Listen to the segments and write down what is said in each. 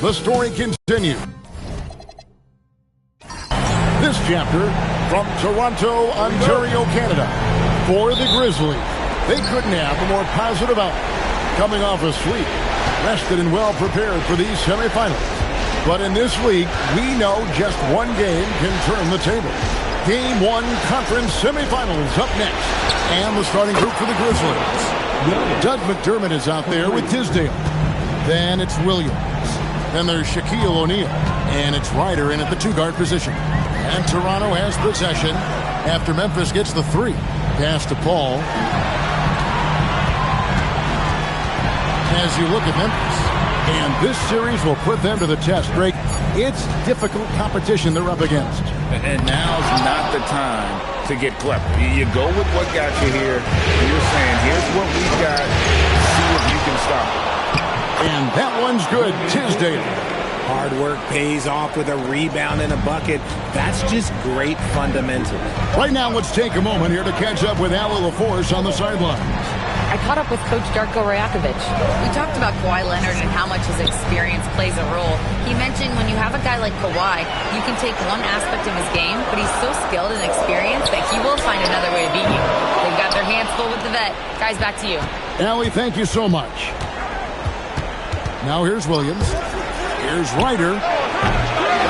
The story continues. This chapter from Toronto, Ontario, Canada. For the Grizzlies, they couldn't have a more positive outcome. Coming off a sweep, rested and well prepared for these semifinals. But in this league, we know just one game can turn the table. Game 1 conference semifinals up next. And the starting group for the Grizzlies. Doug McDermott is out there with Tisdale. Then it's Williams. Then there's Shaquille O'Neal. And it's Ryder in at the 2-guard position. And Toronto has possession after Memphis gets the 3. Pass to Paul. As you look at Memphis, and this series will put them to the test, Drake. It's difficult competition they're up against. And now's not the time to get clever. You go with what got you here. You're saying, here's what we've got. See if you can stop it. And that one's good. Tisdale. Hard work pays off with a rebound and a bucket. That's just great fundamentals. Right now, let's take a moment here to catch up with Allie LaForce on the sidelines. I caught up with Coach Darko Rajakovic. We talked about Kawhi Leonard and how much his experience plays a role. He mentioned when you have a guy like Kawhi, you can take one aspect of his game, but he's so skilled and experienced that he will find another way to beat you. They've got their hands full with the vet. Guys, back to you. Allie, thank you so much. Now here's Williams. Here's Ryder.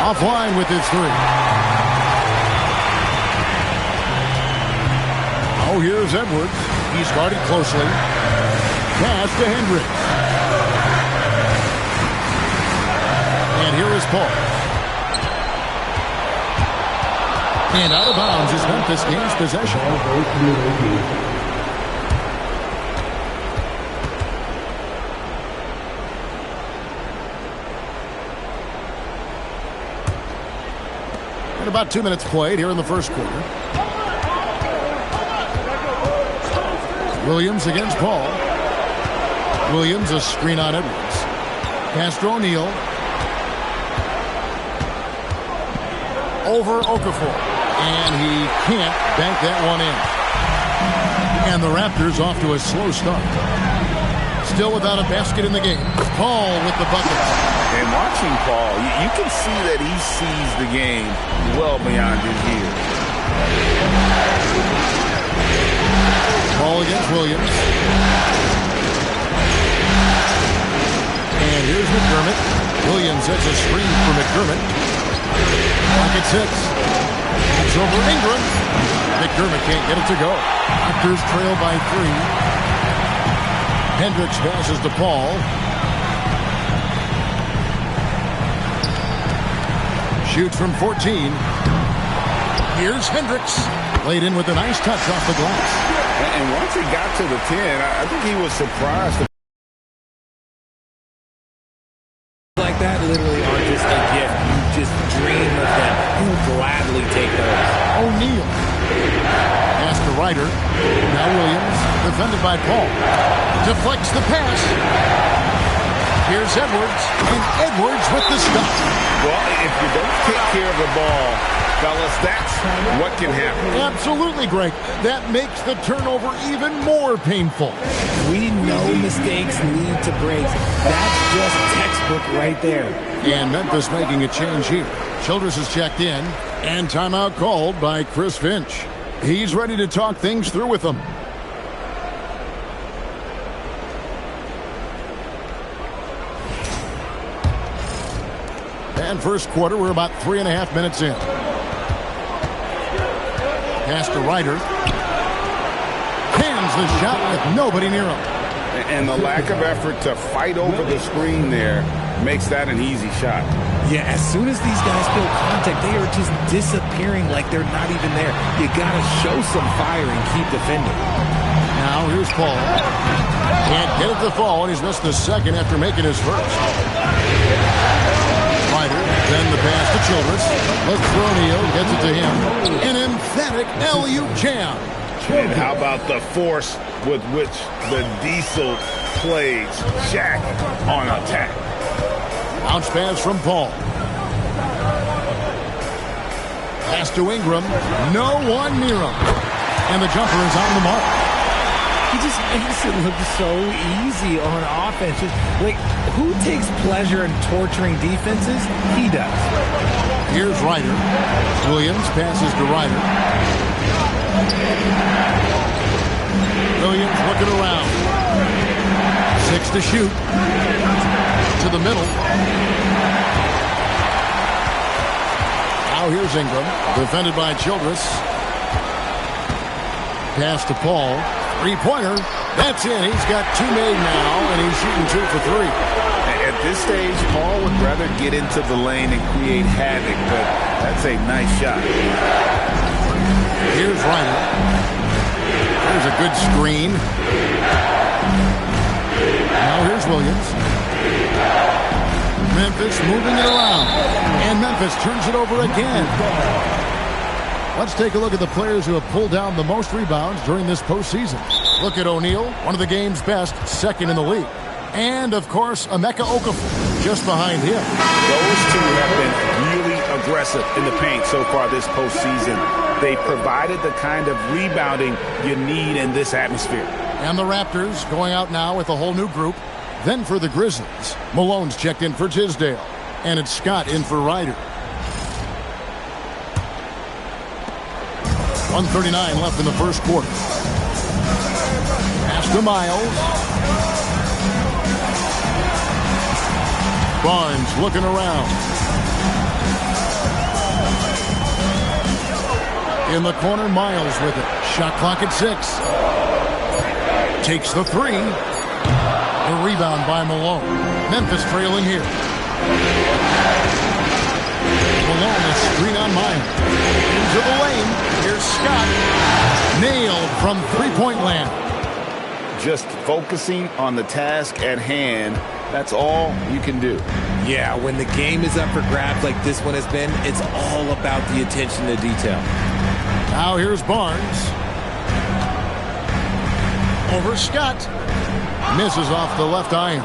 Offline with his 3. Oh, here's Edwards. He's guarded closely. Pass to Hendricks. And here is Paul. And out of bounds as Memphis gains possession. And about 2 minutes played here in the first quarter. Williams against Paul. Williams a screen on Edwards. Pass to O'Neal. Over Okafor. And he can't bank that one in. And the Raptors off to a slow start. Still without a basket in the game. Paul with the bucket. And watching Paul, you can see that he sees the game well beyond his years. Paul against Williams. And here's McDermott. Williams sets a screen for McDermott. Pocket 6. It's over Ingram. McDermott can't get it to go. Raptors trail by 3. Hendricks passes to Paul. Shoots from 14. Here's Hendricks. Laid in with a nice touch off the glass. And once he got to the 10, I think he was surprised. Like that literally are just a gift. You just dream of them. You'll gladly take those. O'Neal. Pass to Ryder. Now Williams. Defended by Paul. Deflects the pass. Here's Edwards. And Edwards with the stop. Well, if you don't take care of the ball, fellas, that's what can happen. Absolutely, Greg. That makes the turnover even more painful. We know mistakes lead to breaks. That's just textbook right there. And Memphis making a change here. Childress has checked in. And timeout called by Chris Finch. He's ready to talk things through with them. And first quarter, we're about 3.5 minutes in. Pass to Ryder. Cans the shot with nobody near him. And the lack of effort to fight over the screen there makes that an easy shot. Yeah, as soon as these guys feel contact, they are just disappearing like they're not even there. You got to show some fire and keep defending. Now here's Paul. Can't get it to fall, and he's missed the second after making his first. Ryder, then the pass to Childress. Looks for O'Neal, gets it to him. An emphatic alley-oop jam. And how about the force with which the Diesel plays Shaq on attack? Bounce pass from Paul. Pass to Ingram. No one near him. And the jumper is on the mark. He just makes it look so easy on offense. Like, who takes pleasure in torturing defenses? He does. Here's Ryder. Williams passes to Ryder. Williams looking around. 6 to shoot. To the middle. Now here's Ingram. Defended by Childress. Pass to Paul. Three-pointer. That's in. He's got 2 made now, and he's shooting 2 for 3. At this stage, Paul would rather get into the lane and create havoc, but that's a nice shot. Here's Ryder. There's a good screen. Now here's Williams. Memphis moving it around. And Memphis turns it over again. Let's take a look at the players who have pulled down the most rebounds during this postseason. Look at O'Neal, one of the game's best, second in the league. And, of course, Emeka Okafor, just behind him. Those two have been really aggressive in the paint so far this postseason. They provided the kind of rebounding you need in this atmosphere. And the Raptors going out now with a whole new group. Then for the Grizzlies, Malone's checked in for Tisdale. And it's Scott in for Ryder. 1:39 left in the first quarter. Pass to Miles. Barnes looking around. In the corner, Miles with it. Shot clock at 6. Takes the 3. The rebound by Malone. Memphis trailing here. Malone is screen on Miles. Into the lane. Here's Scott. Nailed from three-point land. Just focusing on the task at hand. That's all you can do. Yeah, when the game is up for grabs like this one has been, it's all about the attention to detail. Now here's Barnes. Over Scott. Misses off the left iron.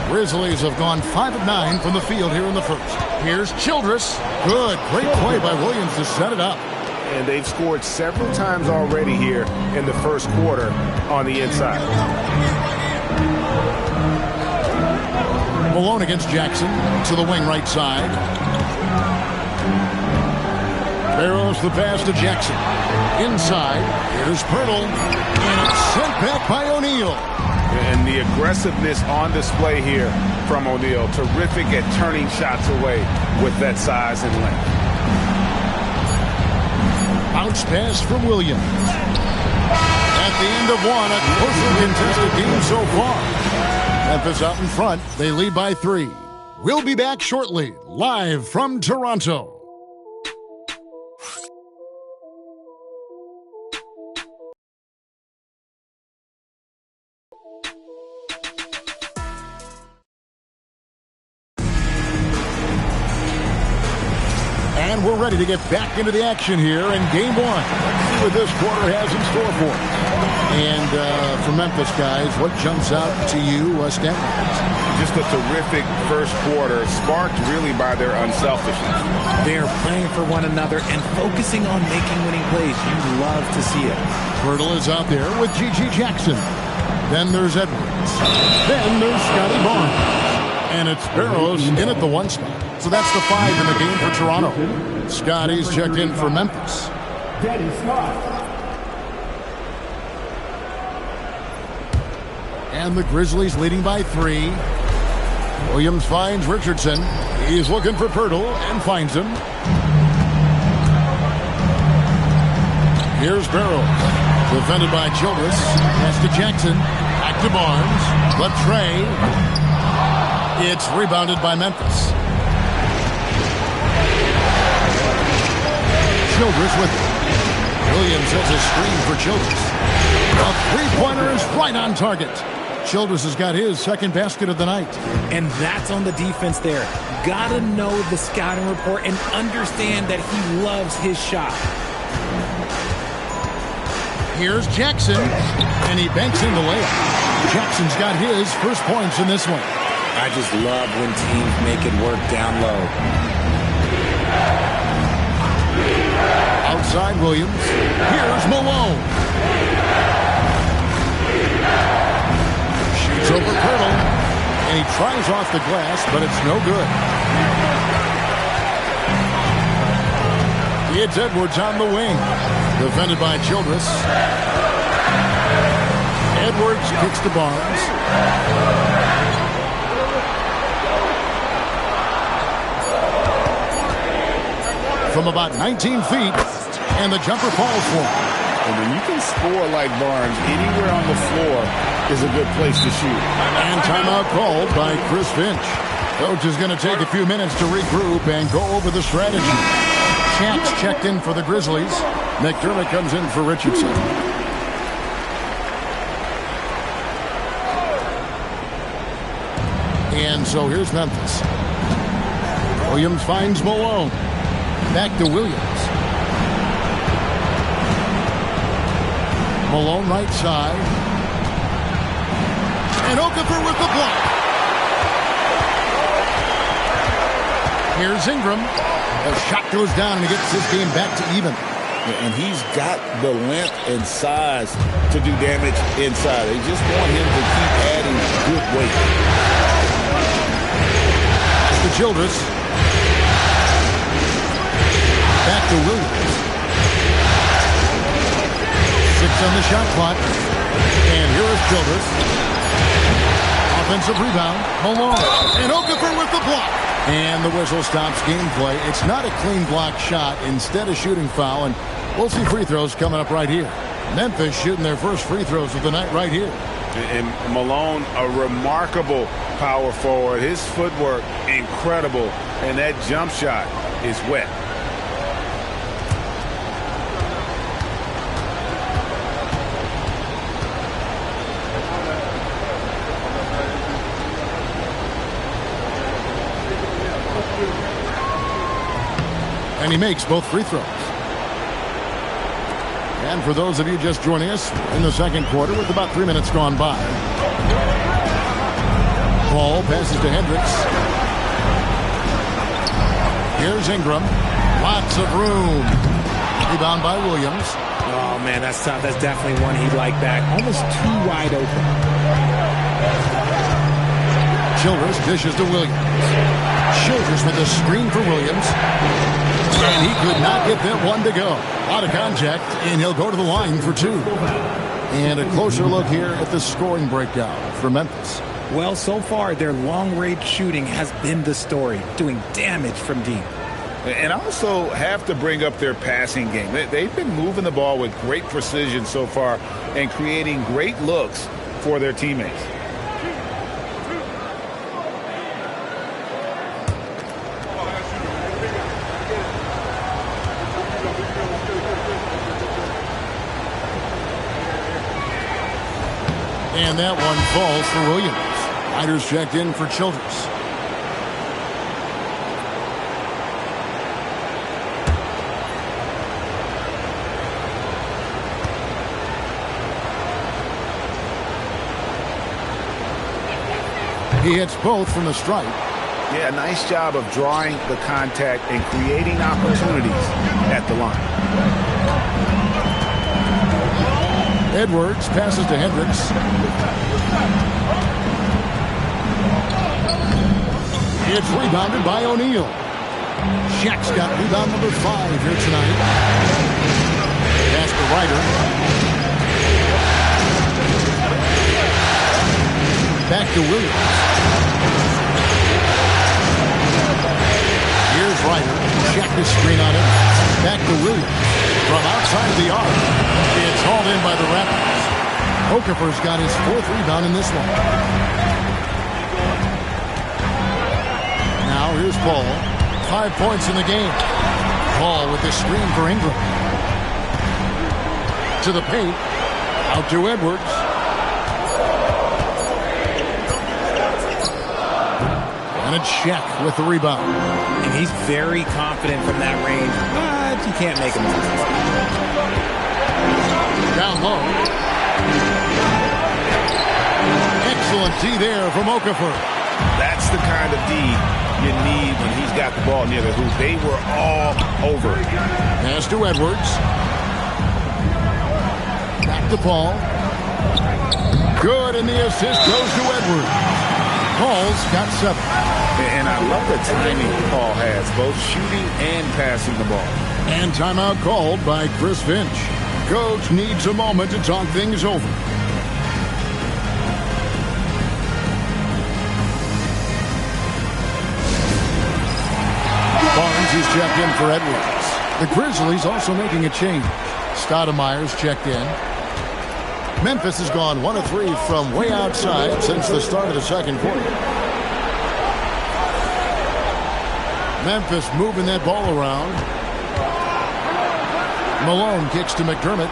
Grizzlies have gone 5 of 9 from the field here in the first. Here's Childress. Good. Great play by Williams to set it up. And they've scored several times already here in the first quarter on the inside. Malone against Jackson to the wing right side. Barrows the pass to Jackson. Inside. Here's Pirtle. And it's sent back by O'Neal. And the aggressiveness on display here from O'Neal. Terrific at turning shots away with that size and length. Bounce pass from Williams. At the end of one, a closely contested game so far. Memphis out in front. They lead by 3. We'll be back shortly, live from Toronto. And we're ready to get back into the action here in game 1. Let's see what this quarter has in store for us. And for Memphis, guys, what jumps out to you, Stanley? Just a terrific first quarter, sparked really by their unselfishness. They're playing for one another and focusing on making winning plays. You love to see it. Pirtle is out there with G.G. Jackson. Then there's Edwards. Then there's Scotty Barnes. And it's Barrows in at the 1 spot. So that's the 5 in the game for Toronto. Scotty's checked in for Memphis. And the Grizzlies leading by 3. Williams finds Richardson. He's looking for Pirtle and finds him. Here's Barrows. Defended by Childress. Pass to Jackson. Back to Barnes. Latrey. It's rebounded by Memphis. Childress with it. Williams has a screen for Childress. A three-pointer is right on target. Childress has got his second basket of the night. And that's on the defense there. Gotta know the scouting report and understand that he loves his shot. Here's Jackson, and he banks in the layup. Jackson's got his first points in this one. I just love when teams make it work down low. Outside Williams. Here's Malone. over Kirtle. And he tries off the glass, but it's no good. It's Edwards on the wing. Defended by Childress. Edwards kicks to Barnes. From about 19 feet, and the jumper falls for him. And when you can score like Barnes, anywhere on the floor is a good place to shoot. And timeout called by Chris Finch. Coach is going to take a few minutes to regroup and go over the strategy. Chaps checked in for the Grizzlies. McDermott comes in for Richardson. And so here's Memphis. Williams finds Malone. Back to Williams. Malone right side. And Okafor with the block. Here's Ingram. The shot goes down and he gets this game back to even. And he's got the length and size to do damage inside. They just want him to keep adding good weight. To Childress. Back to Williams. 6 on the shot clock. And here is Childress. Offensive rebound. Malone. And Okafor with the block. And the whistle stops gameplay. It's not a clean block shot. Instead, a shooting foul. And we'll see free throws coming up right here. Memphis shooting their first free throws of the night right here. And Malone, a remarkable power forward. His footwork, incredible. And that jump shot is wet. And he makes both free throws. And for those of you just joining us in the second quarter with about 3 minutes gone by. Ball passes to Hendricks. Here's Ingram. Lots of room. Rebound by Williams. Oh, man, that's tough. That's definitely one he'd like back. Almost too wide open. Childress dishes to Williams. Childress with a screen for Williams. And he could not get that one to go. A lot of contact, and he'll go to the line for 2. And a closer look here at the scoring breakdown for Memphis. Well, so far, their long-range shooting has been the story, doing damage from deep. And also have to bring up their passing game. They've been moving the ball with great precision so far and creating great looks for their teammates. And that one falls for Williams. Riders checked in for Childress. He hits both from the stripe. Yeah, nice job of drawing the contact and creating opportunities at the line. Edwards passes to Hendricks. It's rebounded by O'Neal. Shaq's got rebound number 5 here tonight. Pass to Ryder. Back to Williams. Here's Ryder. Shaq is screen on it. Back to Williams. From outside the arc. It's hauled in by the Raptors. Okafor's got his 4th rebound in this one. Now here's Paul. 5 points in the game. Paul with the screen for Ingram. To the paint. Out to Edwards. And it's Shaq with the rebound. And he's very confident from that range, but you can't make him. Down low. Excellent D there from Okafor. That's the kind of D you need when he's got the ball near the hoop. They were all over it. Pass to Edwards. Back to Paul. Good, and the assist goes to Edwards. Paul's got 7. And I love the timing Paul has, both shooting and passing the ball. And timeout called by Chris Finch. Coach needs a moment to talk things over. Barnes is checked in for Edwards. The Grizzlies also making a change. Stoudemire's checked in. Memphis has gone 1 of 3 from way outside since the start of the second quarter. Memphis moving that ball around. Malone kicks to McDermott.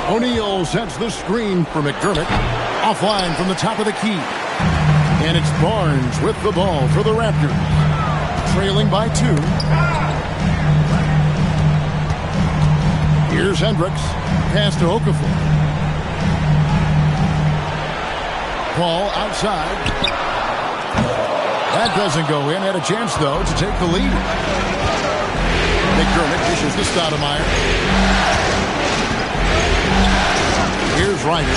O'Neal sets the screen for McDermott. Offline from the top of the key. And it's Barnes with the ball for the Raptors. Trailing by 2. Here's Hendricks. Pass to Okafor. Paul outside. That doesn't go in. Had a chance, though, to take the lead. McDermott dishes to Stoudemire. Here's Ryder.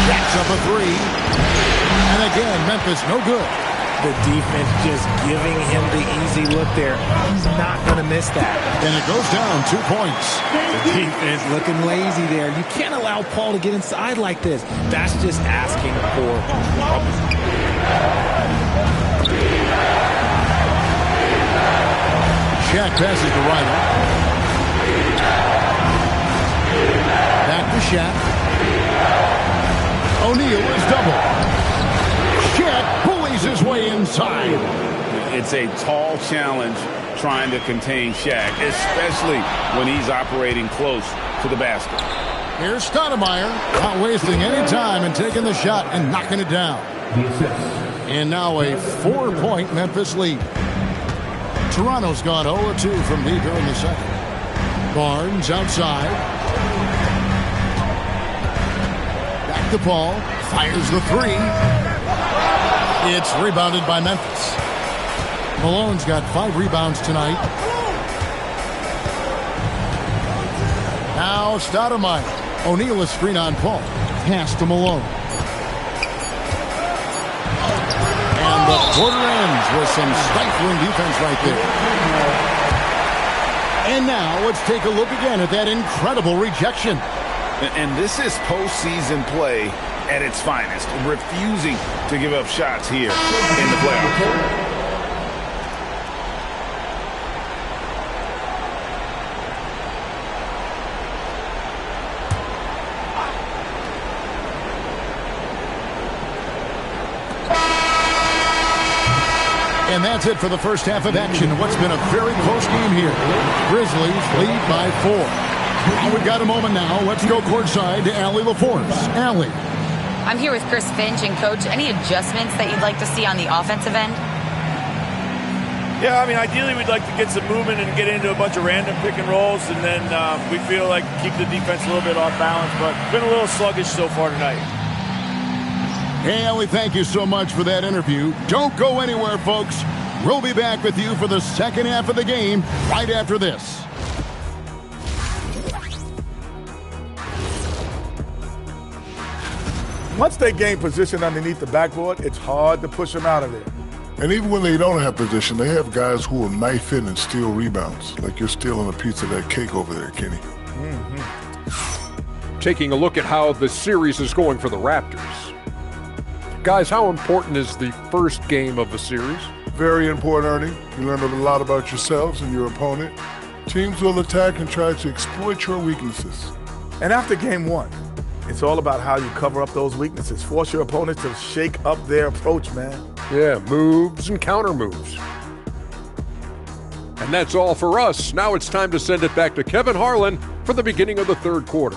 Jacks up a 3. And again, Memphis no good. The defense just giving him the easy look there. He's not going to miss that. And it goes down 2 points. The defense looking lazy there. You can't allow Paul to get inside like this. That's just asking for trouble. Shaq passes to Ryder. Back to Shaq. O'Neal is double. Shaq bullies his way inside. It's a tall challenge trying to contain Shaq, especially when he's operating close to the basket. Here's Stoudemire, not wasting any time and taking the shot and knocking it down. And now a 4-point Memphis lead. Toronto's gone 0-2 from deep here in the second. Barnes outside. Back to Paul. Fires the 3. It's rebounded by Memphis. Malone's got 5 rebounds tonight. Now Stoudemire. O'Neal is screen on Paul. Pass to Malone. And the quarter ends with some stifling defense right there. And now let's take a look again at that incredible rejection. And this is postseason play at its finest, refusing to give up shots here in the playoffs. And that's it for the first half of action. What's been a very close game here. Grizzlies lead by 4. We've got a moment now. Let's go courtside to Allie LaForce. Allie. I'm here with Chris Finch. And, Coach, any adjustments that you'd like to see on the offensive end? Yeah, I mean, ideally we'd like to get some movement and get into a bunch of random pick and rolls, and then we feel like keep the defense a little bit off balance, but it's been a little sluggish so far tonight. Hey, Allie, thank you so much for that interview. Don't go anywhere, folks. We'll be back with you for the second half of the game right after this. Once they gain position underneath the backboard, it's hard to push them out of there. And even when they don't have position, they have guys who will knife in and steal rebounds. Like you're stealing a piece of that cake over there, Kenny. Taking a look at how the series is going for the Raptors. Guys, how important is the first game of the series? Very important, Ernie. You learn a lot about yourselves and your opponent. Teams will attack and try to exploit your weaknesses. And after game 1, it's all about how you cover up those weaknesses. Force your opponent to shake up their approach, man. Yeah, moves and counter moves. And that's all for us. Now it's time to send it back to Kevin Harlan for the beginning of the third quarter.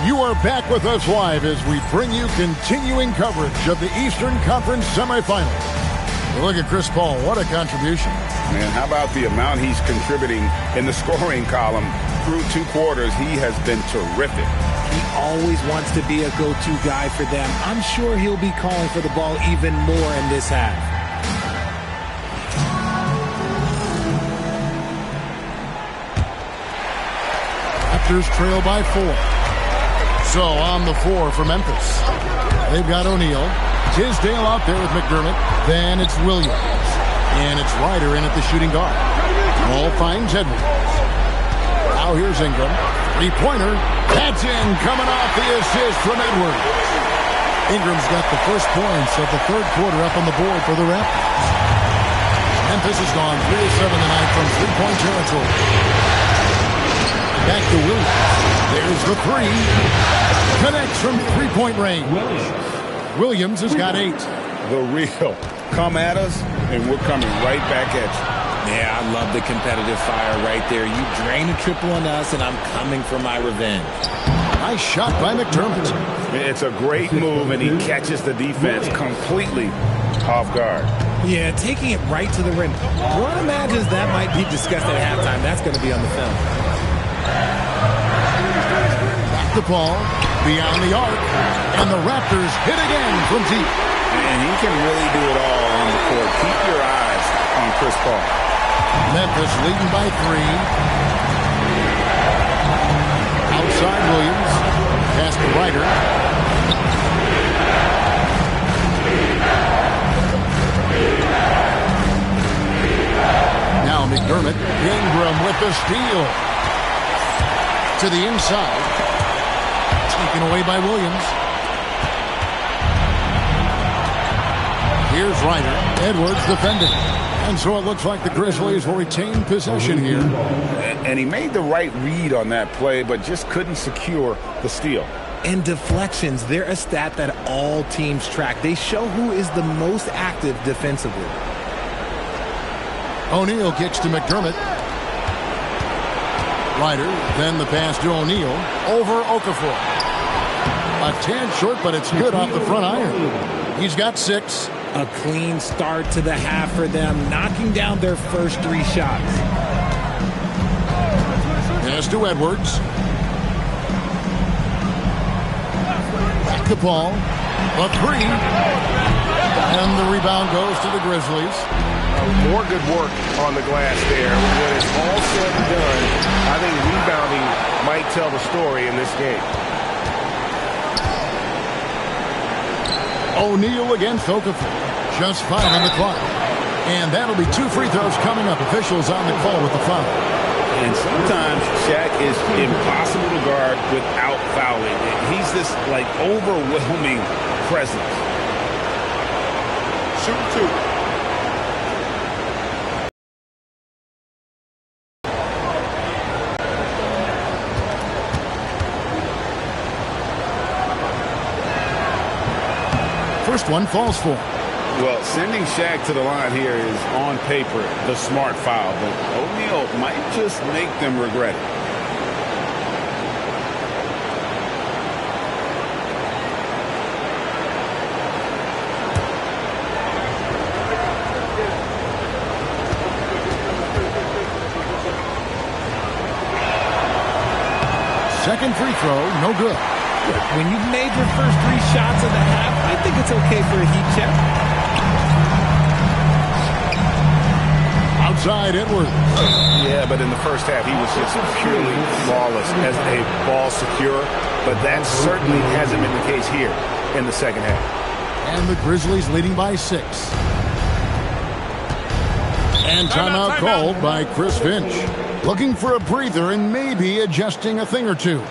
You are back with us live as we bring you continuing coverage of the Eastern Conference semifinals. Look at Chris Paul. What a contribution. Man, how about the amount he's contributing in the scoring column through 2 quarters? He has been terrific. He always wants to be a go-to guy for them. I'm sure he'll be calling for the ball even more in this half. Raptors trail by 4. So on the 4 for Memphis. They've got O'Neal. Tisdale out there with McDermott. Then it's Williams. And it's Ryder in at the shooting guard. Ball finds Edwards. Now here's Ingram. Three-pointer. That's in. Coming off the assist from Edwards. Ingram's got the first points of the third quarter up on the board for the Raptors. Memphis has gone 3 of 7 tonight from three-point territory. Back to Williams. There's the three. Connects from three-point range. Williams has got 8. The real. Come at us, and we're coming right back at you. Yeah, I love the competitive fire right there. You drain a triple on us, and I'm coming for my revenge. Nice shot by McDermott. It's a great move, and he catches the defense completely off guard. Yeah, taking it right to the rim. One imagines that might be discussed at halftime. That's going to be on the film. Back the ball, beyond the arc, and the Raptors hit again from deep. And he can really do it all on the court. Keep your eyes on Chris Paul. Memphis leading by 3. Outside Williams. Pass to Ryder. Now McDermott. Ingram with the steal. To the inside. Taken away by Williams. Here's Ryder. Edwards defending. And so it looks like the Grizzlies will retain possession here. And he made the right read on that play, but just couldn't secure the steal. And deflections, they're a stat that all teams track. They show who is the most active defensively. O'Neal kicks to McDermott. Ryder, then the pass to O'Neal. Over Okafor. A tad short, but it's good off the front iron. He's got 6. A clean start to the half for them, knocking down their first 3 shots. Pass to Edwards. Back to Paul. A 3. And the rebound goes to the Grizzlies. More good work on the glass there. When it's all said and done, I think rebounding might tell the story in this game. O'Neal against Okafor. Just 5 on the clock. And that'll be 2 free throws coming up. Officials on the call with the foul. And sometimes Shaq is impossible to guard without fouling. He's this, like, overwhelming presence. Shoot 2. First one falls for. Well, sending Shaq to the line here is, on paper, the smart foul, but O'Neal might just make them regret it. Second free throw, no good. When you've made your first 3 shots of the half, I think it's okay for a heat check. Outside Edwards. Yeah, but in the first half, he was just purely flawless as a ball secure. But that certainly hasn't been the case here in the second half. And the Grizzlies leading by 6. And timeout called by Chris Finch. Looking for a breather and maybe adjusting a thing or two.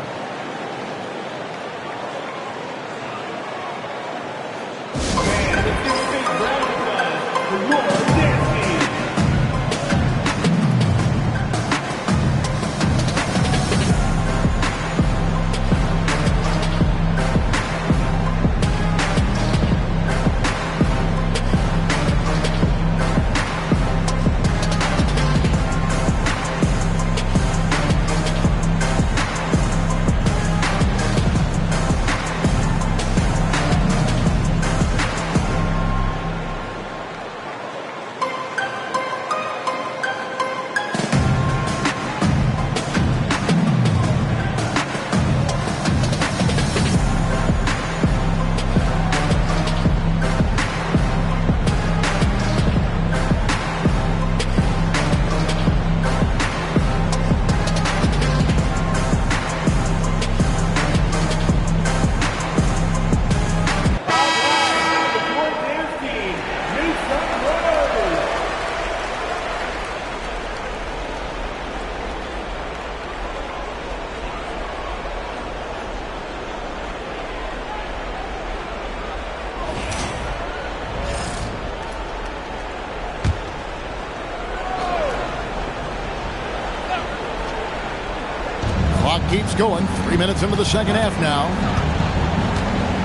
Clock keeps going. 3 minutes into the second half now.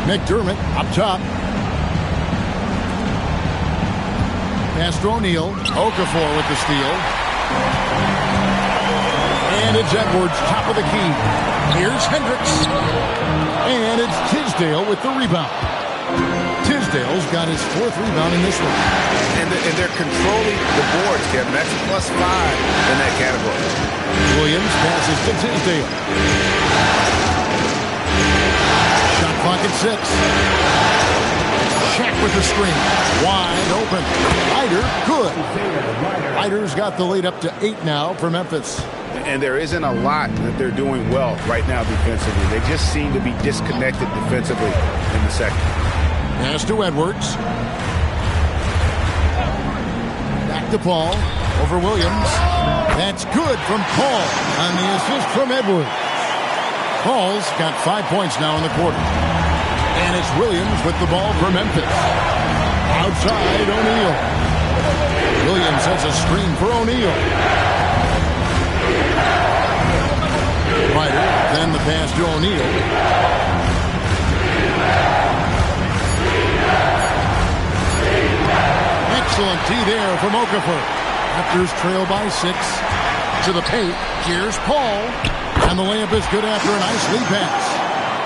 McDermott up top. Pass to O'Neal. Okafor with the steal. And it's Edwards, top of the key. Here's Hendricks. And it's Tisdale with the rebound. Tisdale's got his 4th rebound in this one. And they're controlling the boards, Kevin. That's a +5 in that category. Williams passes to Tisdale. Shot clock at 6. Shaq with the screen. Wide open. Ryder, good. Ryder's got the lead up to 8 now for Memphis. And there isn't a lot that they're doing well right now defensively. They just seem to be disconnected defensively in the second. Pass to Edwards. Back to Paul. Over Williams. That's good from Paul on the assist from Edwards. Paul's got 5 points now in the quarter. And it's Williams with the ball for Memphis. Outside, O'Neal. Williams has a screen for O'Neal. Ryder, then the pass to O'Neal. Excellent D there from Okafor. Raptors trail by 6. To the paint. Here's Paul. And the layup is good after a nice lead pass.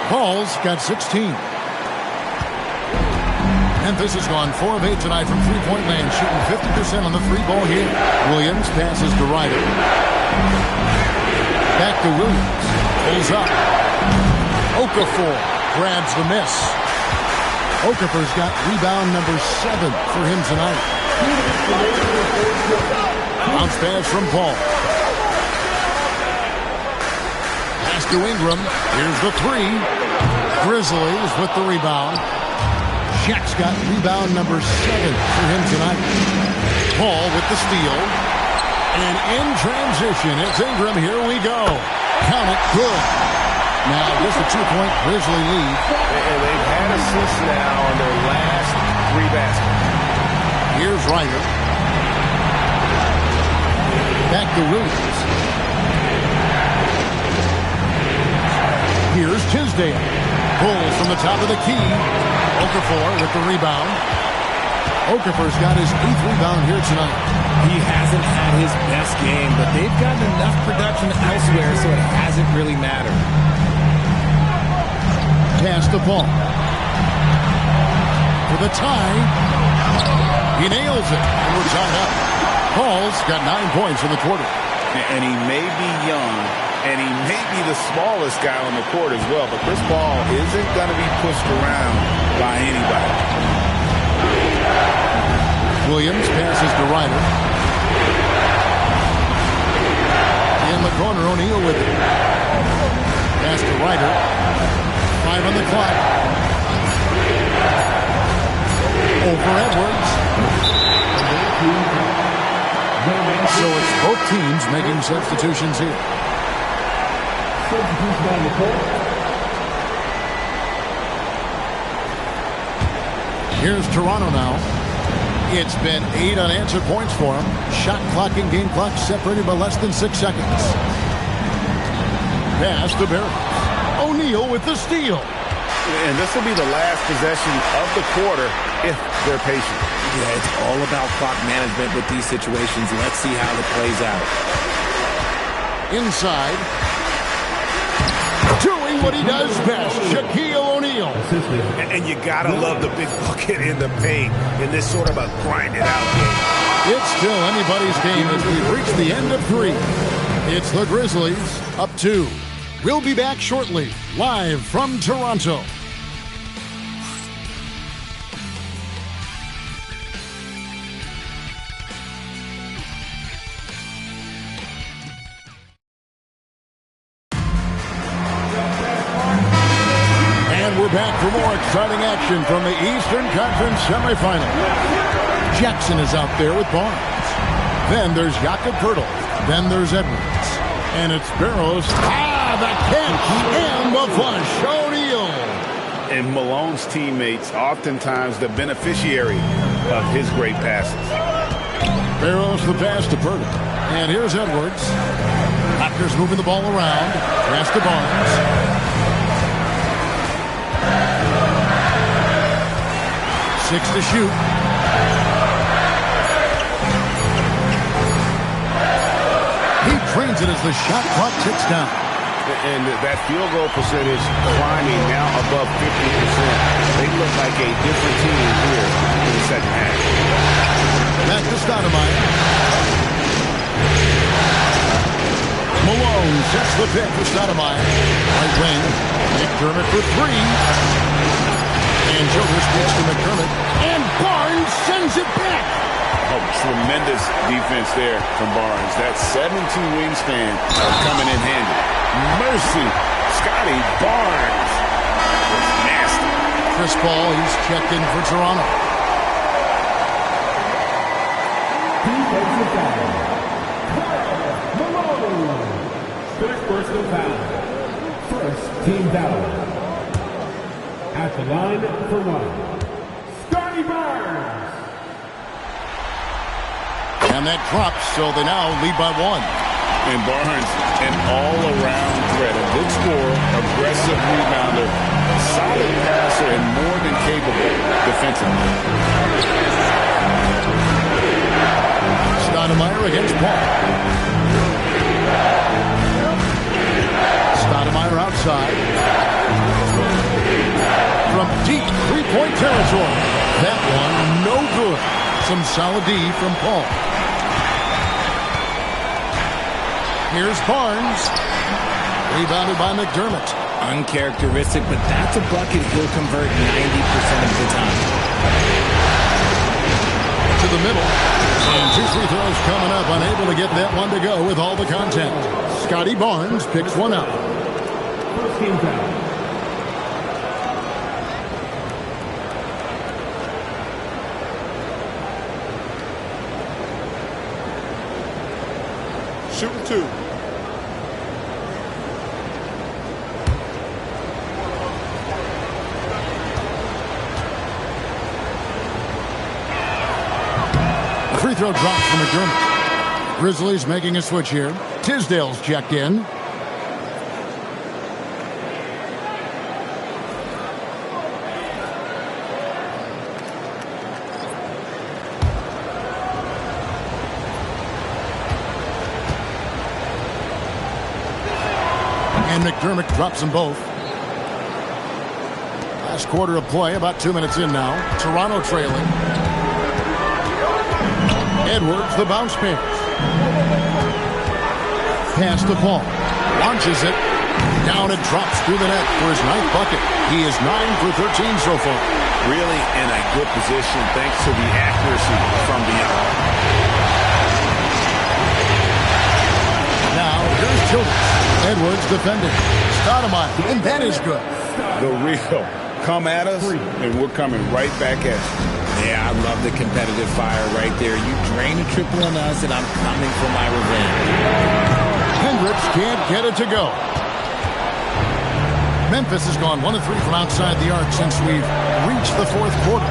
Paul's got 16. Memphis has gone 4 of 8 tonight from three-point land, shooting 50% on the 3-ball here. Williams passes to Ryder. Back to Williams. Pulls up. Okafor grabs the miss. Okafor's got rebound number 7 for him tonight. Bounce pass from Paul. Pass to Ingram. Here's the 3. Grizzlies with the rebound. Shaq's got rebound number 7 for him tonight. Paul with the steal. And in transition, it's Ingram. Here we go. Count it. Good. Now, just a 2-point Grizzly lead. And they've had assists now on their last 3 baskets. Here's Ryder. Back to Williams. Here's Tisdale. Pulls from the top of the key. Okafor with the rebound. Okafor's got his 8th rebound here tonight. He hasn't had his best game, but they've gotten enough production elsewhere, so it hasn't really mattered. Pass to Paul. For the tie. He nails it. And we're tied up. Paul's got 9 points in the quarter. And he may be young, and he may be the smallest guy on the court as well, but this ball isn't going to be pushed around by anybody. Williams passes to Ryder. In the corner, O'Neal with it. Pass to Ryder. 5 on the clock. Over Edwards. So it's both teams making substitutions here. Here's Toronto now. It's been 8 unanswered points for him. Shot clock and game clock separated by less than 6 seconds. Pass to Barrett. O'Neal with the steal. And this will be the last possession of the quarter if they're patient. Yeah, it's all about clock management with these situations. Let's see how it plays out. Inside. Doing what he does best, Shaquille O'Neal. And you got to love the big bucket in the paint in this sort of a grind-it-out game. It's still anybody's game as we've reached the end of 3. It's the Grizzlies up 2. We'll be back shortly, live from Toronto. And we're back for more exciting action from the Eastern Conference semifinal. Jackson is out there with Barnes. Then there's Jakob Poeltl. Then there's Edwards. And it's Barrows. The catch and the flush. O'Neal. And Malone's teammates, oftentimes the beneficiary of his great passes. Barrows the pass to Poeltl. And here's Edwards. A Raptors moving the ball around. Pass to Barnes. Six to shoot. He drains it as the shot clock ticks down. And that field goal percentage climbing now above 50%. They look like a different team here in the second half. Back to Stoudemire. Malone sets the pick for Stoudemire. Right wing. McDermott for three. And Jokic gets to McDermott. And Barnes sends it back. Oh, tremendous defense there from Barnes. That 7'2" wingspan coming in handy. Mercy. Scotty Barnes was nasty. Chris Paul, he's checked in for Toronto. Defensive foul. Malone. First personal foul. First team foul. At the line for one. Scotty Barnes. And that drops, so they now lead by one. And Barnes, an all-around threat. A good scorer, aggressive rebounder, solid passer, and more than capable defensively. Stoudemire against Paul. Stoudemire outside. From deep three-point territory. That one, no good. Some solid D from Paul. Here's Barnes. Rebounded by McDermott. Uncharacteristic, but that's a bucket he'll convert 90% of the time. To the middle. And two free throws coming up. Unable to get that one to go with all the contact. Scotty Barnes picks one up. First team foul. Shooting two. Free throw drops from McDermott. Grizzlies making a switch here. Tisdale's checked in. And McDermott drops them both. Last quarter of play, about 2 minutes in now. Toronto trailing. Edwards, the bounce pass. Pass to Paul. Launches it. Down and drops through the net for his ninth bucket. He is 9 for 13 so far. Really in a good position thanks to the accuracy from beyond. Now, here's Childress. Edwards defending. Stoudemire, and that is good. The real. Come at us, and we're coming right back at you. Yeah, I love the competitive fire right there. You drain a triple on us, and I'm coming for my revenge. Hendricks can't get it to go. Memphis has gone 1 of 3 from outside the arc since we've reached the fourth quarter.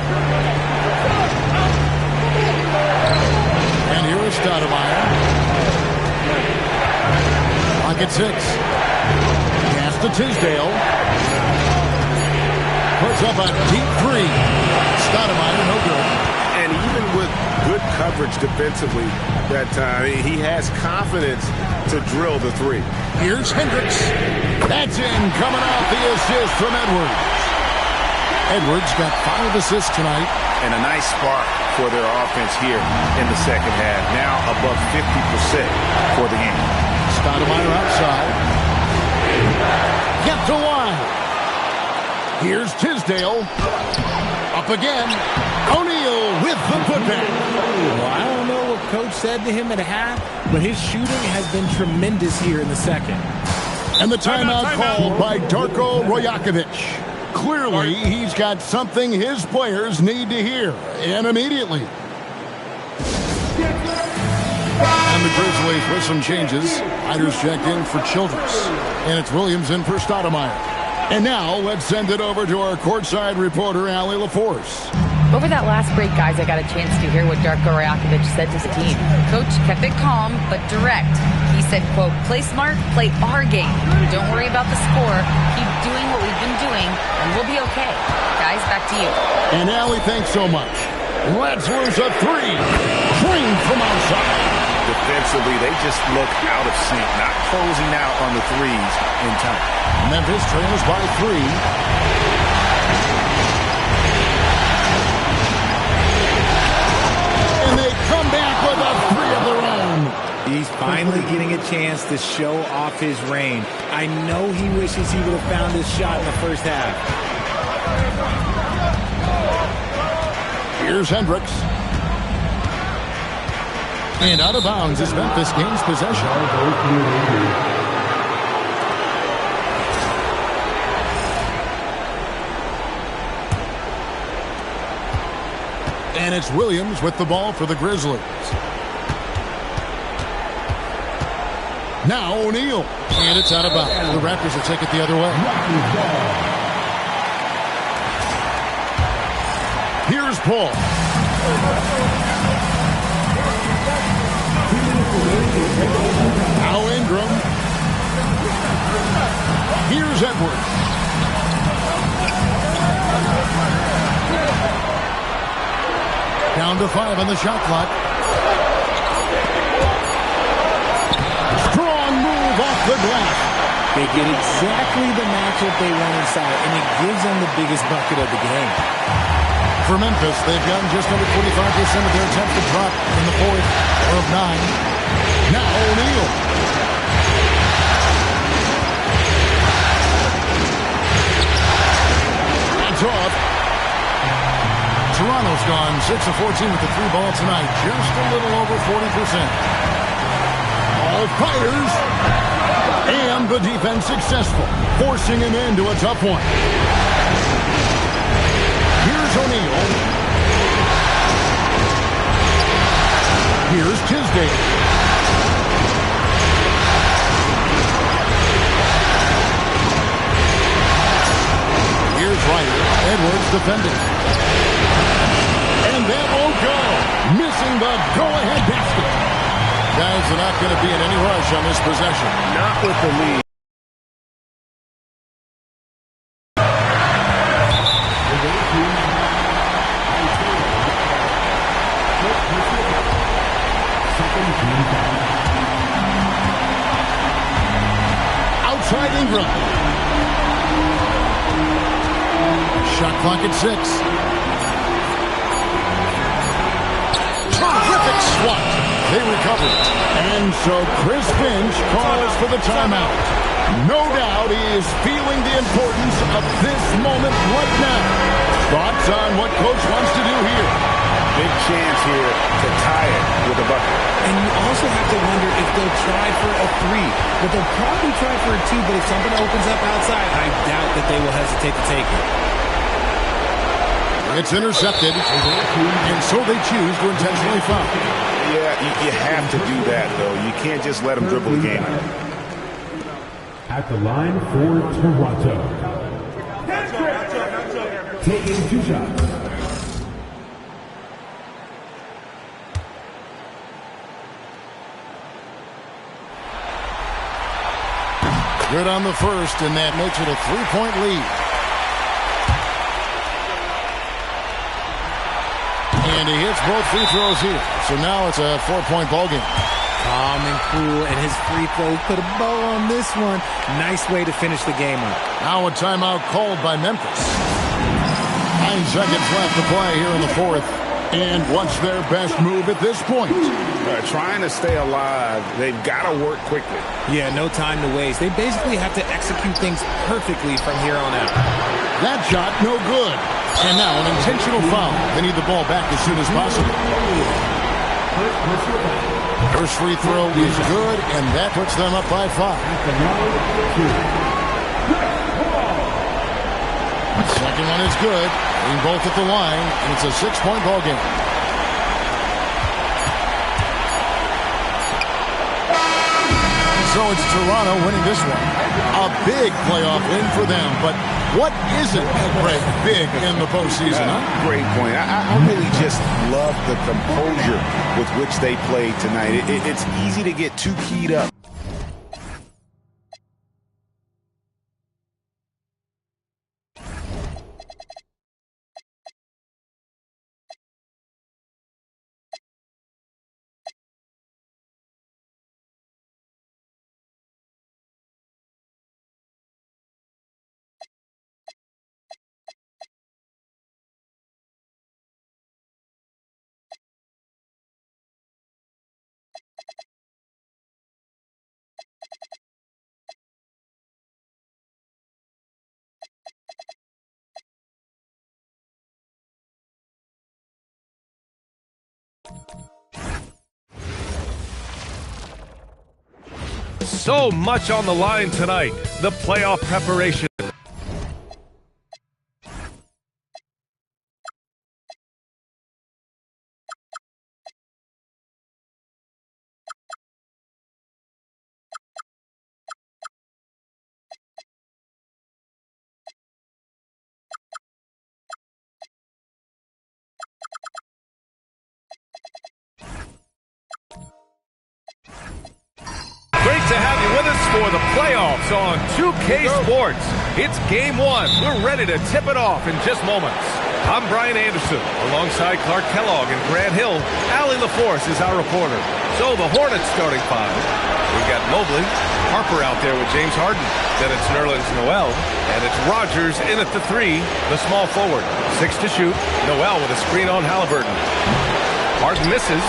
And here is Stoudemire. Pocket 6. Pass to Tisdale. Puts up a deep three. Stoudemire, no good. And even with good coverage defensively that time, he has confidence to drill the three. Here's Hendricks. That's in, coming off the assist from Edwards. Edwards got 5 assists tonight. And a nice spark for their offense here in the second half. Now above 50% for the game. Stoudemire outside. Get to wide. Here's Tisdale. Up again. O'Neal with the putback. Well, I don't know what Coach said to him at half, but his shooting has been tremendous here in the second. And the timeout called by Darko Rajakovic. Clearly, he's got something his players need to hear, and immediately. And the Grizzlies with some changes. Riders checked in for Childress. And it's Williams in for Stoudemire. And now let's send it over to our courtside reporter, Allie LaForce. Over that last break, guys, I got a chance to hear what Darko Rajakovic said to his team. Coach kept it calm, but direct. He said, quote, play smart, play our game. Don't worry about the score. Keep doing what we've been doing, and we'll be okay. Guys, back to you. And Allie, thanks so much. Let's lose a three. Swing from outside. Defensively, they just look out of sync, not closing out on the threes in time. Memphis trails by 3. And they come back with a 3 of their own. He's finally getting a chance to show off his range. I know he wishes he would have found this shot in the first half. Here's Hendricks. And out of bounds as Memphis gains possession. And it's Williams with the ball for the Grizzlies. Now O'Neal. And it's out of bounds. The Raptors will take it the other way. Here's Paul. Now Ingram. Here's Edwards. Down to 5 on the shot clock. Strong move off the glass. They get exactly the matchup they want inside, and it gives them the biggest bucket of the game. For Memphis, they've gotten just under 45% of their attempts to drop in the fourth of 9. Now O'Neal. That's off. Toronto's gone 6 of 14 with the 3 ball tonight. Just a little over 40%. All fires. And the defense successful, forcing him into a tough one. Here's O'Neal. Here's Tisdale. Here's Ryder. Edwards defending. And that won't go. Missing the go-ahead basket. Guys are not going to be in any rush on this possession. Not with the lead. Outside Ingram. Shot clock at 6. Terrific swat. They recover it. And so Chris Finch calls for the timeout. No doubt he is feeling the importance of this moment right now. Thoughts on what Coach wants to do here? Big chance here to tie it with a bucket. And you also have to wonder if they'll try for a 3. But they'll probably try for a 2, but if something opens up outside, I doubt that they will hesitate to take it. It's intercepted, and so they choose to intentionally foul. Yeah, you have to do that, though. You can't just let them dribble the game out. At the line for Toronto. Taking 2 shots. Good on the first, and that makes it a 3-point lead. And he hits both free throws here. So now it's a 4-point ball game. Calm and cool, and his free throws put a bow on this one. Nice way to finish the game up. Now a timeout called by Memphis. 9 seconds left to play here in the fourth. And what's their best move at this point? Trying to stay alive, they've got to work quickly. Yeah, no time to waste. They basically have to execute things perfectly from here on out. That shot, no good. And now an intentional foul. They need the ball back as soon as possible. First free throw is good, and that puts them up by 5. Second one is good. Being both at the line, and it's a 6-point ball game. So it's Toronto winning this one. A big playoff win for them. But what isn't, Greg, big in the postseason, huh? Great point. I really just love the composure with which they played tonight. It's easy to get too keyed up. So much on the line tonight. The playoff preparation. Great to have you with us for the playoffs on 2K Sports. It's game one. We're ready to tip it off in just moments. I'm Brian Anderson. Alongside Clark Kellogg and Grant Hill, Allie LaForce is our reporter. So the Hornets starting five. We've got Mobley, Harper out there with James Harden. Then it's Nerlens Noel. And it's Rogers in at the three, the small forward. 6 to shoot. Noel with a screen on Halliburton. Harden misses.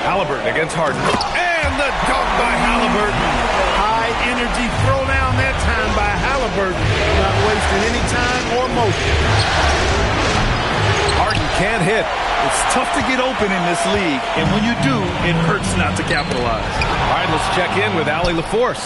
Halliburton against Harden. And the dunk by Halliburton. High energy throwdown that time by Halliburton. Not wasting any time or motion. Harden can't hit. It's tough to get open in this league, and when you do, it hurts not to capitalize. All right, let's check in with Allie LaForce.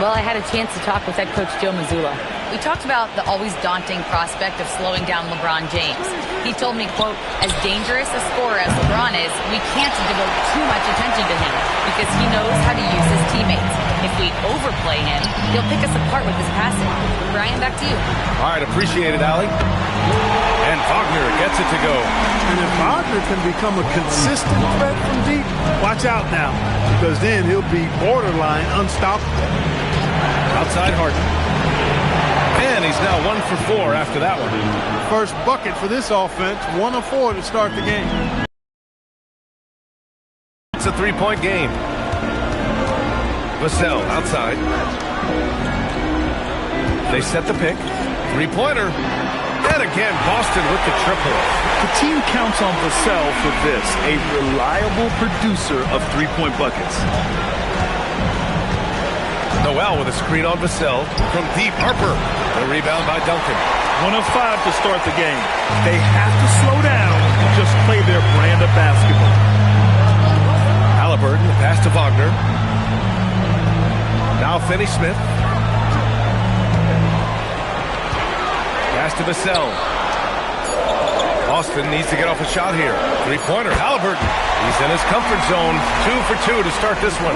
Well, I had a chance to talk with head coach Joe Mazzulla. We talked about the always daunting prospect of slowing down LeBron James. He told me, quote, as dangerous a scorer as LeBron is, we can't devote too much attention to him because he knows how to use his teammates. If we overplay him, he'll pick us apart with his passing. Brian, back to you. All right, appreciate it, Allie. And Wagner gets it to go. And if Wagner can become a consistent threat from deep, watch out now, because then he'll be borderline unstoppable. Outside Harden. And he's now 1 for 4 after that one. First bucket for this offense, 1 of 4 to start the game. It's a 3-point game. Vassell outside. They set the pick. 3-pointer. And again, Boston with the triple. The team counts on Vassell for this, a reliable producer of three-point buckets. Noel with a screen on Vassell. From deep, Harper. The rebound by Duncan. 1 of 5 to start the game. They have to slow down and just play their brand of basketball. Halliburton, pass to Wagner. Now Finney-Smith. Pass to Vassell. Austin needs to get off a shot here. 3-pointer, Halliburton. He's in his comfort zone. 2 for 2 to start this one.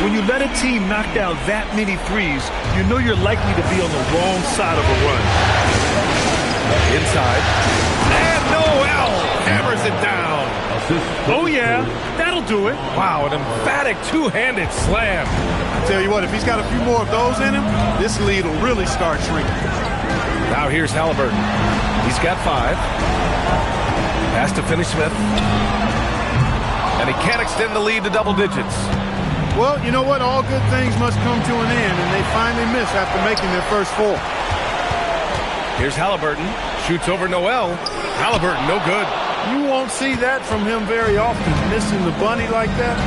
When you let a team knock down that many threes, you know you're likely to be on the wrong side of a run. Inside. And Noel hammers it down. Oh, yeah. That'll do it. Wow, an emphatic two-handed slam. I tell you what, if he's got a few more of those in him, this lead will really start shrinking. Now here's Halliburton. He's got 5. Pass to Finney-Smith. And he can't extend the lead to double digits. Well, you know what? All good things must come to an end, and they finally miss after making their first 4. Here's Halliburton. Shoots over Noel. Halliburton, no good. You won't see that from him very often, missing the bunny like that.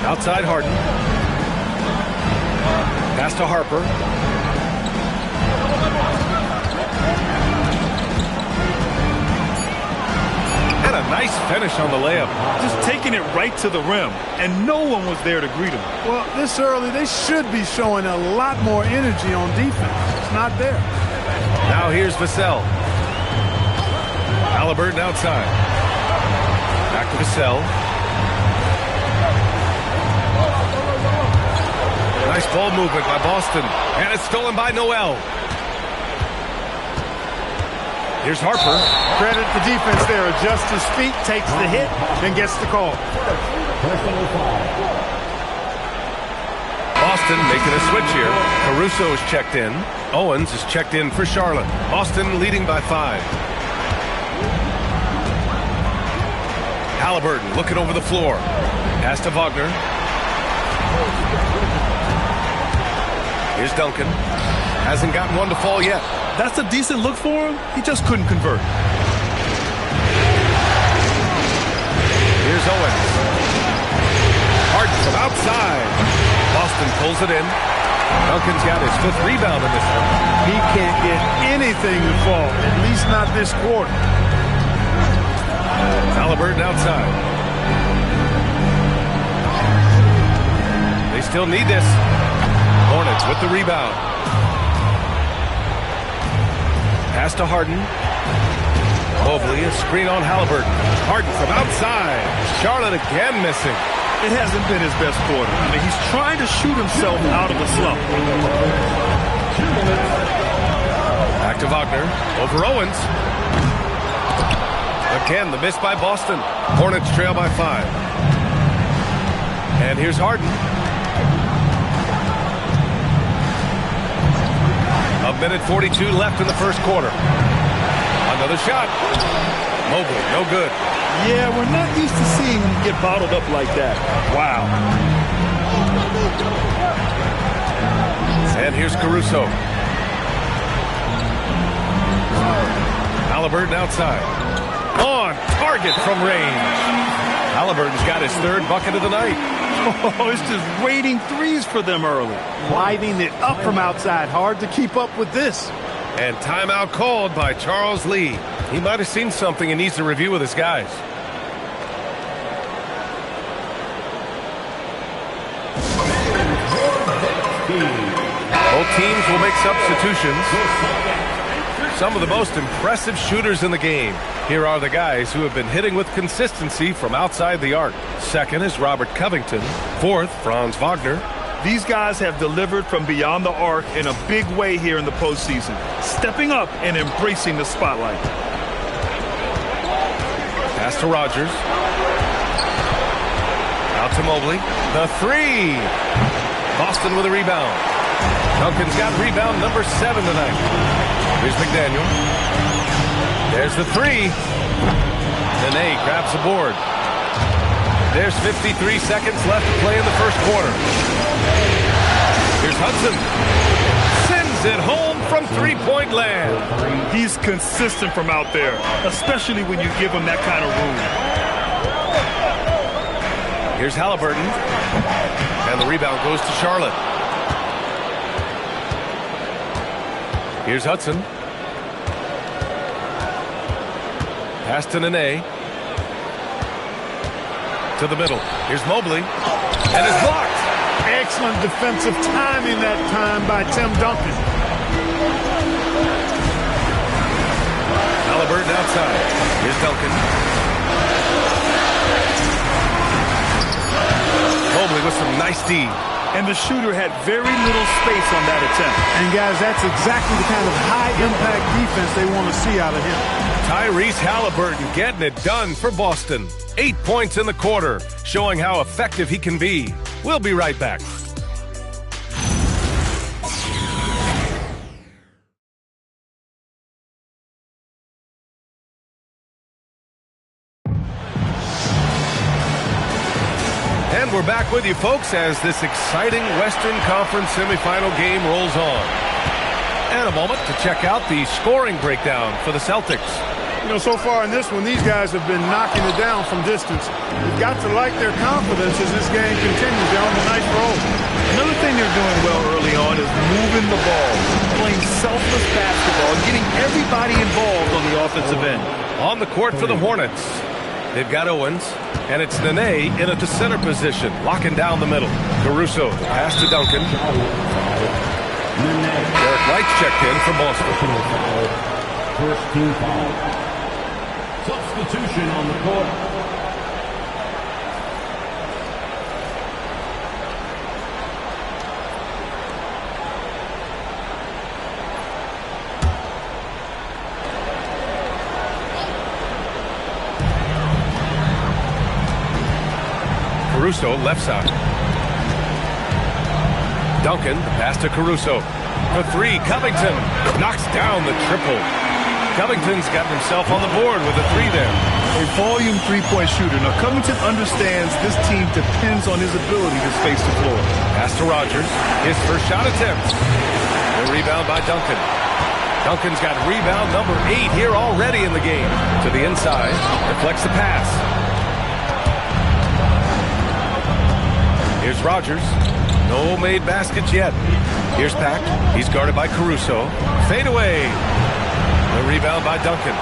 Outside Harden. Pass to Harper. And a nice finish on the layup. Just taking it right to the rim, and no one was there to greet him. Well, this early, they should be showing a lot more energy on defense. It's not there. Now here's Vassell. Halliburton outside. to Vassell. Nice ball movement by Boston. And it's stolen by Noel. Here's Harper. Credit the defense there. Adjusts his feet, takes the hit, and gets the call. Boston making a switch here. Caruso is checked in. Owens is checked in for Charlotte. Boston leading by 5. Halliburton looking over the floor. Pass to Wagner. Here's Duncan. Hasn't gotten one to fall yet. That's a decent look for him. He just couldn't convert. Here's Owens. Harden from outside. Boston pulls it in. Duncan's got his 5th rebound in this one. He can't get anything to fall, at least not this quarter. Halliburton outside. They still need this. Hornets with the rebound. Pass to Harden. Mobley, a screen on Halliburton. Harden from outside. Charlotte again missing. It hasn't been his best quarter. I mean, he's trying to shoot himself out of a slump. Back to Wagner. Over Owens. Again, the miss by Boston. Hornets trail by 5. And here's Harden. A minute 42 left in the first quarter. Another shot. Mobley, no good. Yeah, we're not used to seeing him get bottled up like that. Wow. And here's Caruso. Halliburton outside. On target from range. Halliburton's got his 3rd bucket of the night. Oh, it's just raining threes for them early. Lighting it up from outside. Hard to keep up with this. And timeout called by Charles Lee. He might have seen something and needs to review with his guys. Both teams will make substitutions. Some of the most impressive shooters in the game. Here are the guys who have been hitting with consistency from outside the arc. 2nd is Robert Covington. 4th, Franz Wagner. These guys have delivered from beyond the arc in a big way here in the postseason, stepping up and embracing the spotlight. Pass to Rogers. Out to Mobley. The 3. Boston with a rebound. Duncan's got rebound number 7 tonight. Here's McDaniel. There's the 3. Nene grabs the board. There's 53 seconds left to play in the first quarter. Here's Hudson. Sends it home from 3-point land. He's consistent from out there, especially when you give him that kind of room. Here's Halliburton. And the rebound goes to Charlotte. Here's Hudson. Pass to Nene. To the middle. Here's Mobley. And it's blocked. Excellent defensive timing that time by Tim Duncan. Halliburton outside. Here's Duncan. Mobley with some nice D. And the shooter had very little space on that attempt. And guys, that's exactly the kind of high-impact defense they want to see out of him. Tyrese Halliburton getting it done for Boston. 8 points in the quarter, showing how effective he can be. We'll be right back. And we're back with you, folks, as this exciting Western Conference semifinal game rolls on. And a moment to check out the scoring breakdown for the Celtics. You know, so far in this one, these guys have been knocking it down from distance. You've got to like their confidence as this game continues. They're on a nice roll. Another thing they're doing well early on is moving the ball, playing selfless basketball, and getting everybody involved on the offensive end. On the court for the Hornets, they've got Owens, and it's Nene in at the center position, locking down the middle. Caruso, the pass to Duncan. Derek White's checked in for Boston. First team foul. Substitution on the court. Caruso, left side. Duncan, the pass to Caruso. For three, Covington knocks down the triple. Covington's got himself on the board with a three there. A volume three-point shooter. Now, Covington understands this team depends on his ability to space the floor. Pass to Rogers. His first shot attempt. The rebound by Duncan. Duncan's got rebound number 8 here already in the game. To the inside. Deflects the pass. Here's Rogers. No made baskets yet. Here's Pack. He's guarded by Caruso. Fade away. The rebound by Duncan.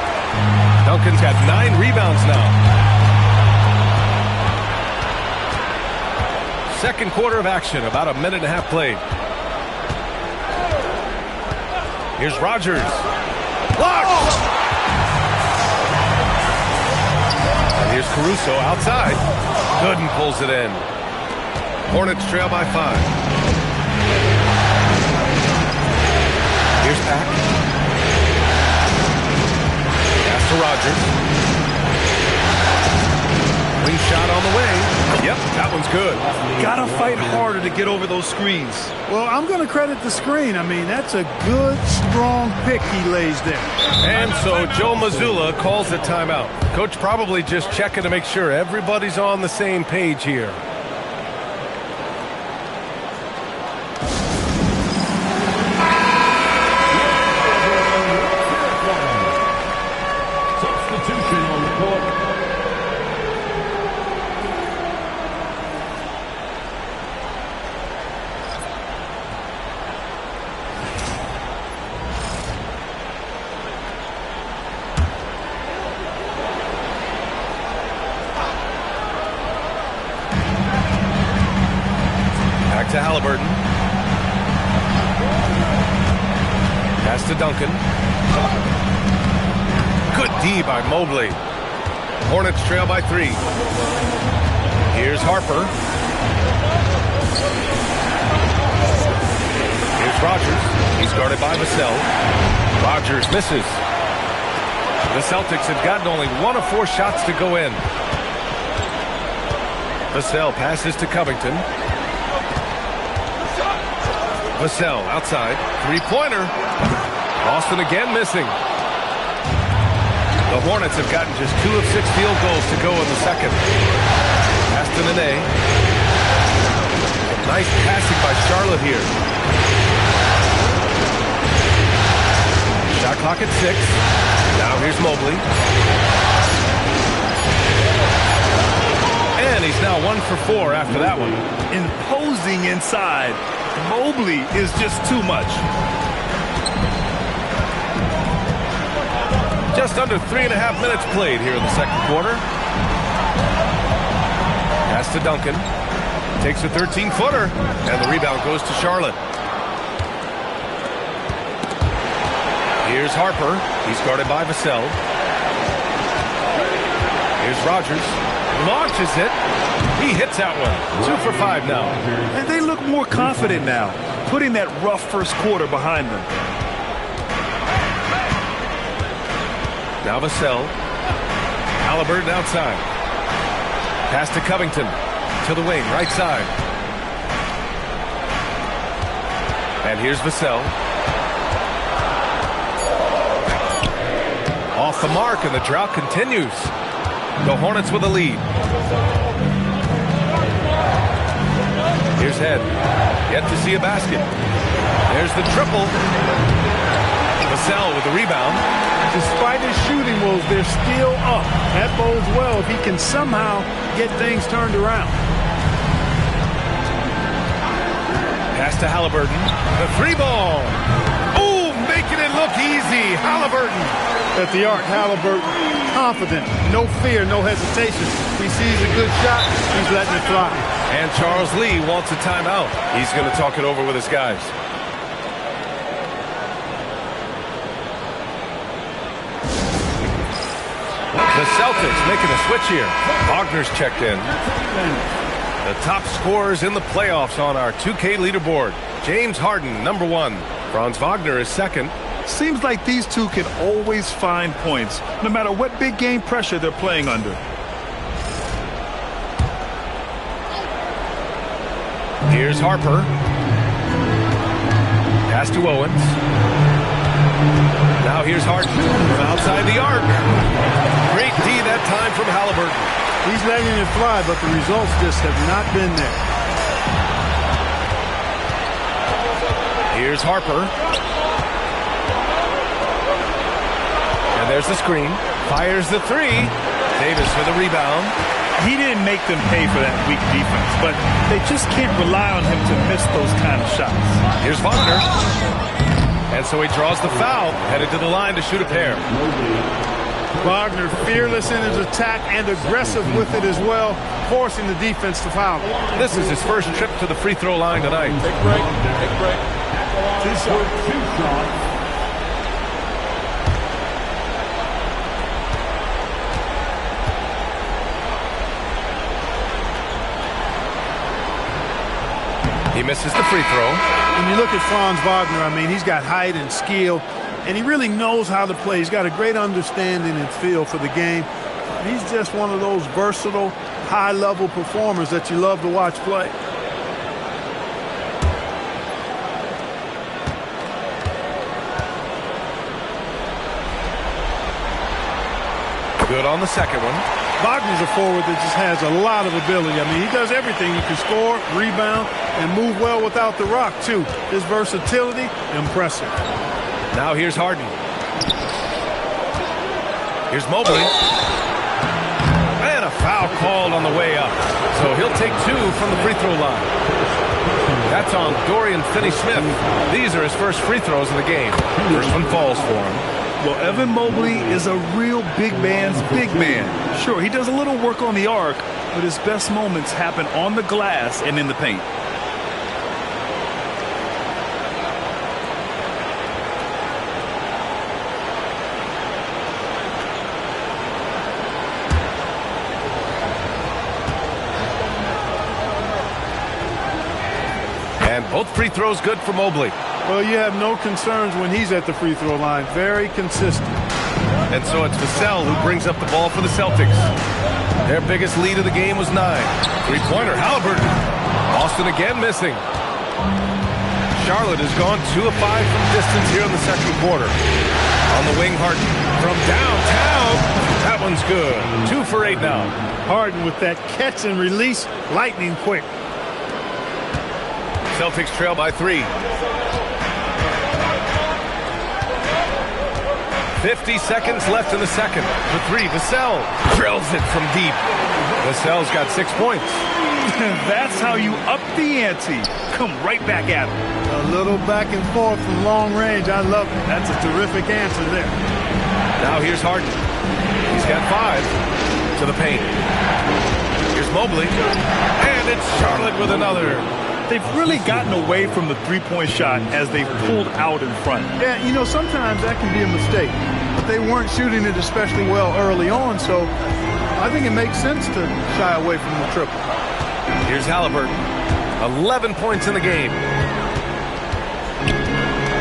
Duncan's got 9 rebounds now. Second quarter of action. About a minute and a half played. Here's Rogers. Blocked! And here's Caruso outside. Gooden pulls it in. Hornets trail by 5. Here's Pack. Pass to Rogers. Wing shot on the way. Yep, that one's good. Gotta fight harder to get over those screens. Well, I'm going to credit the screen. I mean, that's a good, strong pick he lays there. And so Joe Mazzulla calls a timeout. Coach probably just checking to make sure everybody's on the same page here. To Halliburton. Pass to Duncan. Good D by Mobley. Hornets trail by 3. Here's Harper. Here's Rogers. He's guarded by Vassell. Rogers misses. The Celtics have gotten only 1 of 4 shots to go in. Vassell passes to Covington. Vassell outside. Three-pointer. Austin again missing. The Hornets have gotten just 2 of 6 field goals to go in the second. Pass to Nene. Nice passing by Charlotte here. Shot clock at 6. Now here's Mobley. And he's now 1 for 4 after that one. Imposing inside. Mobley is just too much. Just under 3.5 minutes played here in the second quarter. Pass to Duncan. Takes a 13-footer. And the rebound goes to Charlotte. Here's Harper. He's guarded by Vassell. Here's Rogers. Launches it. He hits that one. 2 for 5 now. And they look more confident now, putting that rough first quarter behind them. Now Vassell. Halliburton outside. Pass to Covington. To the wing, right side. And here's Vassell. Off the mark, and the drought continues. The Hornets with a lead. Here's Head. Yet to see a basket. There's the triple. Vassell with the rebound. Despite his shooting woes, they're still up. That bodes well if he can somehow get things turned around. Pass to Halliburton. The 3-ball. Ooh, making it look easy. Halliburton. At the arc, Halliburton, confident, no fear, no hesitation. He sees a good shot, he's letting it fly. And Charles Lee wants a timeout. He's going to talk it over with his guys. The Celtics making a switch here. Wagner's checked in. The top scorers in the playoffs on our 2K leaderboard. James Harden, number 1. Franz Wagner is second. Seems like these two can always find points, no matter what big game pressure they're playing under. Here's Harper. Pass to Owens. Now here's Harden from outside the arc. Great D that time from Halliburton. He's letting it fly, but the results just have not been there. Here's Harper. And there's the screen. Fires the three. Davis for the rebound. He didn't make them pay for that weak defense, but they just can't rely on him to miss those kind of shots. Here's Wagner. And so he draws the foul, headed to the line to shoot a pair. Wagner fearless in his attack and aggressive with it as well, forcing the defense to foul. This is his first trip to the free throw line tonight. Big break. Big break. Two shots. He misses the free throw. When you look at Franz Wagner, I mean, he's got height and skill, and he really knows how to play. He's got a great understanding and feel for the game. He's just one of those versatile, high-level performers that you love to watch play. Good on the second one. Wagner's a forward that just has a lot of ability. I mean, he does everything. He can score, rebound, and move well without the rock, too. His versatility, impressive. Now here's Harden. Here's Mobley. And a foul called on the way up. So he'll take two from the free throw line. That's on Dorian Finney-Smith. These are his first free throws of the game. First one falls for him. Well, Evan Mobley is a real big man's big man. Sure, he does a little work on the arc, but his best moments happen on the glass and in the paint. And both free throws good for Mobley. Well, you have no concerns when he's at the free throw line. Very consistent. And so it's Vassell who brings up the ball for the Celtics. Their biggest lead of the game was 9. Three-pointer, Halliburton. Boston again missing. Charlotte has gone 2 of 5 from distance here in the second quarter. On the wing, Harden from downtown. That one's good. 2 for 8 now. Harden with that catch and release, lightning quick. Celtics trail by 3. 50 seconds left in the second. For 3, Vassell drills it from deep. Vassell's got 6 points. That's how you up the ante. Come right back at him. A little back and forth from long range. I love it. That's a terrific answer there. Now here's Harden. He's got 5 to the paint. Here's Mobley. And it's Charlotte with another. They've really gotten away from the three-point shot as they've pulled out in front. Yeah, you know, sometimes that can be a mistake. But they weren't shooting it especially well early on, so I think it makes sense to shy away from the triple. Here's Halliburton. 11 points in the game.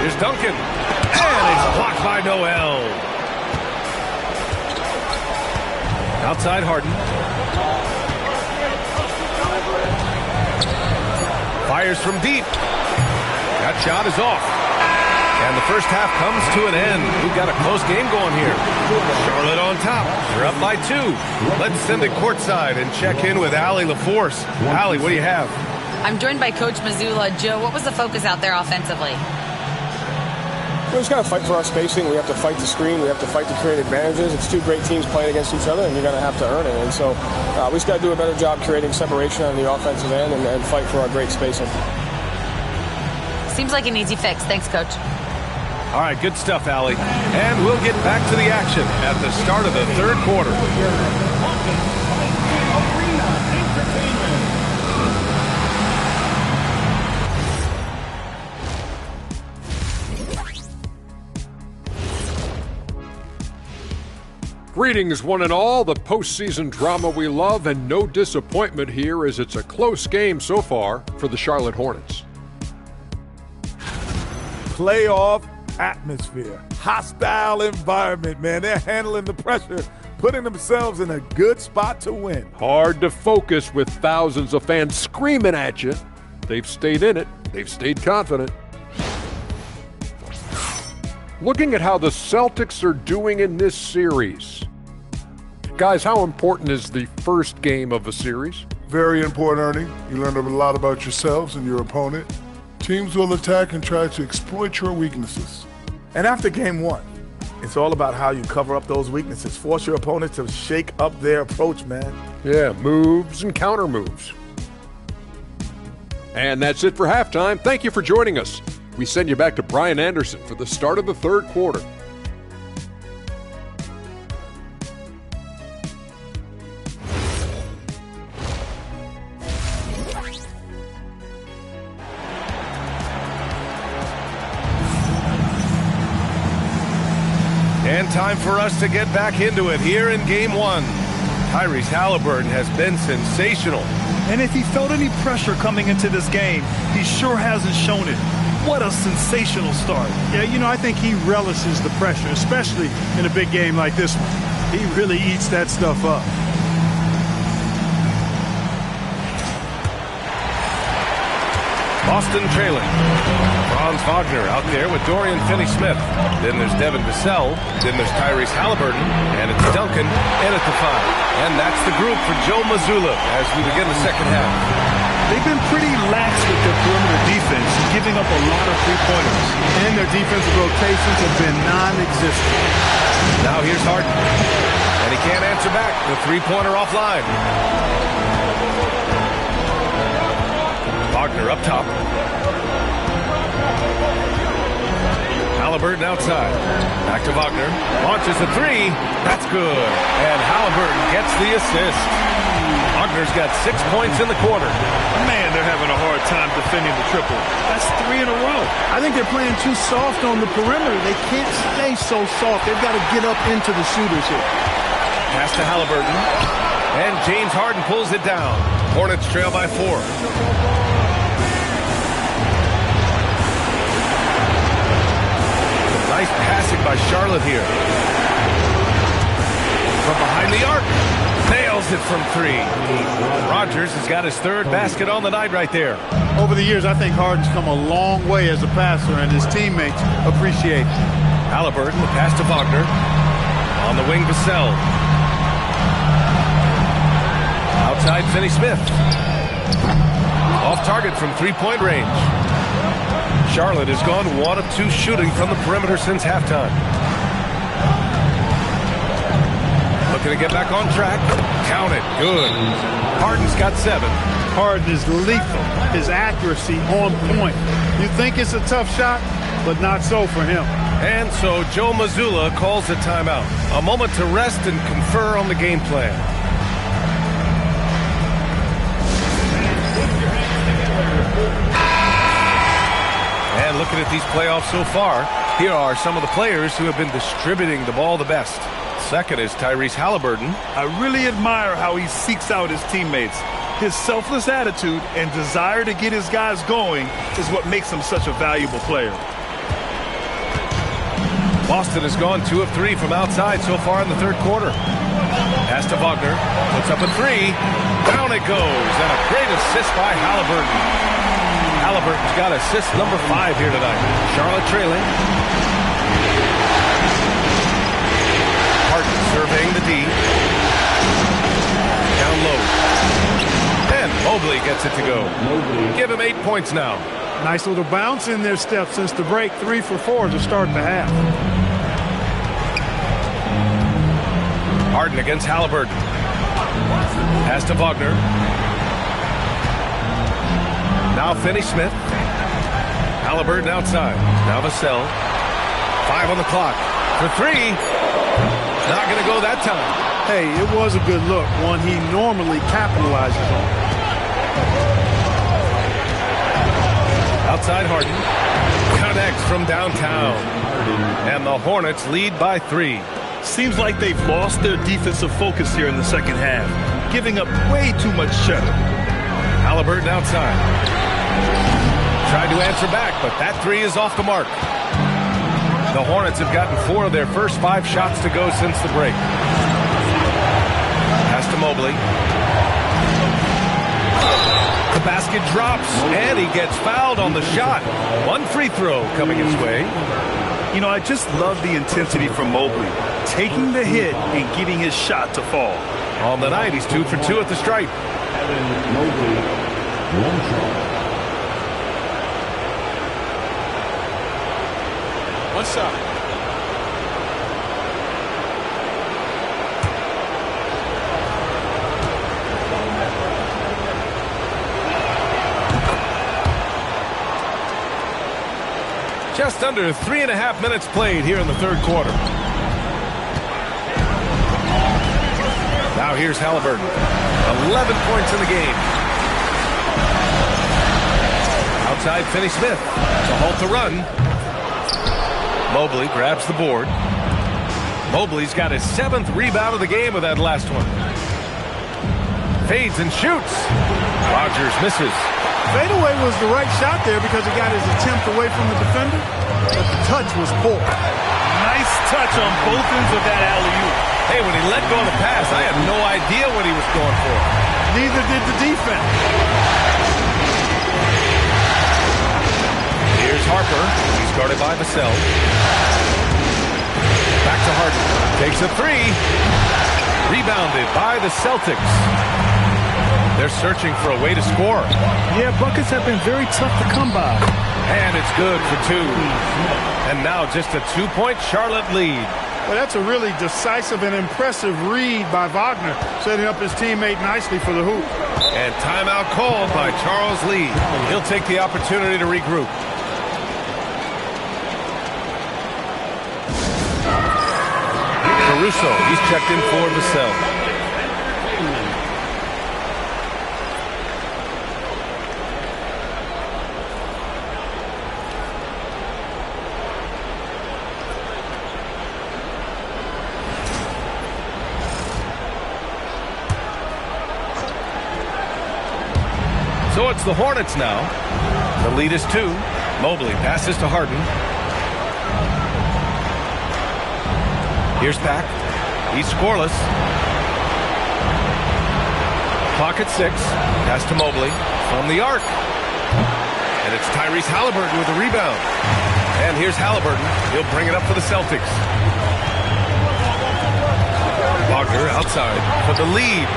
Here's Duncan. And it's blocked by Noel. Outside Harden. Fires from deep. That shot is off. And the first half comes to an end. We've got a close game going here. Charlotte on top. They're up by 2. Let's send it courtside and check in with Allie LaForce. Allie, what do you have? I'm joined by Coach Mazzulla. Joe, what was the focus out there offensively? We just got to fight for our spacing. We have to fight the screen. We have to fight to create advantages. It's 2 great teams playing against each other, and you're going to have to earn it. And so we just got to do a better job creating separation on the offensive end and fight for our great spacing. Seems like an easy fix. Thanks, Coach. All right, good stuff, Allie. And we'll get back to the action at the start of the third quarter. Greetings, one and all. The postseason drama we love, and no disappointment here as it's a close game so far for the Charlotte Hornets. Playoff atmosphere, hostile environment, man. They're handling the pressure, putting themselves in a good spot to win. Hard to focus with thousands of fans screaming at you They've stayed in it. They've stayed confident. Looking at how the Celtics are doing in this series. Guys, how important is the first game of a series? Very important, Ernie. You learn a lot about yourselves and your opponent. Teams will attack and try to exploit your weaknesses. And after game one, it's all about how you cover up those weaknesses. Force your opponent to shake up their approach, man. Yeah, moves and counter moves. And that's it for halftime. Thank you for joining us. We send you back to Brian Anderson for the start of the third quarter. And time for us to get back into it here in game one. Tyrese Halliburton has been sensational. And if he felt any pressure coming into this game, he sure hasn't shown it. What a sensational start. Yeah, you know, I think he relishes the pressure, especially in a big game like this one. He really eats that stuff up. Boston trailing. Franz Wagner out there with Dorian Finney-Smith. Then there's Devin Vassell. Then there's Tyrese Halliburton. And it's Duncan in at the 5. And that's the group for Joe Mazzulla as we begin the second half. They've been pretty lax with their perimeter defense, giving up a lot of three-pointers. And their defensive rotations have been non-existent. Now here's Harden. And he can't answer back. The three-pointer offline. Wagner up top. Halliburton outside. Back to Wagner. Launches a three. That's good. And Halliburton gets the assist. Wagner's got 6 points in the quarter. Man, they're having a hard time defending the triple. That's 3 in a row. I think they're playing too soft on the perimeter. They can't stay so soft. They've got to get up into the shooters here. Pass to Halliburton. And James Harden pulls it down. Hornets trail by 4. Nice passing by Charlotte here. From behind the arc. Nails it from 3. Rodgers has got his third basket on the night right there. Over the years, I think Harden's come a long way as a passer, and his teammates appreciate it. Halliburton, the pass to Wagner. On the wing, Vassell. Outside, Finney-Smith. Off target from three-point range. Charlotte has gone 1 of 2 shooting from the perimeter since halftime. Looking to get back on track. Count it. Good. Harden's got 7. Harden is lethal. His accuracy on point. You think it's a tough shot, but not so for him. And so Joe Mazzulla calls a timeout. A moment to rest and confer on the game plan. And looking at these playoffs so far, here are some of the players who have been distributing the ball the best. Second is Tyrese Halliburton. I really admire how he seeks out his teammates. His selfless attitude and desire to get his guys going is what makes him such a valuable player. Boston has gone 2 of 3 from outside so far in the third quarter. Pass to Wagner. Puts up a 3. Down it goes. And a great assist by Halliburton. Halliburton's got assist number 5 here tonight. Charlotte trailing. Harden surveying the D. Down low. And Mobley gets it to go. Give him 8 points now. Nice little bounce in their step since the break. 3 for 4 to start the half. Harden against Halliburton. Pass to Wagner. Now Finney-Smith. Halliburton outside. Now Vassell. 5 on the clock. For 3. Not going to go that time. Hey, it was a good look. One he normally capitalizes on. Outside Harden. Connects from downtown. And the Hornets lead by 3. Seems like they've lost their defensive focus here in the second half, giving up way too much cheddar. Halliburton outside. Tried to answer back, but that 3 is off the mark. The Hornets have gotten 4 of their first 5 shots to go since the break. Pass to Mobley. The basket drops, and he gets fouled on the shot. One free throw coming his way. You know, I just love the intensity from Mobley, taking the hit and getting his shot to fall. On the night, he's 2 for 2 at the stripe. Mobley, one shot. One shot. Just under 3.5 minutes played here in the third quarter. Now here's Halliburton. 11 points in the game. Outside Finney-Smith to halt the run. Mobley grabs the board. Mobley's got his 7th rebound of the game with that last one. Fades and shoots. Rogers misses. Fadeaway was the right shot there because he got his attempt away from the defender, but the touch was poor. Nice touch on both ends of that alley-oop. Hey, when he let go of the pass, I had no idea what he was going for. Neither did the defense. Here's Harper. He's guarded by Vassell. Back to Harden. Takes a three. Rebounded by the Celtics. They're searching for a way to score. Yeah, buckets have been very tough to come by. And it's good for 2. And now just a 2-point Charlotte lead. Well, that's a really decisive and impressive read by Wagner, setting up his teammate nicely for the hoop. And timeout called by Charles Lee. He'll take the opportunity to regroup. Caruso, he's checked in for Vassell. So it's the Hornets now. The lead is 2. Mobley passes to Harden. Here's Pack. He's scoreless. Clock at 6. Pass to Mobley from the arc. And it's Tyrese Halliburton with the rebound. And here's Halliburton. He'll bring it up for the Celtics. Wagner outside for the lead.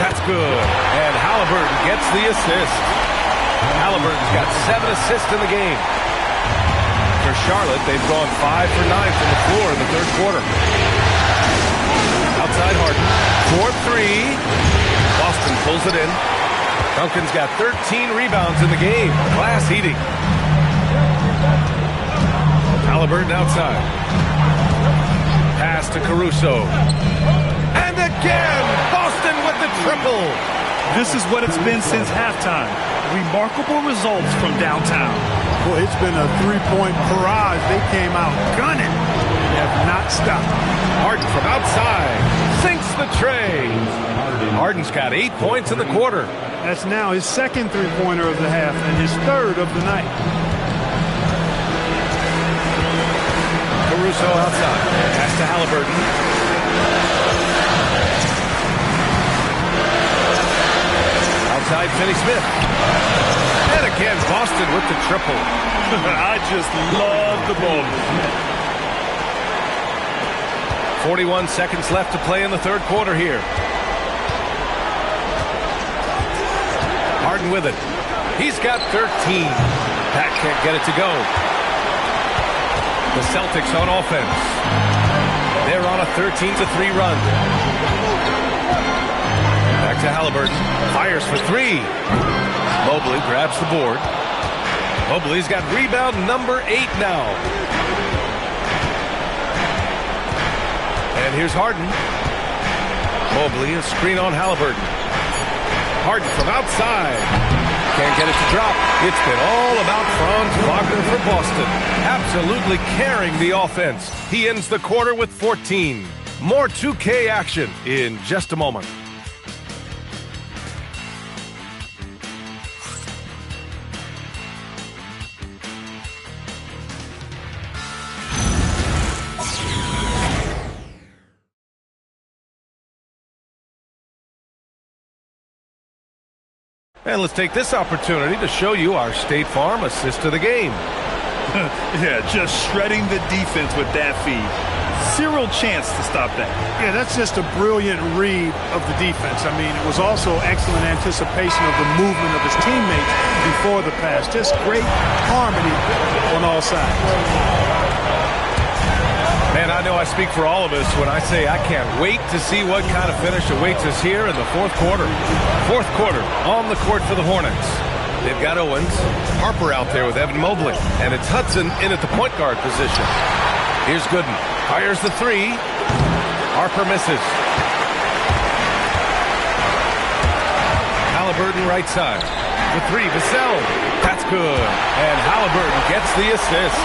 That's good. And Halliburton gets the assist. Halliburton's got 7 assists in the game. For Charlotte, they've gone 5 for 9 from the floor in the third quarter. Outside Harden. 4-3. Boston pulls it in. Duncan's got 13 rebounds in the game. Glass eating. Halliburton outside. Pass to Caruso. And again, Boston with the triple. This is what it's been since halftime. Remarkable results from downtown. Boy, it's been a three-point barrage. They came out gunning and have not stopped. Harden from outside sinks the tray. Harden's got 8 points in the quarter. That's now his second three-pointer of the half and his third of the night. Caruso outside. Pass to Halliburton. Outside Finney-Smith. And again, Boston with the triple. I just love the ball. 41 seconds left to play in the third quarter here. Harden with it. He's got 13. Pat can't get it to go. The Celtics on offense. They're on a 13-3 run. Back to Halliburton. Fires for 3. Mobley grabs the board. Mobley's got rebound number 8 now. And here's Harden. Mobley, a screen on Halliburton. Harden from outside. Can't get it to drop. It's been all about Franz Wagner for Boston. Absolutely carrying the offense. He ends the quarter with 14. More 2K action in just a moment. And let's take this opportunity to show you our State Farm assist of the game. Yeah, just shredding the defense with that feed. Zero chance to stop that. Yeah, that's just a brilliant read of the defense. I mean, it was also excellent anticipation of the movement of his teammates before the pass. Just great harmony on all sides. Man, I know I speak for all of us when I say I can't wait to see what kind of finish awaits us here in the fourth quarter. Fourth quarter on the court for the Hornets. They've got Owens, Harper out there with Evan Mobley, and it's Hudson in at the point guard position. Here's Gooden. Fires the three. Harper misses. Halliburton right side. The three, Vassell. That's good. And Halliburton gets the assist.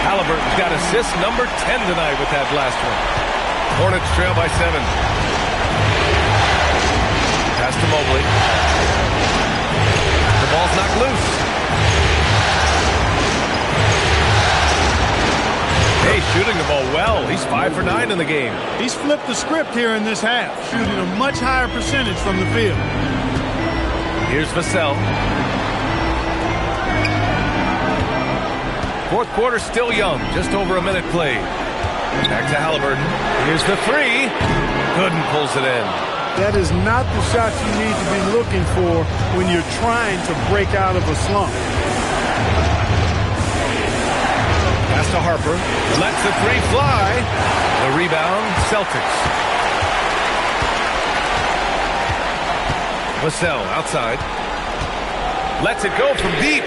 Halliburton's got assist number 10 tonight with that last one. Hornets trail by 7. Pass to Mobley. The ball's knocked loose. Hey, shooting the ball well. He's 5 for 9 in the game. He's flipped the script here in this half, shooting a much higher percentage from the field. Here's Vassell. Fourth quarter still young, just over a minute played. Back to Halliburton. Here's the three. Gooden pulls it in. That is not the shot you need to be looking for when you're trying to break out of a slump. Pass to Harper. Lets the three fly. The rebound, Celtics. Vassell outside. Lets it go from deep.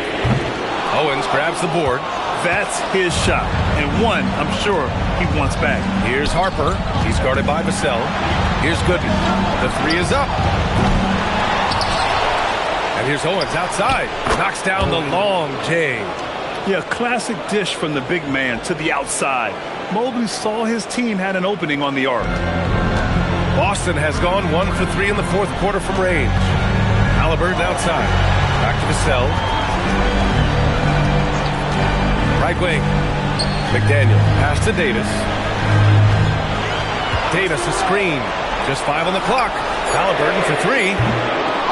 Owens grabs the board. That's his shot. And one, I'm sure, he wants back. Here's Harper. He's guarded by Vassell. Here's Gooden. The three is up. And here's Owens outside. Knocks down the long J. Yeah, classic dish from the big man to the outside. Mobley saw his team had an opening on the arc. Boston has gone 1 for 3 in the fourth quarter from range. Halliburton outside. Back to Vassell. Right wing. McDaniel. Pass to Davis. Davis a screen. Just 5 on the clock. Halliburton for 3.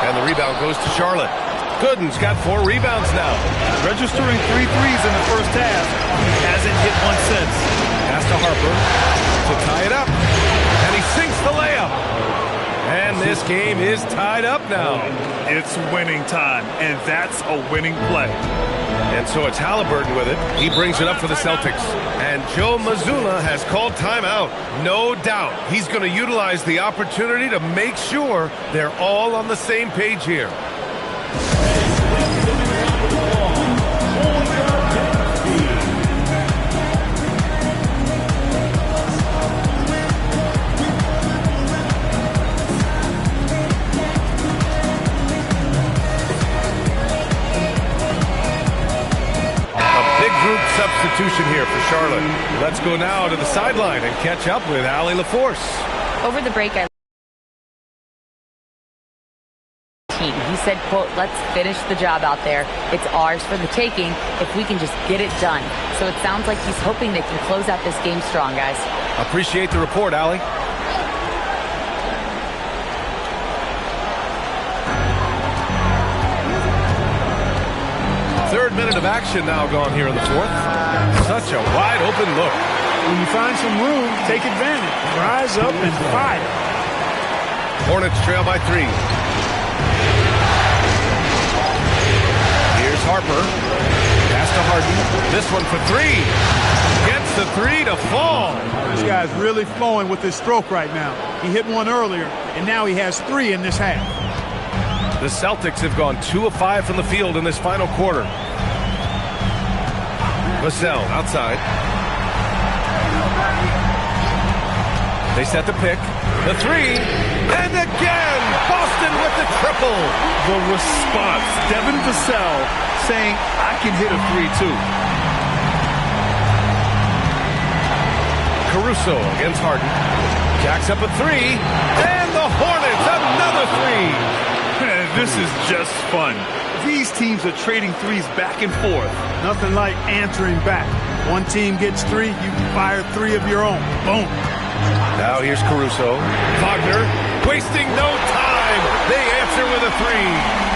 And the rebound goes to Charlotte. Gooden's got 4 rebounds now. Registering 3 threes in the first half. He hasn't hit one since. Pass to Harper to tie it up. And he sinks the layup. And this game is tied up now. It's winning time, and that's a winning play. And so it's Halliburton with it. He brings it up for the Celtics. And Joe Mazzulla has called timeout. No doubt he's going to utilize the opportunity to make sure they're all on the same page here. Substitution here for Charlotte. Let's go now to the sideline and catch up with Allie LaForce. Over the break, he said, quote, "Let's finish the job out there. It's ours for the taking if we can just get it done." So it sounds like he's hoping they can close out this game strong, guys. Appreciate the report, Allie. Third minute of action now gone here in the fourth. Such a wide open look. When you find some room, take advantage. Rise up and fire. Hornets trail by 3. Here's Harper. Pass to Harden. This one for 3. Gets the 3 to fall. This guy's really flowing with his stroke right now. He hit one earlier, and now he has 3 in this half. The Celtics have gone 2 of 5 from the field in this final quarter. Vassell outside. They set the pick. The 3. And again, Boston with the triple. The response. Devin Vassell saying, I can hit a 3 too. Caruso against Harden. Jacks up a 3. And the Hornets another 3. This is just fun. These teams are trading threes back and forth. Nothing like answering back. One team gets 3, you fire 3 of your own. Boom. Now here's Caruso. Wagner wasting no time. They answer with a 3.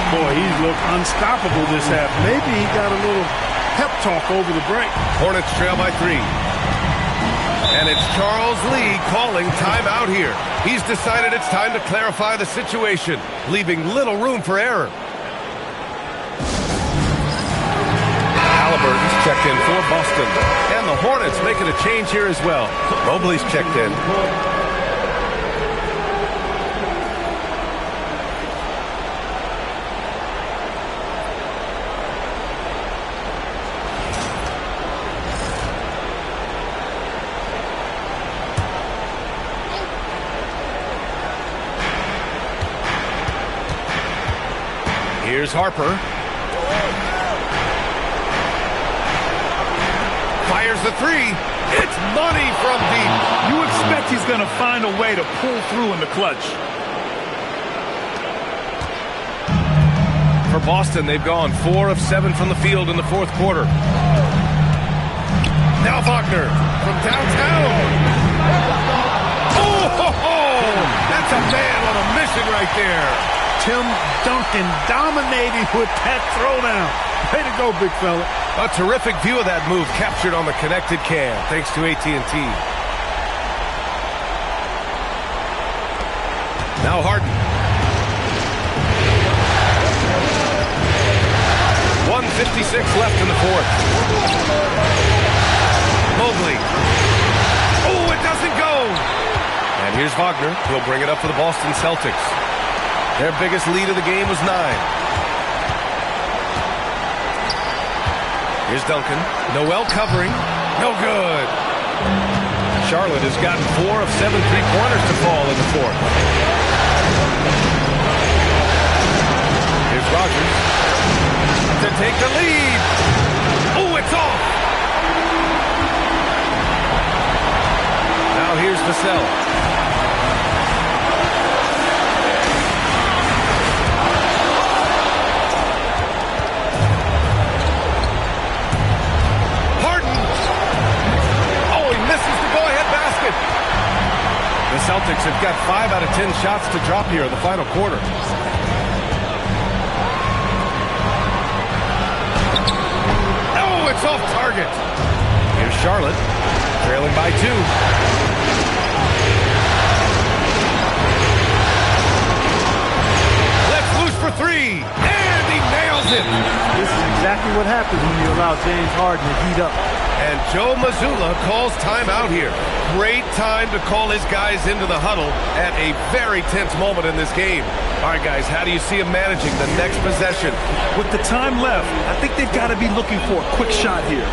Boy, he's looked unstoppable this half. Maybe he got a little pep talk over the break. Hornets trail by 3. And it's Charles Lee calling timeout here. He's decided it's time to clarify the situation, leaving little room for error. Halliburton's checked in for Boston. And the Hornets making a change here as well. Mobley's checked in. Here's Harper. Fires the 3. It's money from deep. You expect he's going to find a way to pull through in the clutch. For Boston, they've gone 4 of 7 from the field in the fourth quarter. Now Wagner from downtown. Oh, that's a man on a mission right there. Tim Duncan dominating with that throwdown. Way to go, big fella. A terrific view of that move captured on the connected cam, thanks to AT&T. Now Harden. 1:56 left in the fourth. Mobley. Oh, it doesn't go. And here's Wagner. He'll bring it up for the Boston Celtics. Their biggest lead of the game was 9. Here's Duncan. Noel covering. No good. Charlotte has gotten 4 of 7 3-pointers to fall in the fourth. Here's Rogers to take the lead. Oh, it's off. Now here's Vassell. The Celtics have got 5 out of 10 shots to drop here in the final quarter. Oh, it's off target. Here's Charlotte, trailing by 2. Let's loose for 3, and he nails it. This is exactly what happens when you allow James Harden to heat up. And Joe Mazzulla calls timeout here. Great time to call his guys into the huddle at a very tense moment in this game. All right, guys, how do you see him managing the next possession? With the time left, I think they've got to be looking for a quick shot here.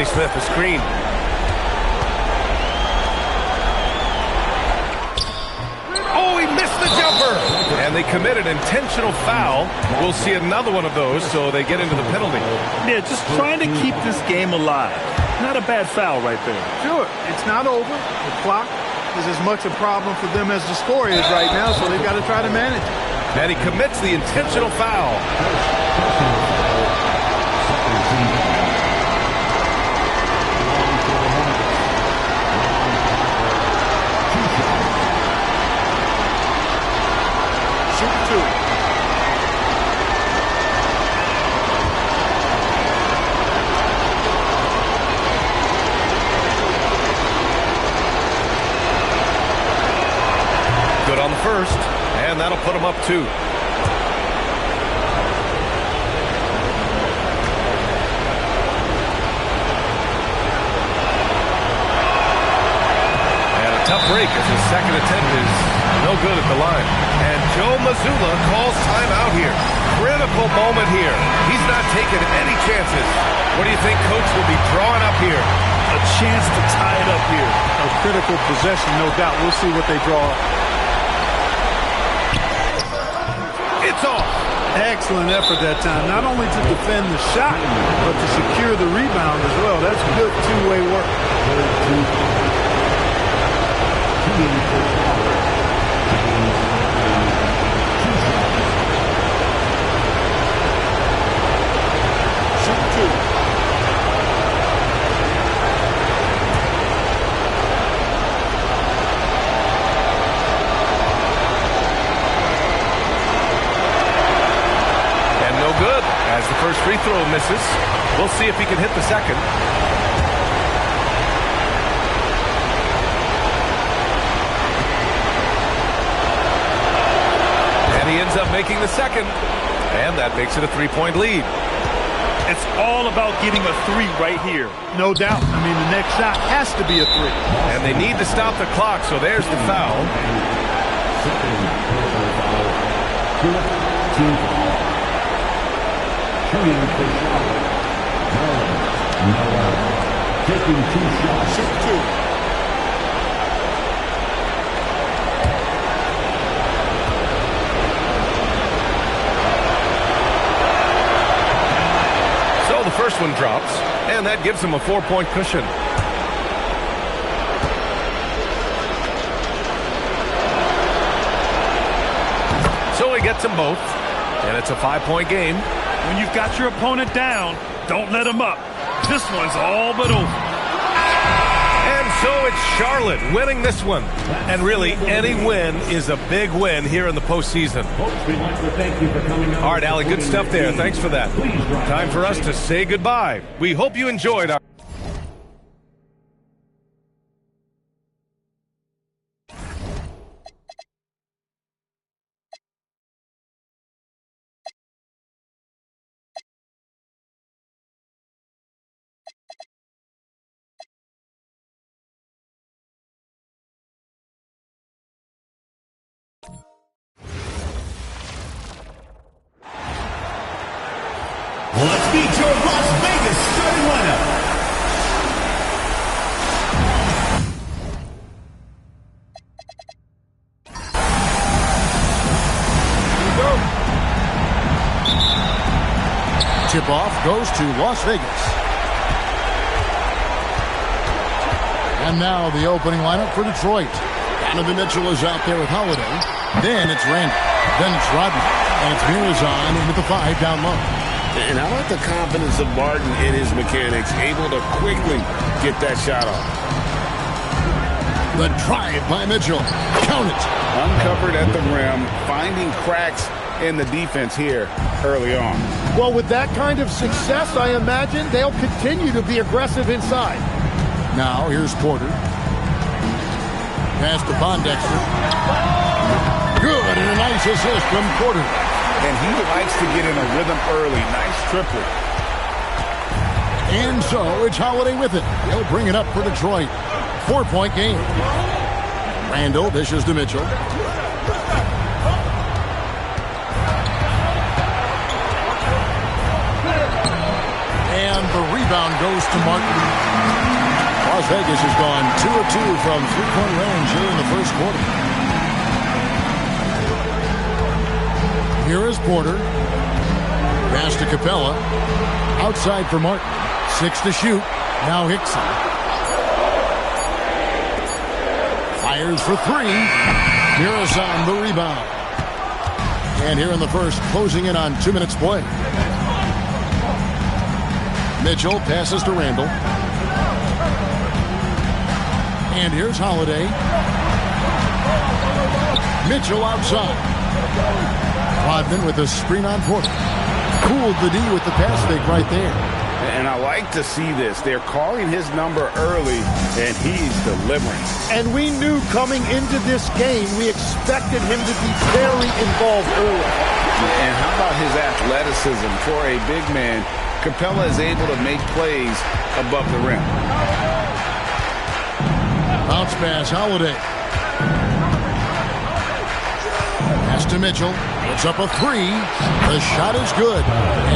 Smith, a screen. Oh, he missed the jumper. And they committed intentional foul. We'll see another one of those, so they get into the penalty. Yeah, just trying to keep this game alive. Not a bad foul right there. Sure, it's not over. The clock is as much a problem for them as the score is right now, so they've got to try to manage it. And he commits the intentional foul. Good on the first, and that'll put him up 2. tough break as his second attempt is no good at the line. And Joe Mazzulla calls timeout here. Critical moment here. He's not taking any chances. What do you think Coach will be drawing up here? A chance to tie it up here. A critical possession, no doubt. We'll see what they draw up. It's off. Excellent effort that time. Not only to defend the shot, but to secure the rebound as well. That's good two-way work. As the first free throw misses, we'll see if he can hit the second. And he ends up making the second. And that makes it a three-point lead. It's all about getting a three right here. No doubt. I mean, the next shot has to be a three. And they need to stop the clock, so there's the foul. Shooting for Charlotte. Miller taking 2 shots. Shoot 2. So the first one drops, and that gives him a 4-point cushion. So he gets them both, and it's a 5-point game. When you've got your opponent down, don't let him up. This one's all but over. And so it's Charlotte winning this one. And really, any win is a big win here in the postseason. All right, Allie, good stuff there. Thanks for that. Time for us to say goodbye. We hope you enjoyed our... Let's meet your Las Vegas starting lineup. Here we go. Tip-off goes to Las Vegas. And now the opening lineup for Detroit. Donovan Mitchell is out there with Holiday. Then it's Randall. Then it's Rodman. And it's Mirazon with the 5 down low. And I like the confidence of Martin in his mechanics, able to quickly get that shot off. The drive by Mitchell. Count it. Uncovered at the rim, finding cracks in the defense here early on. Well, with that kind of success, I imagine they'll continue to be aggressive inside. Now, here's Porter. Pass to Pondexter. Good, and a nice assist from Porter. And he likes to get in a rhythm early. Nice triplet. And so it's Holiday with it. He'll bring it up for Detroit. 4-point game. Randall dishes to Mitchell. And the rebound goes to Martin. Las Vegas has gone 2 of 2 from three-point range here in the first quarter. Here is Porter. Pass to Capella. Outside for Martin. 6 to shoot. Now Hickson. Fires for 3. Mirazon the rebound. And here in the first, closing in on 2 minutes play. Mitchell passes to Randall. And here's Holiday. Mitchell outside. Rodman with a screen on Porter. Cooled the D with the pass fake right there. And I like to see this. They're calling his number early, and he's delivering. And we knew coming into this game, we expected him to be very involved early. And how about his athleticism? For a big man, Capella is able to make plays above the rim. Bounce pass, Holiday. Pass to Mitchell. Puts up a three. The shot is good.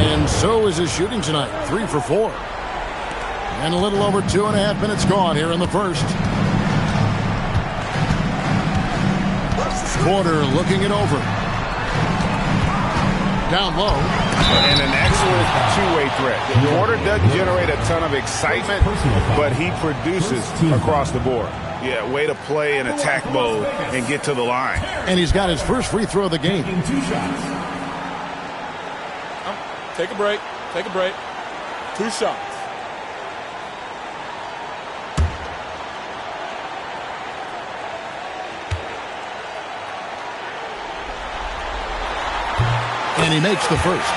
And so is his shooting tonight. 3 for 4. And a little over 2.5 minutes gone here in the first. Porter looking it over. Down low. And an excellent two-way threat. Porter doesn't generate a ton of excitement, but he produces across the board. Yeah, way to play in attack mode and get to the line. And he's got his first free throw of the game. Take a break. Take a break. 2 shots. And he makes the first.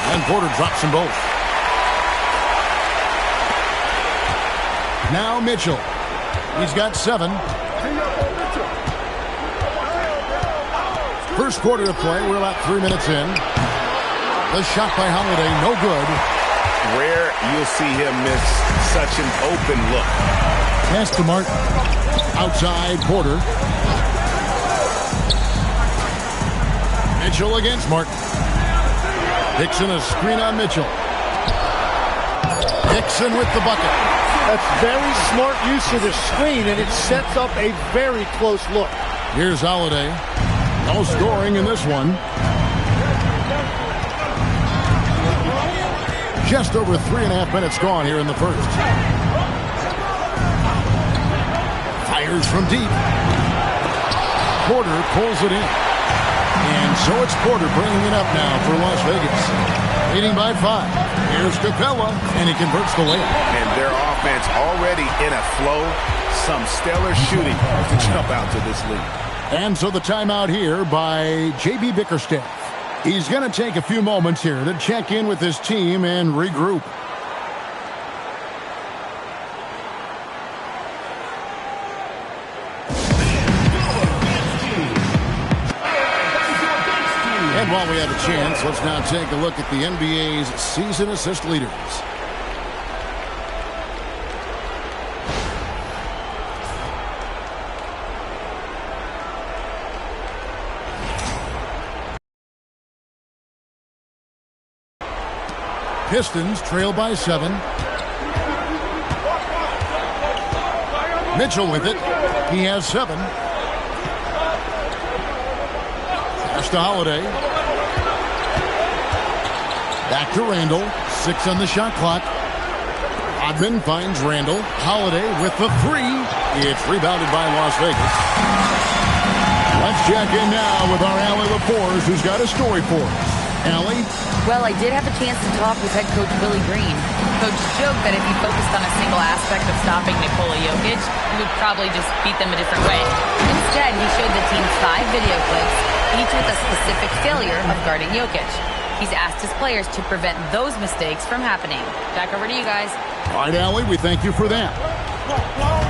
And Porter drops them both. Now Mitchell. He's got 7. First quarter of play, we're about 3 minutes in. The shot by Holiday, no good. Rare you'll see him miss such an open look. Pass to Martin. Outside, Porter. Mitchell against Martin. Dixon a screen on Mitchell. Dixon with the bucket. That's very smart use of the screen, and it sets up a very close look. Here's Holiday. No scoring in this one. Just over 3.5 minutes gone here in the first. Fires from deep. Porter pulls it in. And so it's Porter bringing it up now for Las Vegas. Leading by 5. Here's Capella, and he converts the layup. And their offense already in a flow. Some stellar shooting to jump out to this lead. And so the timeout here by J.B. Bickerstaff. He's going to take a few moments here to check in with his team and regroup. And while we have a chance, let's now take a look at the NBA's season assist leaders. Pistons trail by 7. Mitchell with it. He has 7. Pass to Holiday. Back to Randall. 6 on the shot clock. Rodman finds Randall. Holiday with the 3. It's rebounded by Las Vegas. Let's check in now with our Allie LaForce, who's got a story for us. Allie? Well, I did have a chance to talk with head coach Willie Green. Coach joked that if he focused on a single aspect of stopping Nikola Jokic, he would probably just beat them a different way. Instead, he showed the team 5 video clips, each with a specific failure of guarding Jokic. He's asked his players to prevent those mistakes from happening. Back over to you guys. All right, Allie, we thank you for that.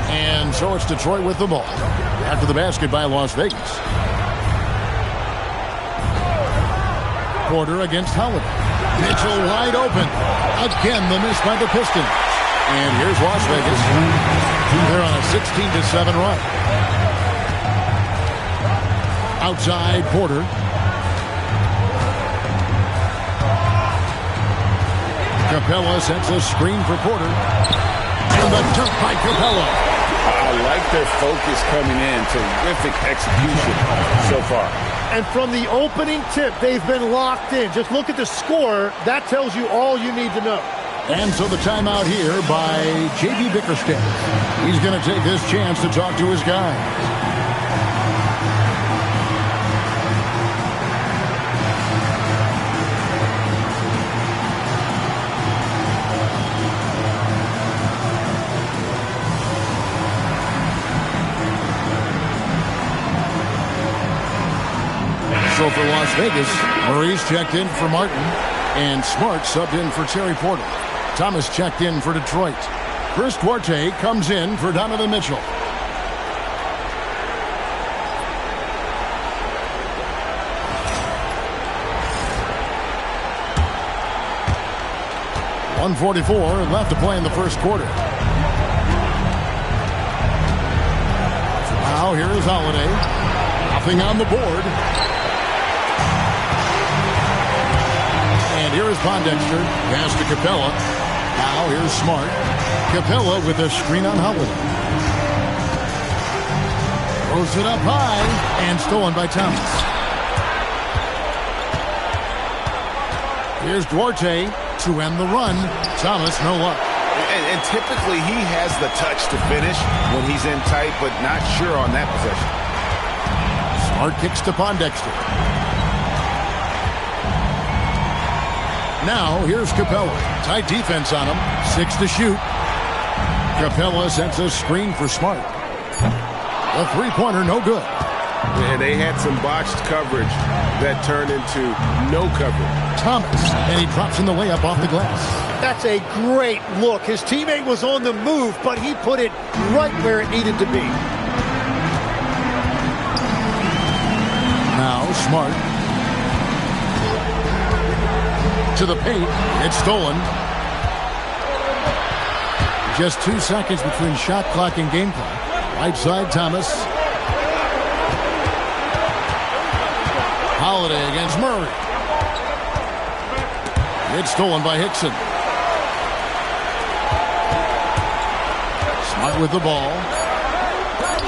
And so it's Detroit with the ball. After the basket by Las Vegas. Porter against Howard. Mitchell wide open. Again, the miss by the Pistons. And here's Las Vegas. They're on a 16-7 run. Outside, Porter. Capella sets a screen for Porter. And the dunk by Capella. I like their focus coming in. Terrific execution so far. And from the opening tip, they've been locked in. Just look at the score. That tells you all you need to know. And so the timeout here by J.B. Bickerstaff. He's going to take this chance to talk to his guys. So for Las Vegas, Murray's checked in for Martin. And Smart subbed in for Terry Porter. Thomas checked in for Detroit. Chris Duarte comes in for Donovan Mitchell. .144 left to play in the first quarter. Now here is Holiday. Nothing on the board. And here is Pondexter. Pass to Capella. Now here's Smart. Capella with a screen on Holiday. Throws it up high and stolen by Thomas. Here's Duarte to end the run. Thomas, no luck. And typically he has the touch to finish when he's in tight, but not sure on that possession. Smart kicks to Pondexter. Now here's Capella. Tight defense on him. 6 to shoot. Capella sends a screen for Smart. A three-pointer, no good. And they had some botched coverage that turned into no coverage. Thomas, and he drops in the layup off the glass. That's a great look. His teammate was on the move, but he put it right where it needed to be. Now Smart. To the paint. It's stolen. Just 2 seconds between shot clock and game clock. Right side, Thomas. Holiday against Murray. It's stolen by Hickson. Smart with the ball.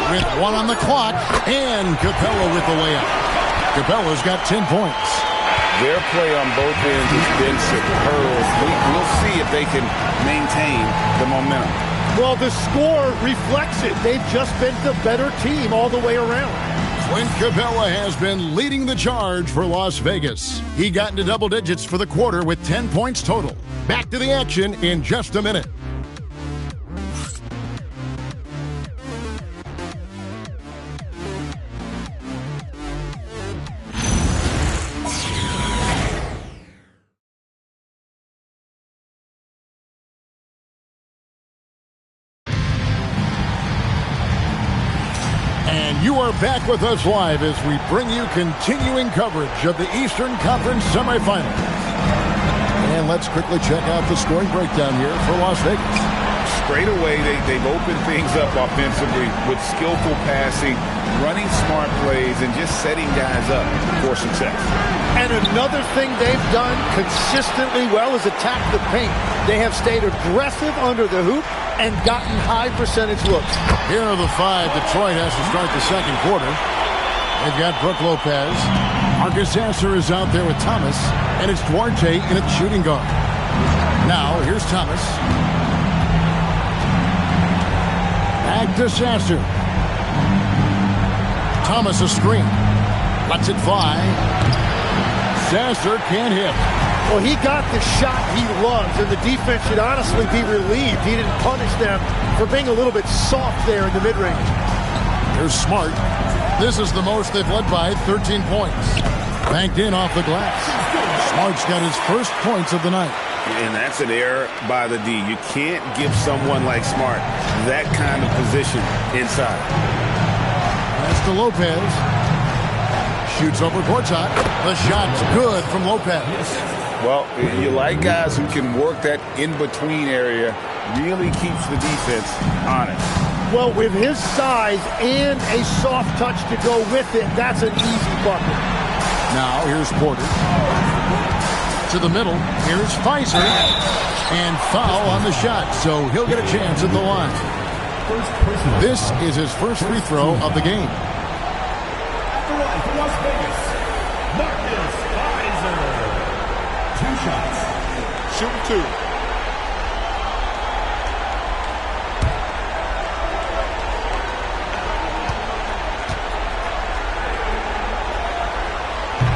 With 1 on the clock. And Capella with the layup. Capella's got 10 points. Their play on both ends has been superb. We'll see if they can maintain the momentum. Well, the score reflects it. They've just been the better team all the way around. Clint Capella has been leading the charge for Las Vegas. He got into double digits for the quarter with 10 points total. Back to the action in just a minute. You are back with us live as we bring you continuing coverage of the Eastern Conference semifinals. And let's quickly check out the scoring breakdown here for Las Vegas. Straight away, they've opened things up offensively with skillful passing, running smart plays, and just setting guys up for success. And another thing they've done consistently well is attack the paint. They have stayed aggressive under the hoop and gotten high percentage looks. Here are the 5. Detroit has to start the second quarter. They've got Brook Lopez. Marcus Sasser is out there with Thomas, and it's Duarte in at shooting guard. Now, here's Thomas. Back to Sasser. Thomas a screen. Lets it fly. Sasser can't hit. Well, he got the shot he loves, and the defense should honestly be relieved he didn't punish them for being a little bit soft there in the mid-range. Here's Smart. This is the most they've led by, 13 points. Banked in off the glass. Smart's got his first points of the night. And that's an error by the D. You can't give someone like Smart that kind of position inside. That's to Lopez. Shoots over Gortat. The shot's good from Lopez. Well, you like guys who can work that in-between area, really keeps the defense honest. Well, with his size and a soft touch to go with it, that's an easy bucket. Now, here's Porter. To the middle, here's Pfizer. And foul on the shot, so he'll get a chance at the line. This is his first free throw of the game. Las Vegas, Marcus Pfizer. 2 shots. Shooting 2.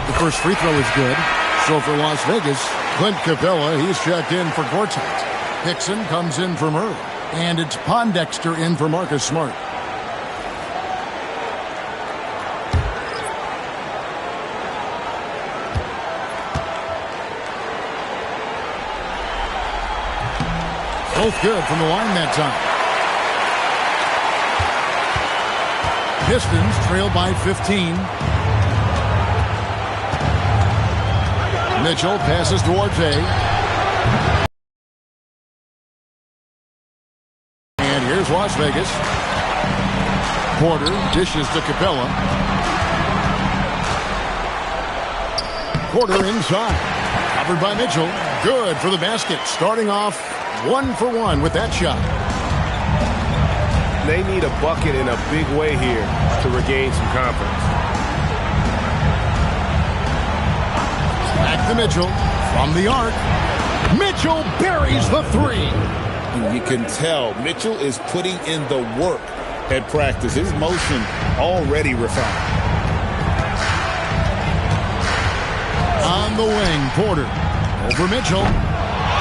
The first free throw is good. So for Las Vegas, Clint Capella, he's checked in for Gortat. Hickson comes in for Murray. And it's Pondexter in for Marcus Smart. Both good from the line that time. Pistons trail by 15. Mitchell passes to Duarte. And here's Las Vegas. Porter dishes to Capella. Porter inside. Covered by Mitchell. Good for the basket. Starting off 1 for 1 with that shot. They need a bucket in a big way here to regain some confidence. Back to Mitchell from the arc. Mitchell buries the three. You can tell Mitchell is putting in the work at practice. His motion already refined. On the wing, Porter. Over Mitchell.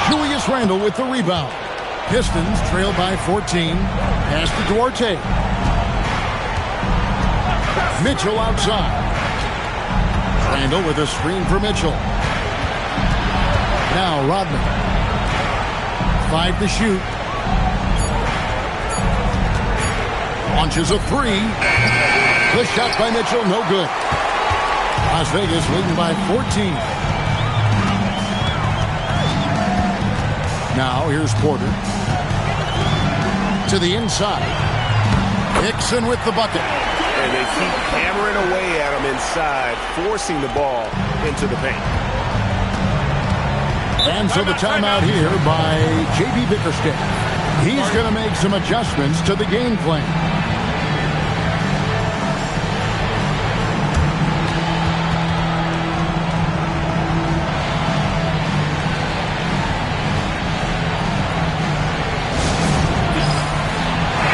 Julius Randle with the rebound. Pistons trail by 14. Pass to Duarte. Mitchell outside. Randle with a screen for Mitchell. Now Rodman. 5 to shoot. Launches a three. The shot by Mitchell, no good. Las Vegas leading by 14. Now here's Porter. To the inside. Hickson with the bucket. And they keep hammering away at him inside, forcing the ball into the paint. And so the timeout here by J.B. Bickerstaff. He's going to make some adjustments to the game plan.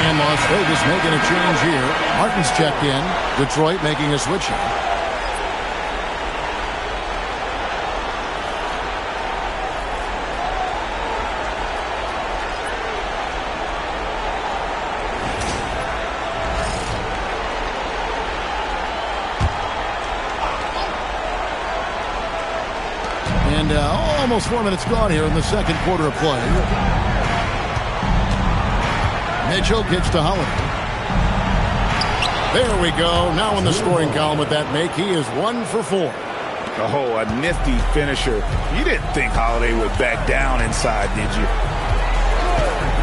And Las Vegas making a change here. Martin's checked in. Detroit making a switch here. And almost 4 minutes gone here in the second quarter of play. Mitchell gets to Holiday. There we go. Now in the scoring column with that make, he is 1 for 4. Oh, a nifty finisher. You didn't think Holiday would back down inside, did you?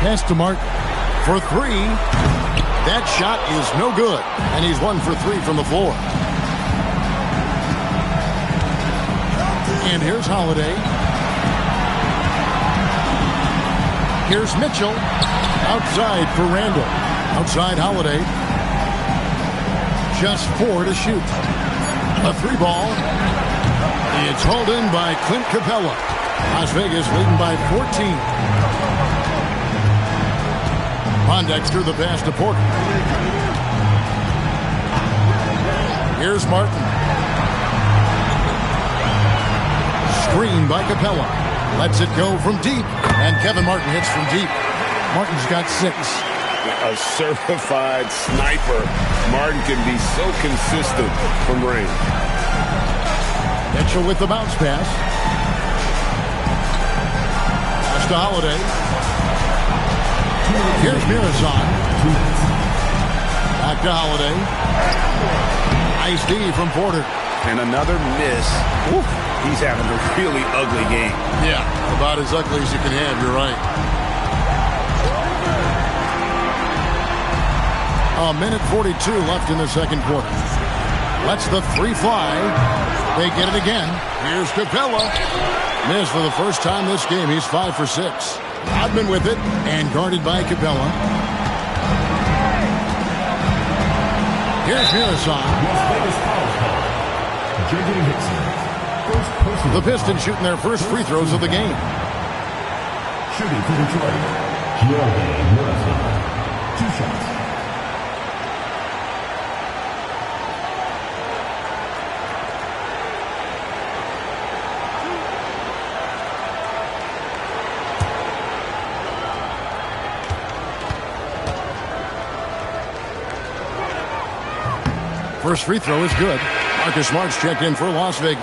Pass to Martin for 3. That shot is no good. And he's 1 for 3 from the floor. And here's Holiday. Here's Mitchell. Outside for Randle. Outside Holiday. Just 4 to shoot. A 3 ball. It's hauled in by Clint Capella. Las Vegas leading by 14. Pondexter the pass to Porter. Here's Martin. Screen by Capella. Lets it go from deep. And Kevin Martin hits from deep. Martin's got 6. A certified sniper. Martin can be so consistent from range. Mitchell with the bounce pass. Pass to Holiday. Here's Mirazon. Back to Holiday. Nice D from Porter. And another miss. Oof. He's having a really ugly game. Yeah, about as ugly as you can have. You're right. A minute 42 left in the second quarter. Lets the 3 fly. They get it again. Here's Capella. Missed for the first time this game. He's 5 for 6. Rodman with it and guarded by Capella. Here's Mirazon. The Pistons shooting their first free throws of the game. Shooting for Detroit, J.B. 2 shots. First free throw is good. Marcus Smart's checked in for Las Vegas.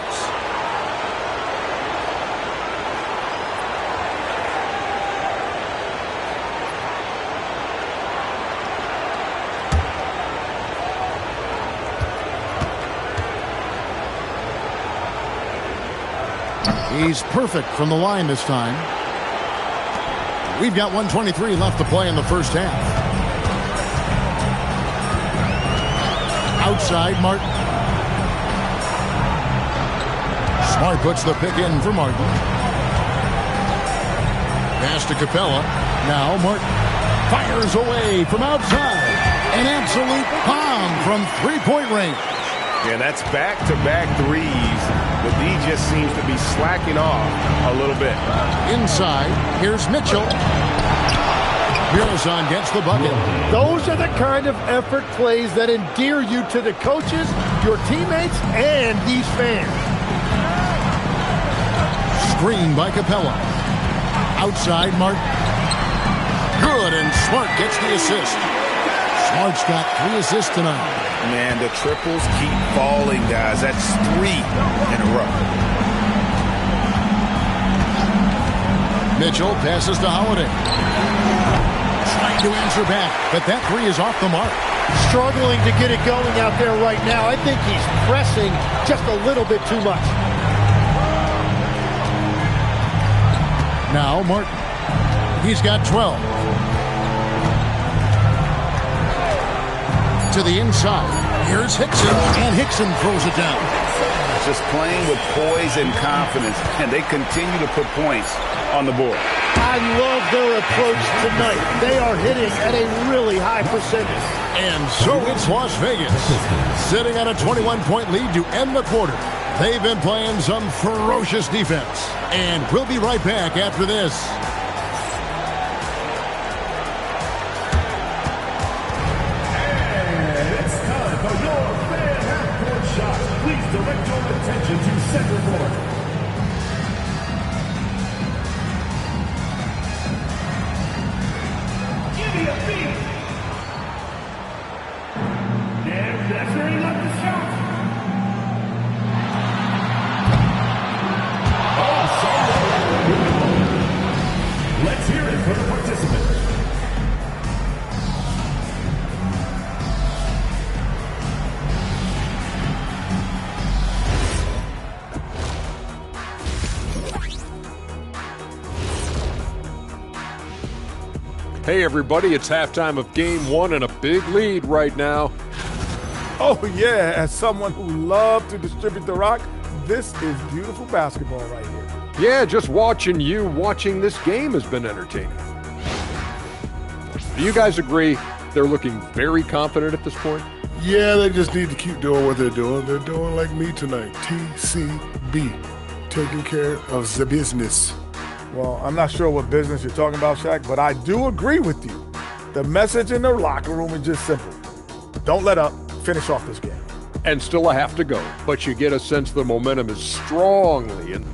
He's perfect from the line this time. We've got 1:23 left to play in the first half. Outside, Martin. Smart puts the pick in for Martin. Pass to Capella. Now Martin fires away from outside. An absolute bomb from three-point range. Yeah, that's back-to-back threes, but he just seems to be slacking off a little bit. Inside, here's Mitchell. Mirazon gets the bucket. Those are the kind of effort plays that endear you to the coaches, your teammates, and these fans. Screen by Capella. Outside, Martin. Good, and Smart gets the assist. Smart's got 3 assists tonight. Man, the triples keep falling, guys. That's 3 in a row. Mitchell passes to Holiday. Trying to answer back, but that 3 is off the mark. Struggling to get it going out there right now. I think he's pressing just a little bit too much. Now Martin. He's got 12. To the inside. Here's Hickson, and Hickson throws it down. Just playing with poise and confidence, and they continue to put points on the board. I love their approach tonight. They are hitting at a really high percentage. And so it's Las Vegas, sitting at a 21-point lead to end the quarter. They've been playing some ferocious defense, and we'll be right back after this. Direct your attention to center court. Give me a beat. And measuring up the shot. Oh, let's hear it for the participants. Hey everybody, it's halftime of game 1 and a big lead right now. Oh yeah, as someone who loves to distribute the rock, this is beautiful basketball right here. Yeah, just watching this game has been entertaining. Do you guys agree they're looking very confident at this point? Yeah, they just need to keep doing what they're doing. They're doing like me tonight. TCB, taking care of the business. Well, I'm not sure what business you're talking about, Shaq, but I do agree with you. The message in the locker room is just simple. Don't let up. Finish off this game. And still a half to go, but you get a sense the momentum is strongly in.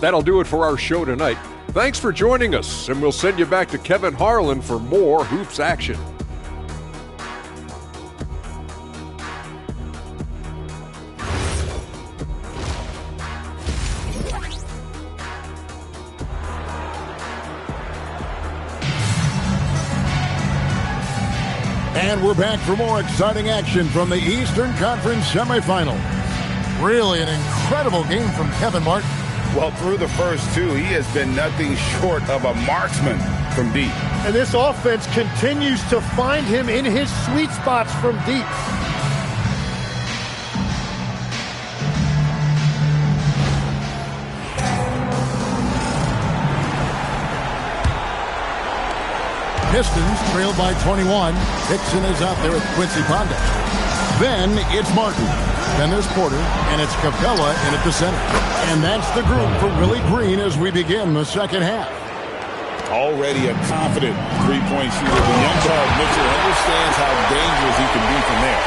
That'll do it for our show tonight. Thanks for joining us, and we'll send you back to Kevin Harlan for more hoops action. And we're back for more exciting action from the Eastern Conference semifinals. Really an incredible game from Kevin Martin. Well, through the first 2, he has been nothing short of a marksman from deep. And this offense continues to find him in his sweet spots from deep. Pistons trailed by 21. Hickson is out there with Quincy Pondek. Then it's Martin. Then there's Porter, and it's Capella in at the center. And that's the group for Willie Green as we begin the second half. Already a confident three-point shooter. The young guard, Mitchell, understands how dangerous he can be from there.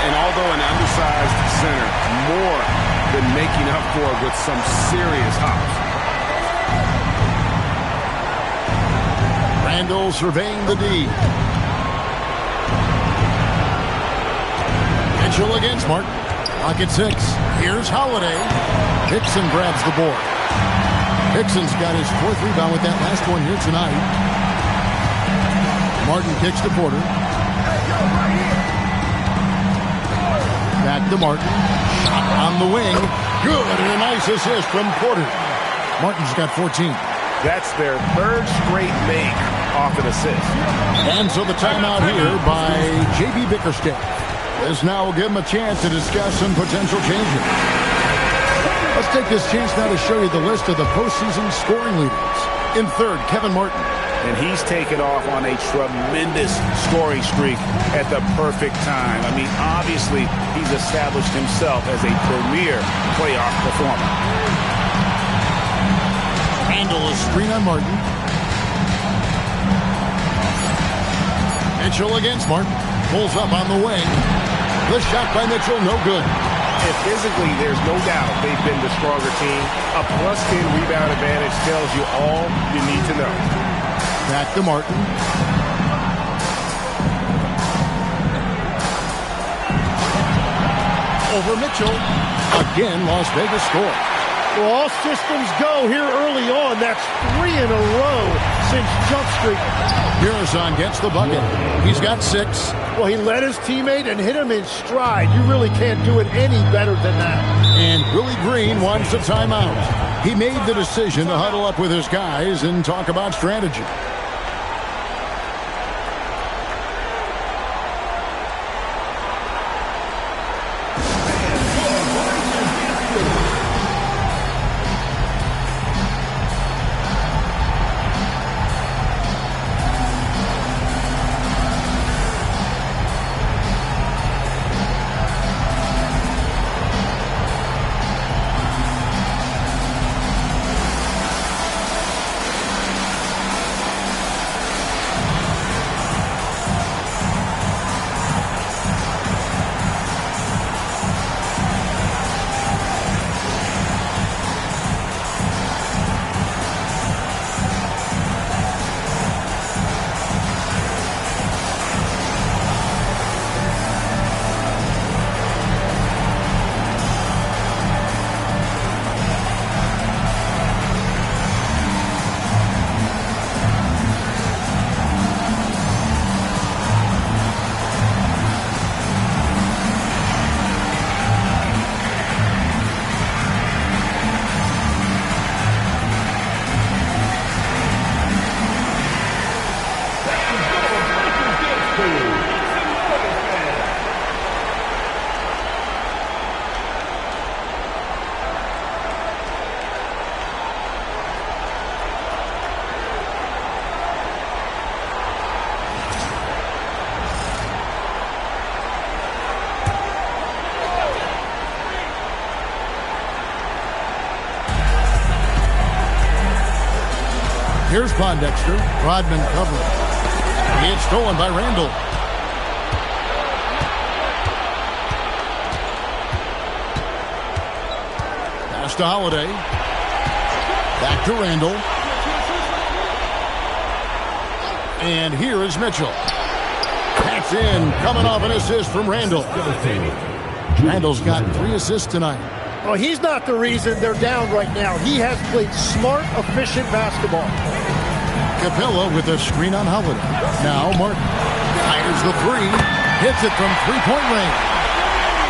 And although an undersized center, more than making up for it with some serious hops. Randall surveying the D. Mitchell against Martin. Pocket 6. Here's Holiday. Hickson grabs the board. Hickson's got his 4th rebound with that last one here tonight. Martin kicks to Porter. Back to Martin. Shot on the wing. Good, and a nice assist from Porter. Martin's got 14. That's their third straight make off an assist. And so the timeout here by J.B. Bickerstaff. This now will give him a chance to discuss some potential changes. Let's take this chance now to show you the list of the postseason scoring leaders. In third, Kevin Martin. And he's taken off on a tremendous scoring streak at the perfect time. I mean, obviously, he's established himself as a premier playoff performer. Handle a screen on Martin. Mitchell against Martin. Pulls up on the wing. The shot by Mitchell, no good. And physically, there's no doubt they've been the stronger team. A +10 rebound advantage tells you all you need to know. Back to Martin. Over Mitchell. Again, Las Vegas score. Well, all systems go here early on. That's 3 in a row since jump streak. Garrison gets the bucket. He's got 6. Well, he led his teammate and hit him in stride. You really can't do it any better than that. And Willie Green wants a timeout. He made the decision to huddle up with his guys and talk about strategy. Here's Pondexter. Rodman covering. It's stolen by Randall. Pass to Holiday. Back to Randall. And here is Mitchell. That's in. Coming off an assist from Randall. Randall's got 3 assists tonight. Well, he's not the reason they're down right now. He has played smart, efficient basketball. Capella with a screen on Holiday. Now Martin fires the 3. Hits it from 3-point range.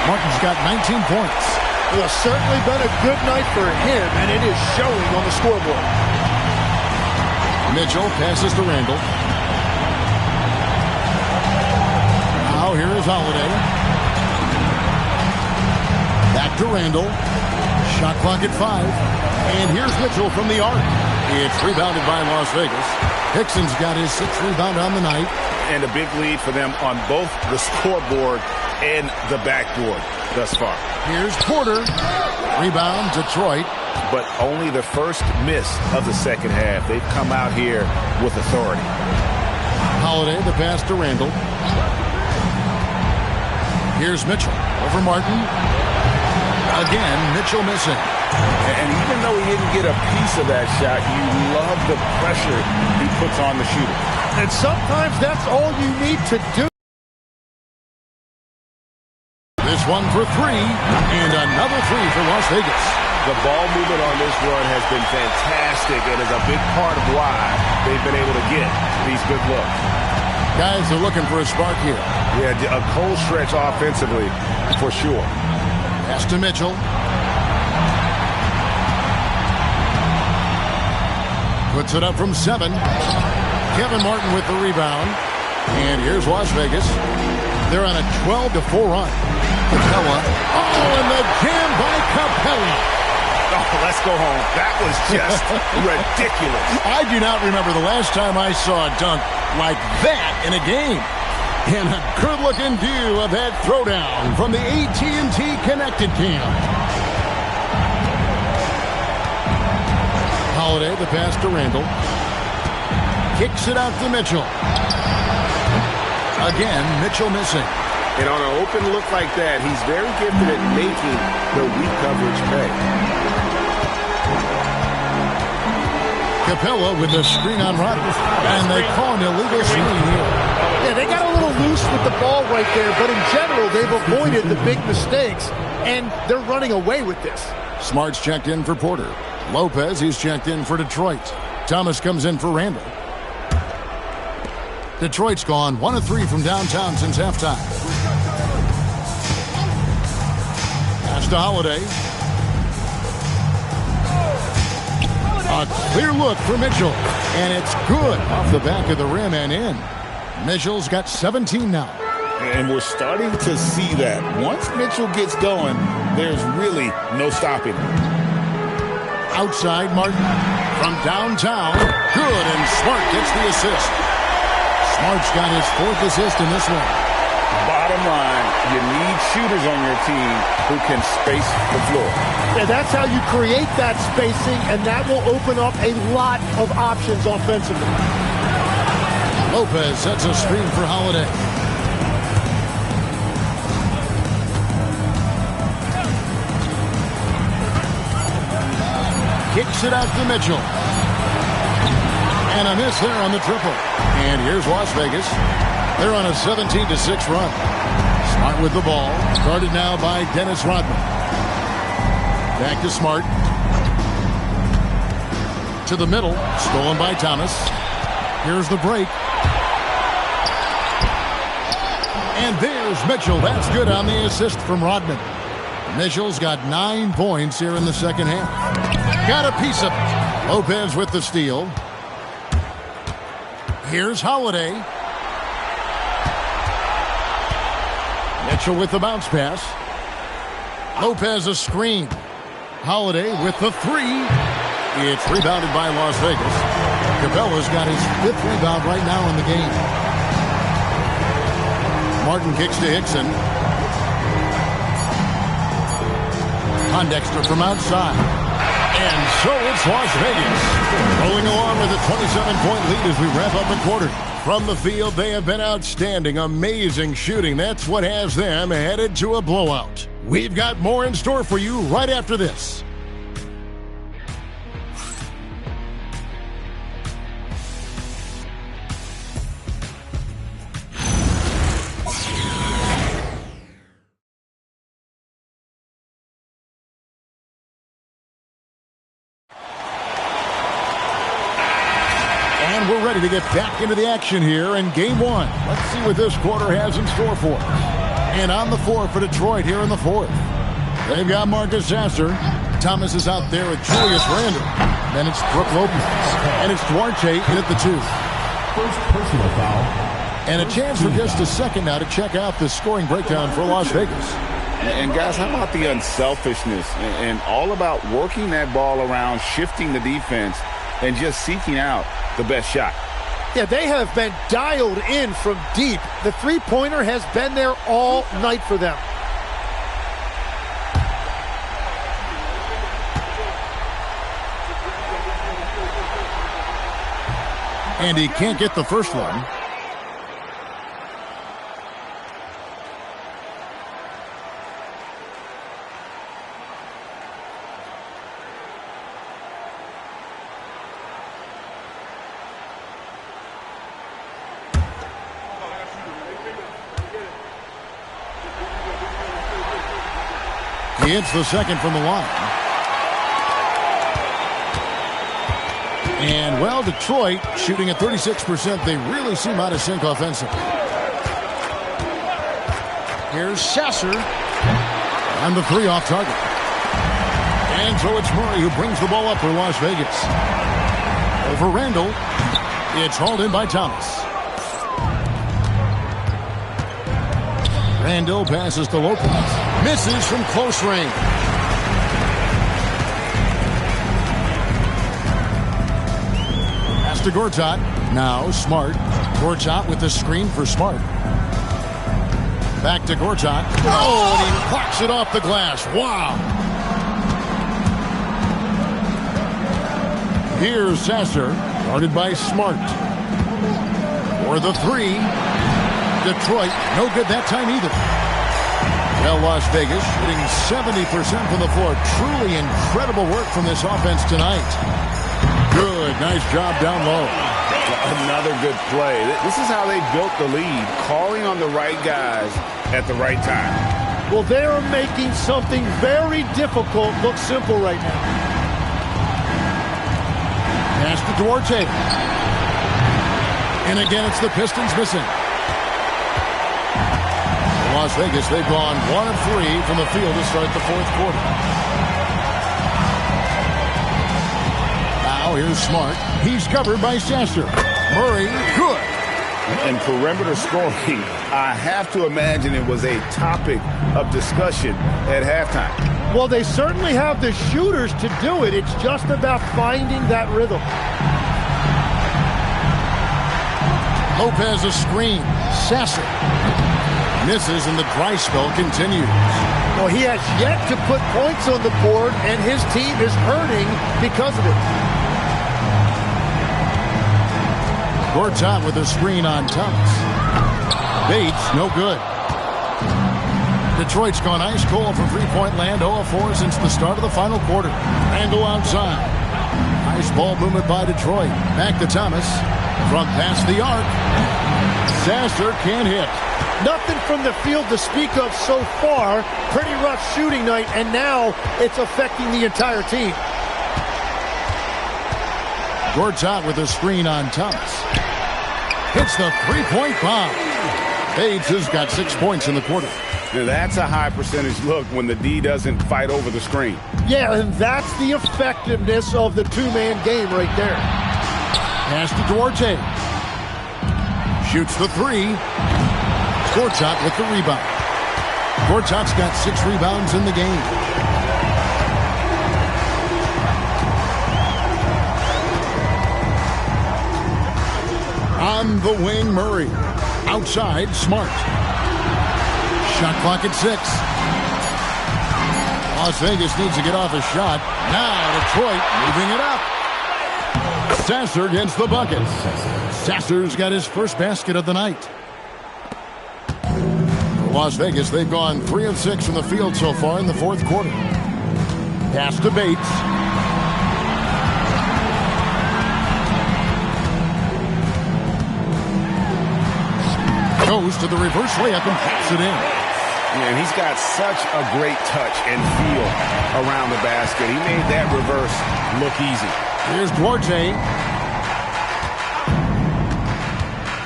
Martin's got 19 points. Well, it's certainly been a good night for him, and it is showing on the scoreboard. Mitchell passes to Randall. Now here is Holiday. Back to Randall. Shot clock at 5. And here's Mitchell from the arc. It's rebounded by Las Vegas. Hickson's got his 6th rebound on the night. And a big lead for them on both the scoreboard and the backboard thus far. Here's Porter. Rebound, Detroit. But only the first miss of the second half. They've come out here with authority. Holiday, the pass to Randall. Here's Mitchell over Martin. Again, Mitchell missing. And even though he didn't get a piece of that shot, you love the pressure he puts on the shooter. And sometimes that's all you need to do. This one for 3, and another 3 for Las Vegas. The ball movement on this run has been fantastic and is a big part of why they've been able to get these good looks. Guys are looking for a spark here. Yeah, a cold stretch offensively for sure. Pass to Mitchell. Puts it up from 7. Kevin Martin with the rebound. And here's Las Vegas. They're on a 12-4 run. Capella. Oh, and the jam by Capella. Oh, let's go home. That was just ridiculous. I do not remember the last time I saw a dunk like that in a game. And a good-looking view of that throwdown from the AT&T Connected Cam. Holiday, the pass to Randall. Kicks it out to Mitchell. Again, Mitchell missing. And on an open look like that, he's very gifted at making the weak coverage pay. Capella with the screen on Rodgers. And they call an illegal screen here. Yeah, they got a little loose with the ball right there, but in general, they've avoided the big mistakes, and they're running away with this. Smart's checked in for Porter. Lopez, he's checked in for Detroit. Thomas comes in for Randall. Detroit's gone 1 of 3 from downtown since halftime. Pass to Holiday. A clear look for Mitchell, and it's good off the back of the rim and in. Mitchell's got 17 now. And we're starting to see that. Once Mitchell gets going, there's really no stopping him. Outside, Martin from downtown. Good, and Smart gets the assist. Smart's got his 4th assist in this one. Bottom line, you need shooters on your team who can space the floor. Yeah, that's how you create that spacing, and that will open up a lot of options offensively. Lopez sets a screen for Holiday. Kicks it out to Mitchell. And a miss there on the triple. And here's Las Vegas. They're on a 17-6 run. Smart with the ball. Guarded now by Dennis Rodman. Back to Smart. To the middle. Stolen by Thomas. Here's the break. And there's Mitchell. That's good on the assist from Rodman. Mitchell's got 9 points here in the second half. Got a piece of it. Lopez with the steal. Here's Holiday. Mitchell with the bounce pass. Lopez a screen. Holiday with the 3. It's rebounded by Las Vegas. Capella's got his 5th rebound right now in the game. Martin kicks to Hickson. Pondexter from outside. And so it's Las Vegas rolling along with a 27-point lead as we wrap up the quarter. From the field, they have been outstanding, amazing shooting. That's what has them headed to a blowout. We've got more in store for you right after this. We're ready to get back into the action here in Game 1. Let's see what this quarter has in store for us. And on the floor for Detroit here in the 4th. They've got Marcus Sasser. Thomas is out there with Julius Randle. Then it's Brook Lopez. And it's Duarte in at the 2. First personal foul. And a chance for just a second now to check out the scoring breakdown for Las Vegas. And guys, how about the unselfishness and all about working that ball around, shifting the defense, and just seeking out the best shot. Yeah, they have been dialed in from deep. The three-pointer has been there all night for them. And he can't get the first one. He hits the second from the line. And, well, Detroit shooting at 36%. They really seem out of sync offensively. Here's Sasser. And the 3 off target. And so it's Murray who brings the ball up for Las Vegas. Over Randall. It's hauled in by Thomas. Randall passes to Lopez. Misses from close range. Pass to Gortat. Now Smart. Gortat with the screen for Smart. Back to Gortat. Oh, and he clocks it off the glass. Wow. Here's Sasser, guarded by Smart. For the three. Detroit, no good that time either. Well, Las Vegas shooting 70% from the floor. Truly incredible work from this offense tonight. Good, nice job down low. Another good play. This is how they built the lead, calling on the right guys at the right time. Well, they're making something very difficult look simple right now. Pass to Duarte. And again, it's the Pistons missing. Las Vegas, they've gone 1 of 3 from the field to start the fourth quarter. Now here's Smart. He's covered by Sasser. Murray, good. And perimeter scoring, I have to imagine it was a topic of discussion at halftime. Well, they certainly have the shooters to do it. It's just about finding that rhythm. Lopez a screen. Sasser misses, and the dry spell continues. Well, he has yet to put points on the board, and his team is hurting because of it. Gortat with a screen on Thomas. Bates, no good. Detroit's gone ice cold from three-point land, 0 of 4 since the start of the final quarter. Randall outside. Nice ball movement by Detroit. Back to Thomas. From past the arc. Sasser can't hit. Nothing from the field to speak of so far. Pretty rough shooting night, and now it's affecting the entire team. Gortat with a screen on Thomas. Hits the three-point bomb. Bates has got 6 points in the quarter. Now that's a high percentage look when the D doesn't fight over the screen. Yeah, and that's the effectiveness of the two-man game right there. Pass to Duarte. Shoots the three. Gortat with the rebound. Gortat's got 6 rebounds in the game. On the wing, Murray. Outside, Smart. Shot clock at 6. Las Vegas needs to get off a shot. Now Detroit moving it up. Sasser gets the bucket. Sasser's got his first basket of the night. Las Vegas, they've gone 3 of 6 from the field so far in the fourth quarter. Pass to Bates. Goes to the reverse layup and pops it in. And he's got such a great touch and feel around the basket. He made that reverse look easy. Here's Duarte.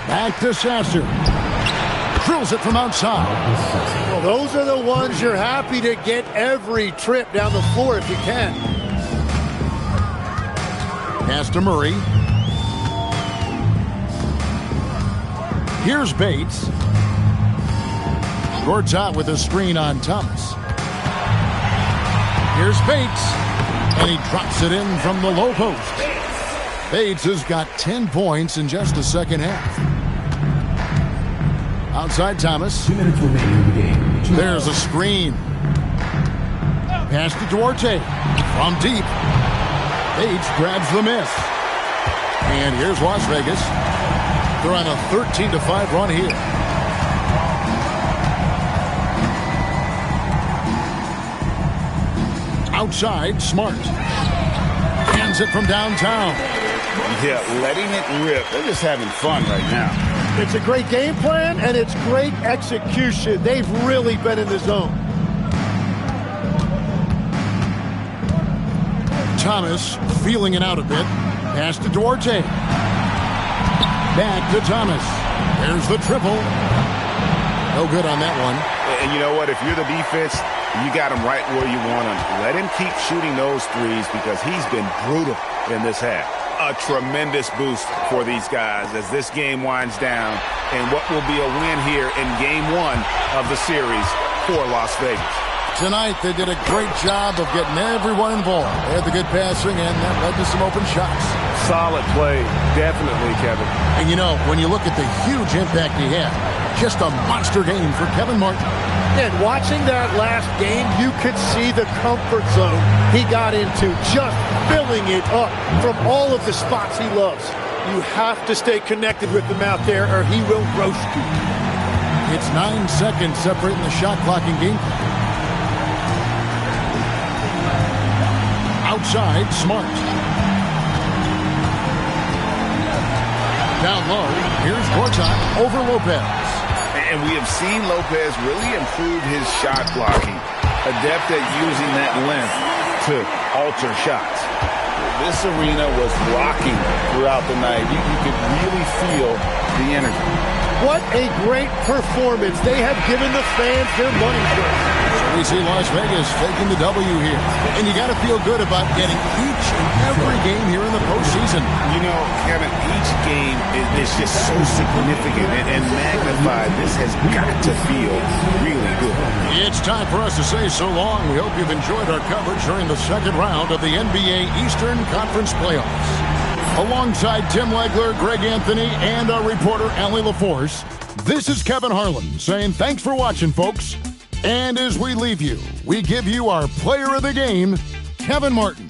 Back to Sasser. Drills it from outside. Well, those are the ones you're happy to get every trip down the floor if you can. Pass to Murray. Here's Bates. Gortat with a screen on Thomas. Here's Bates. And he drops it in from the low post. Bates has got 10 points in just the second half. Outside Thomas. 2 minutes remaining in the game. There's a screen. Pass to Duarte. From deep. Bates grabs the miss. And here's Las Vegas. They're on a 13-5 run here. Outside, Smart. Hands it from downtown. Yeah, letting it rip. They're just having fun right now. It's a great game plan, and it's great execution. They've really been in the zone. Thomas feeling it out a bit. Pass to Duarte. Back to Thomas. There's the triple. No good on that one. And you know what? If you're the defense, you got him right where you want him. Let him keep shooting those threes because he's been brutal in this half. a tremendous boost for these guys as this game winds down and what will be a win here in game one of the series for Las Vegas. Tonight, they did a great job of getting everyone involved. They had the good passing, and that led to some open shots. Solid play, definitely, Kevin. And you know, when you look at the huge impact he had, just a monster game for Kevin Martin. And watching that last game, you could see the comfort zone he got into, just filling it up from all of the spots he loves. You have to stay connected with him out there, or he will roast you. It's 9 seconds separating the shot clock and game clock. Outside, Smart. Down low, here's Gortat over Lopez. And we have seen Lopez really improve his shot blocking, adept at using that length to alter shots. This arena was rocking throughout the night. You could really feel the energy. What a great performance. They have given the fans their money's worth. So we see Las Vegas taking the W here. And you got to feel good about getting each and every game here in the postseason. You know, Kevin, each game is just so significant and magnified. This has got to feel really good. It's time for us to say so long. We hope you've enjoyed our coverage during the second round of the NBA Eastern Conference Playoffs. Alongside Tim Legler, Greg Anthony, and our reporter, Allie LaForce, this is Kevin Harlan saying thanks for watching, folks. And as we leave you, we give you our player of the game, Kevin Martin.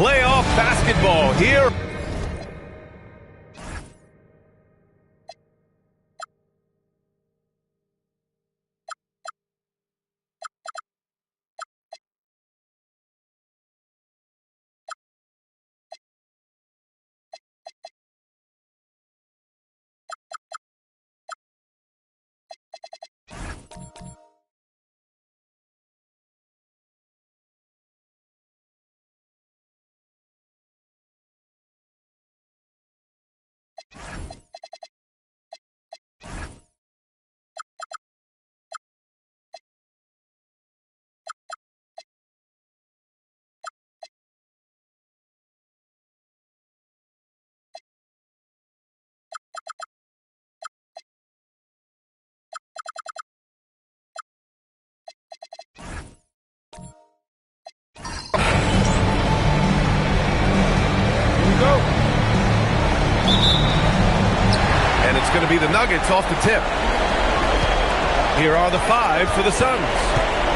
playoff basketball here. And it's going to be the Nuggets off the tip. Here are the 5 for the Suns.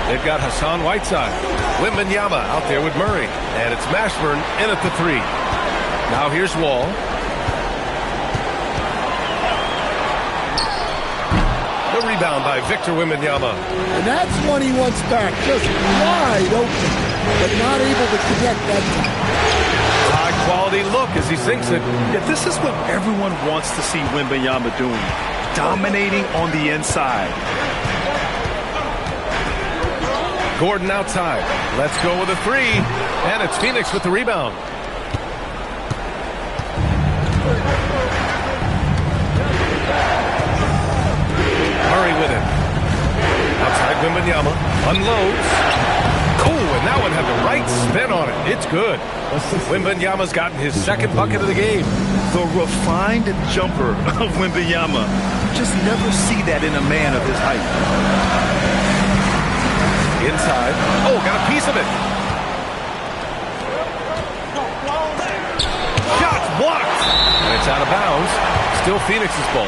They've got Hassan Whiteside, Wembanyama out there with Murray, and it's Mashburn in at the 3. Now here's Wall. The rebound by Victor Wembanyama. And that's one he wants back, just wide open, but not able to connect that time. High-quality look as he sinks it. Yeah, this is what everyone wants to see Wembanyama doing, dominating on the inside. Gordon outside. Let's go with a 3. And it's Phoenix with the rebound. Murray with it. Outside Wembanyama. Unloads. Oh, and that one had the right spin on it. It's good. Wembanyama's gotten his second bucket of the game. The refined jumper of Wembanyama. Just never see that in a man of his height. Inside. Oh, got a piece of it. Shot blocked. And it's out of bounds. Still Phoenix's ball.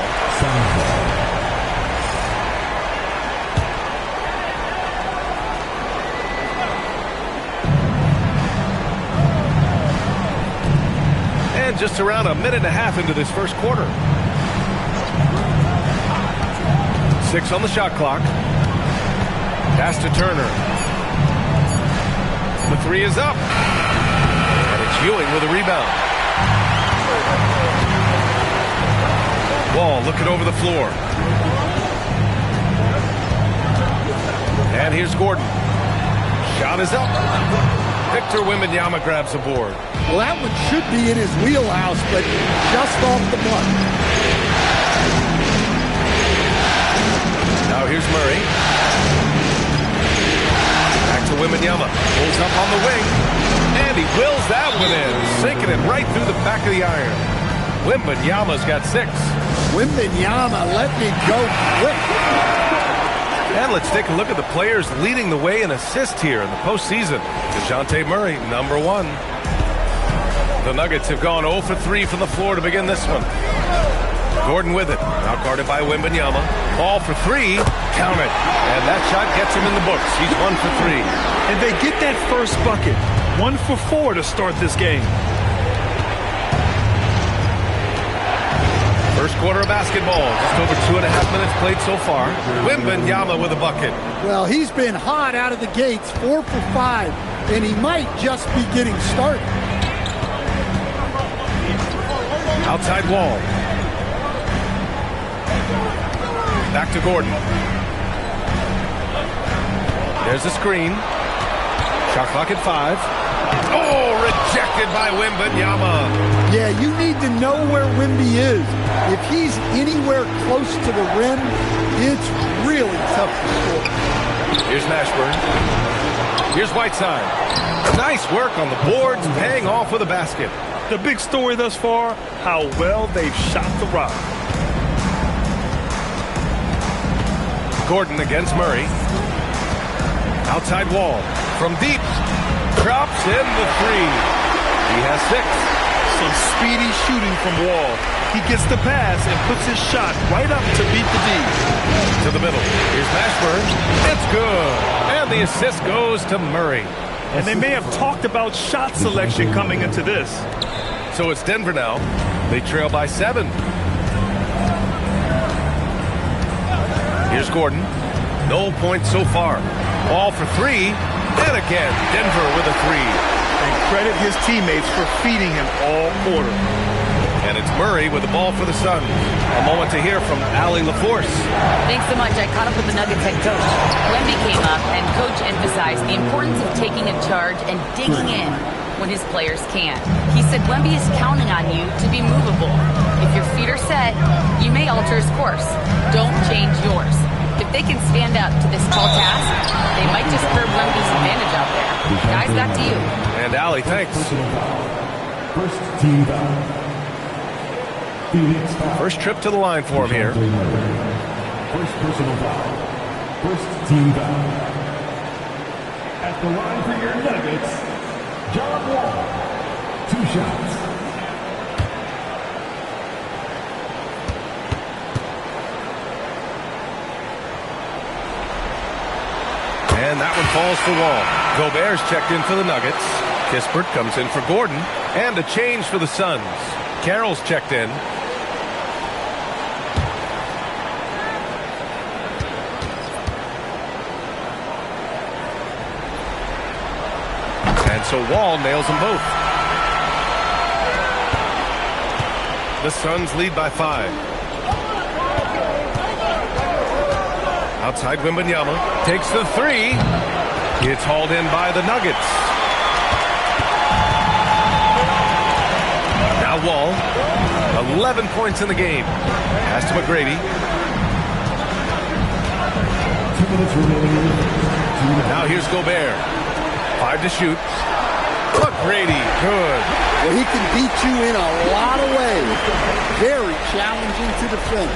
And just around a minute and a half into this first quarter. 6 on the shot clock. Pass to Turner. The 3 is up. And it's Ewing with a rebound. Wall looking over the floor. And here's Gordon. Shot is up. Victor Wembanyama grabs the board. Well, that one should be in his wheelhouse, but just off the mark. Now here's Murray. Back to Wembanyama. Pulls up on the wing. And he wills that one in. Sinking it right through the back of the iron. Wembanyama's got 6. Wembanyama, let me go quick. And let's take a look at the players leading the way in assists here in the postseason. DeJounte Murray, number 1. The Nuggets have gone 0 for 3 from the floor to begin this one. Gordon with it. Now guarded by Wembanyama. Ball for 3. Count it. And that shot gets him in the books. He's 1 for 3. And they get that first bucket. 1 for 4 to start this game. First quarter of basketball. Just over 2.5 minutes played so far. Wembanyama with a bucket. Well, he's been hot out of the gates. 4 for 5. And he might just be getting started. Outside Wall. Back to Gordon. There's the screen. Shot clock at 5. Oh, rejected by Wembanyama. Yeah, you need to know where Wemby is. If he's anywhere close to the rim, it's really tough to score. Here's Mashburn. Here's Whiteside. Nice work on the boards, paying off with a basket. The big story thus far, how well they've shot the rock. Gordon against Murray. Outside Wall. From deep. Drops in the 3. He has 6. Some speedy shooting from Wall. He gets the pass and puts his shot right up to beat the D. To the middle. Here's Mashburn. It's good. And the assist goes to Murray. And they may have talked about shot selection coming into this. So it's Denver now. They trail by 7. Here's Gordon. No points so far. Ball for 3. And again, Denver with a 3. And credit his teammates for feeding him all quarter. And it's Murray with the ball for the Suns. A moment to hear from Allie LaForce. Thanks so much. I caught up with the Nuggets head coach. Wemby came up, and Coach emphasized the importance of taking a charge and digging in when his players can't. He said Wemby is counting on you to be movable. If your feet are set, you may alter his course. Don't change yours. If they can stand up to this tall task, they might just curb Wemby's advantage out there. Guys, back to you. And Allie, thanks. First team foul. First trip to the line for him here. First personal foul. First team foul. At the line for your Nuggets, John Wall. 2 shots. And that one falls for Wall. Gobert's checked in for the Nuggets. Kispert comes in for Gordon. And a change for the Suns. Carroll's checked in. And so Wall nails them both. The Suns lead by 5. Outside Wembanyama takes the 3. It's hauled in by the Nuggets. Now Wall, 11 points in the game. Pass to McGrady. 2 minutes remaining. Now here's Gobert. 5 to shoot. McGrady, good. Well, he can beat you in a lot of ways. Very challenging to defend.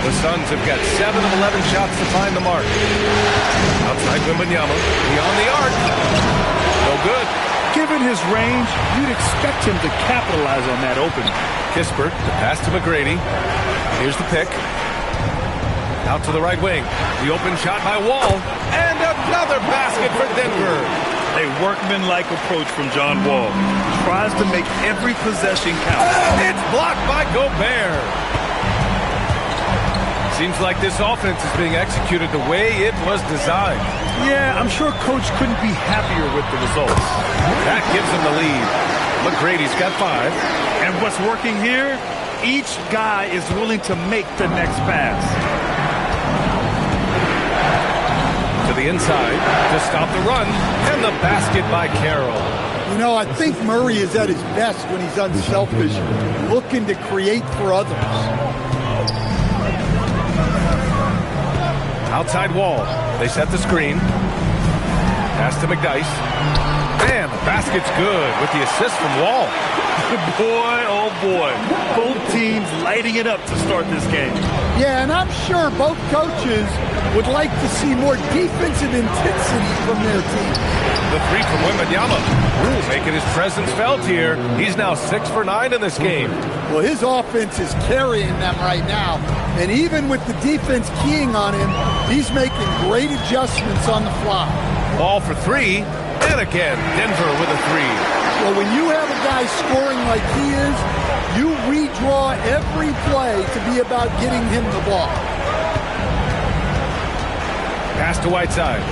The Suns have got 7 of 11 shots to find the mark. Outside Wembanyama, beyond the arc. No good. Given his range, you'd expect him to capitalize on that opening. Kispert, the pass to McGrady. Here's the pick. Out to the right wing. The open shot by Wall. And another basket for Denver. A workmanlike approach from John Wall. Tries to make every possession count. It's blocked by Gobert. Seems like this offense is being executed the way it was designed. Yeah, I'm sure Coach couldn't be happier with the results. That gives him the lead. McGrady's got 5. And what's working here? Each guy is willing to make the next pass. To the inside to stop the run. And the basket by Carroll. You know, I think Murray is at his best when he's unselfish, looking to create for others. Outside Wall. They set the screen. Pass to McDyess. And the basket's good with the assist from Wall. Boy, oh boy. Both teams lighting it up to start this game. Yeah, and I'm sure both coaches would like to see more defensive intensity from their team. The 3 from Wembanyama. Making his presence felt here. He's now 6 for 9 in this game. Well, his offense is carrying them right now. And even with the defense keying on him, he's making great adjustments on the fly. Ball for 3. And again, Denver with a 3. Well, when you have a guy scoring like he is, you redraw every play to be about getting him the ball. Pass to Whiteside.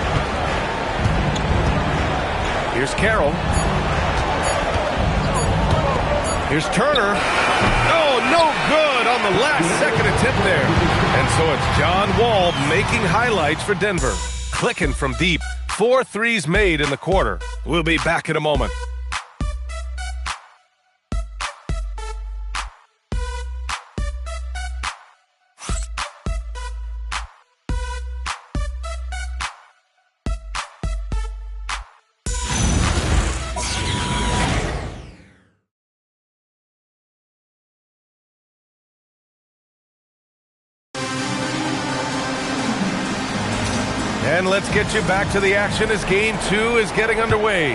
Here's Carroll. Here's Turner. Oh, no good on the last second attempt there. And so it's John Wall making highlights for Denver. Clicking from deep. 4 threes made in the quarter. We'll be back in a moment. And let's get you back to the action as Game 2 is getting underway.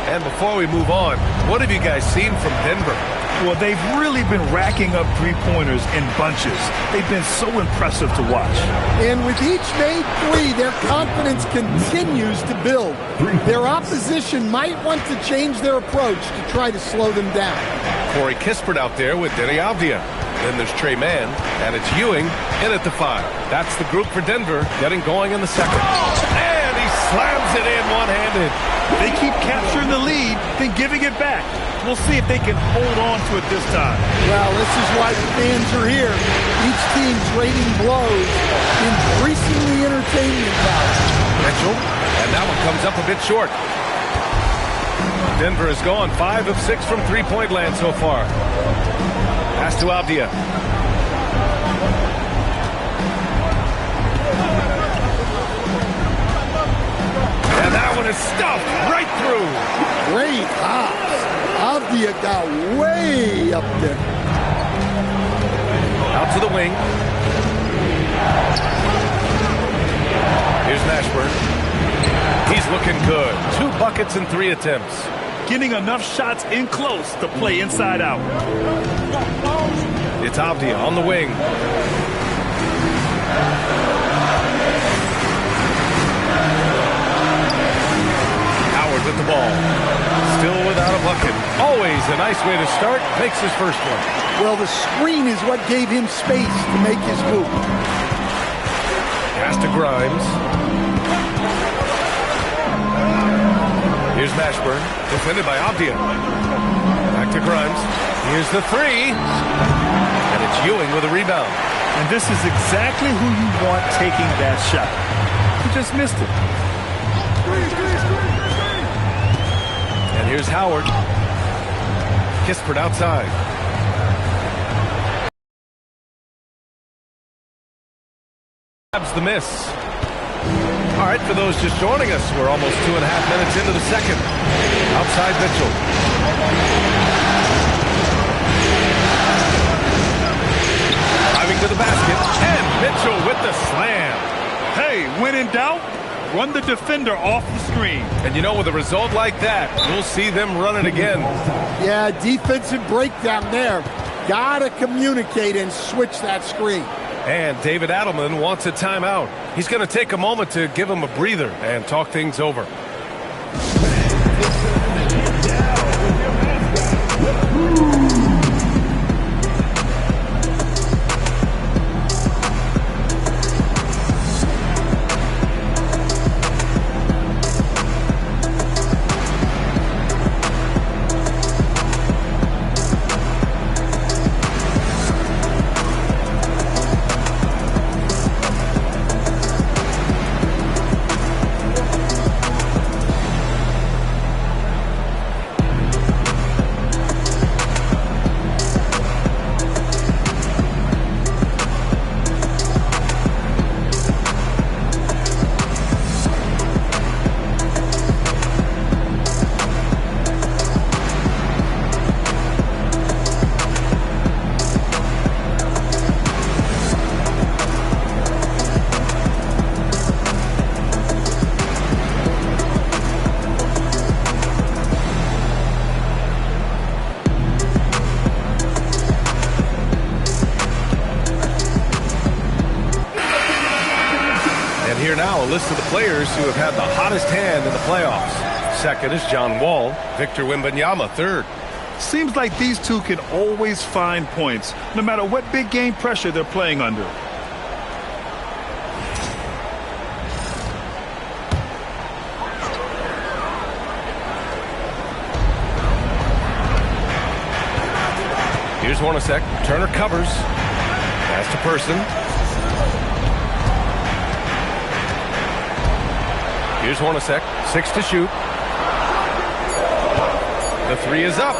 And before we move on, what have you guys seen from Denver? Well, they've really been racking up three-pointers in bunches. They've been so impressive to watch. And with each made three, their confidence continues to build. Their opposition might want to change their approach to try to slow them down. Corey Kispert out there with Denny Avdia. Then there's Trey Mann, and it's Ewing in at the 5. That's the group for Denver, getting going in the second. And he slams it in one-handed. They keep capturing the lead, then giving it back. We'll see if they can hold on to it this time. Well, this is why the fans are here. Each team trading blows, increasing the entertainment value. Mitchell, and that one comes up a bit short. Denver has gone 5 of 6 from three-point land so far. Pass to Avdia. And that one is stuffed right through. Great hops. Avdia got way up there. Out to the wing. Here's Mashburn. He's looking good. 2 buckets in 3 attempts. Getting enough shots in close to play inside out. It's Avdia on the wing. Howard with the ball. Still without a bucket. Always a nice way to start. Makes his first one. Well, the screen is what gave him space to make his move. Pass to Grimes. Here's Mashburn, defended by Avdia. Back to Grimes. Here's the 3. And it's Ewing with a rebound. And this is exactly who you want taking that shot. He just missed it. And here's Howard. Kispert outside. Grabs the miss. All right, for those just joining us, we're almost 2.5 minutes into the second. Outside Mitchell. Driving to the basket, and Mitchell with the slam. Hey, when in doubt, run the defender off the screen. And you know, with a result like that, we'll see them run it again. Yeah, defensive breakdown there. Gotta communicate and switch that screen. And David Adelman wants a timeout. He's going to take a moment to give him a breather and talk things over. Now a list of the players who have had the hottest hand in the playoffs. Second is John Wall. Victor Wembanyama, third. Seems like these two can always find points, no matter what big game pressure they're playing under. Here's Hornacek. Turner covers. Pass to Person. Here's Hornacek, 6 to shoot. The 3 is up.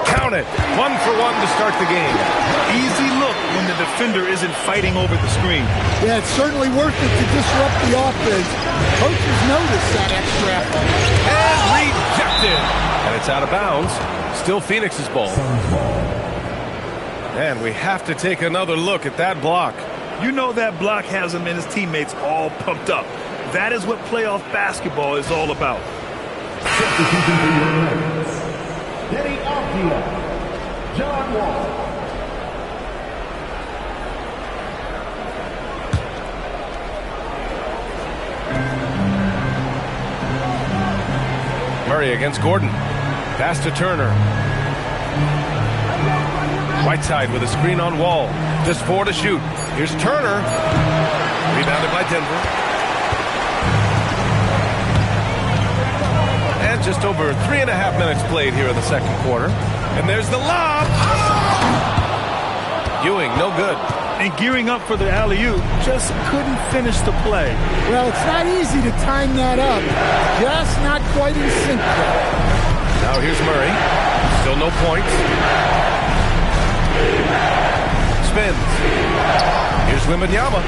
Count it. 1 for 1 to start the game. Easy look when the defender isn't fighting over the screen. Yeah, it's certainly worth it to disrupt the offense. Coaches notice that extra effort. And rejected. And it's out of bounds. Still Phoenix's ball. And we have to take another look at that block. You know that block has him and his teammates all pumped up. That is what playoff basketball is all about. Denny Avdia, against Gordon. Pass to Turner. Whiteside with a screen on Wall. Just 4 to shoot. Here's Turner. Rebounded by Denver. And just over 3.5 minutes played here in the second quarter. And there's the lob. Ewing, no good. And gearing up for the alley-oop, just couldn't finish the play. Well, it's not easy to time that up. Just not quite in sync yet. Now here's Murray. Still no points. Spins. Here's Wembanyama.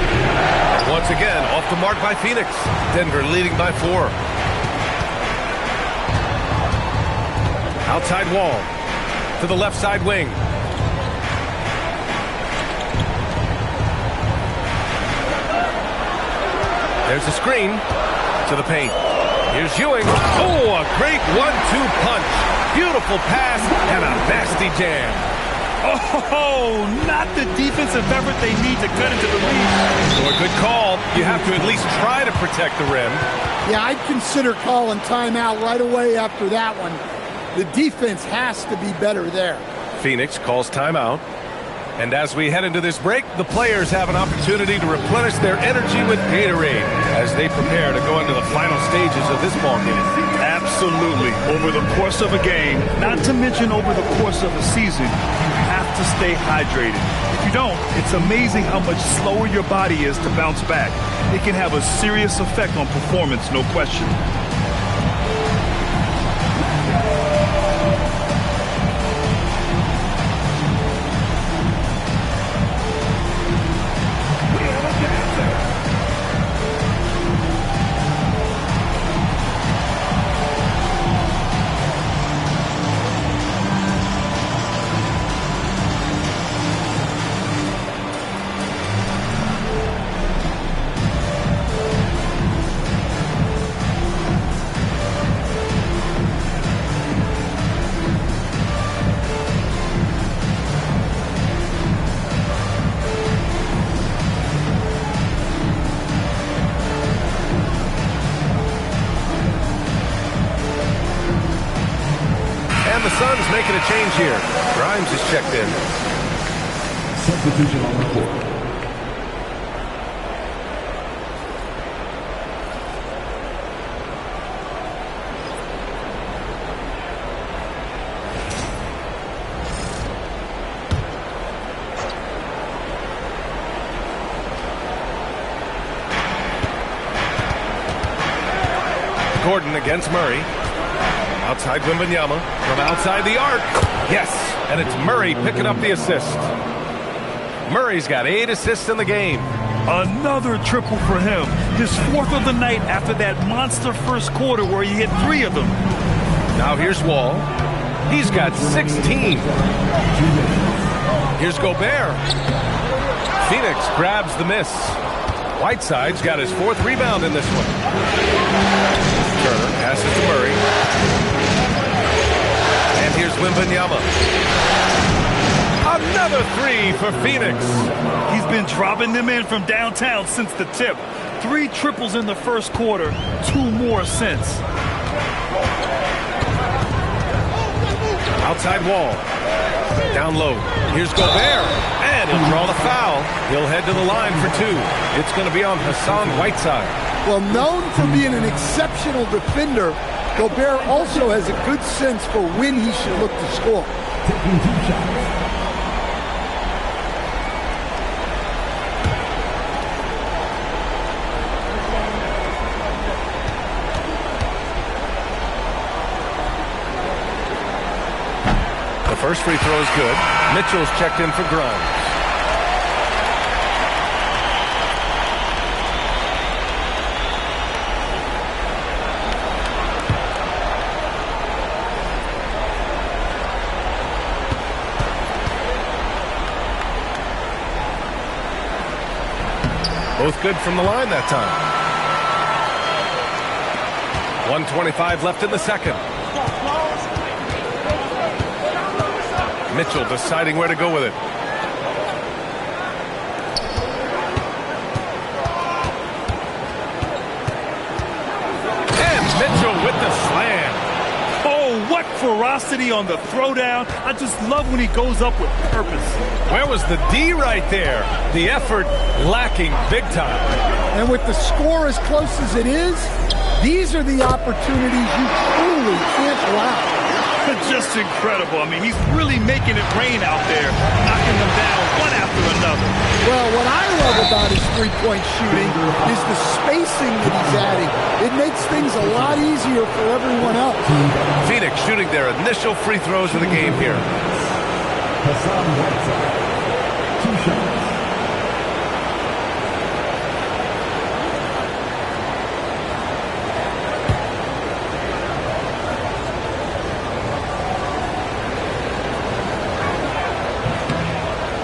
Once again, off the mark by Phoenix. Denver leading by 4. Outside Wall. To the left side wing. There's the screen to the paint. Here's Ewing. Oh, a great 1-2 punch. Beautiful pass and a nasty jam. Oh, not the defensive effort they need to cut into the lead. So a good call. You have to at least try to protect the rim. Yeah, I'd consider calling timeout right away after that one. The defense has to be better there. Phoenix calls timeout. And as we head into this break, the players have an opportunity to replenish their energy with Gatorade as they prepare to go into the final stages of this ballgame. Absolutely. Over the course of a game, not to mention over the course of a season, you have to stay hydrated. If you don't, it's amazing how much slower your body is to bounce back. It can have a serious effect on performance, no question. The Suns making a change here. Grimes is checked in. Substitution on the court. Gordon against Murray. Outside Wembanyama. From outside the arc. Yes, and it's Murray picking up the assist. Murray's got 8 assists in the game. Another triple for him. His 4th of the night after that monster first quarter where he hit 3 of them. Now here's Wall. He's got 16. Here's Gobert. Phoenix grabs the miss. Whiteside's got his 4th rebound in this one. Turner passes to Murray. And here's Wembanyama. Another 3 for Phoenix. He's been dropping them in from downtown since the tip. 3 triples in the first quarter, 2 more since. Outside Wall. Down low. Here's Gobert. And he'll draw the foul. He'll head to the line for 2. It's going to be on Hassan Whiteside. Well, known for being an exceptional defender, Gobert also has a good sense for when he should look to score. Taking 2 shots. The first free throw is good. Mitchell's checked in for Grimes. Both good from the line that time. 1:25 left in the second. Mitchell deciding where to go with it. And Mitchell with the slam. ferocity on the throwdown. I just love when he goes up with purpose. Where was the D right there? The effort lacking big time. And with the score as close as it is, these are the opportunities you truly can't allow. Just incredible. I mean, he's really making it rain out there, knocking them down one after another. Well, what I love about his three-point shooting is the spacing that he's adding. It makes things a lot easier for everyone else. Phoenix shooting their initial free throws of the game here. Hassan Whiteside, 2 shots.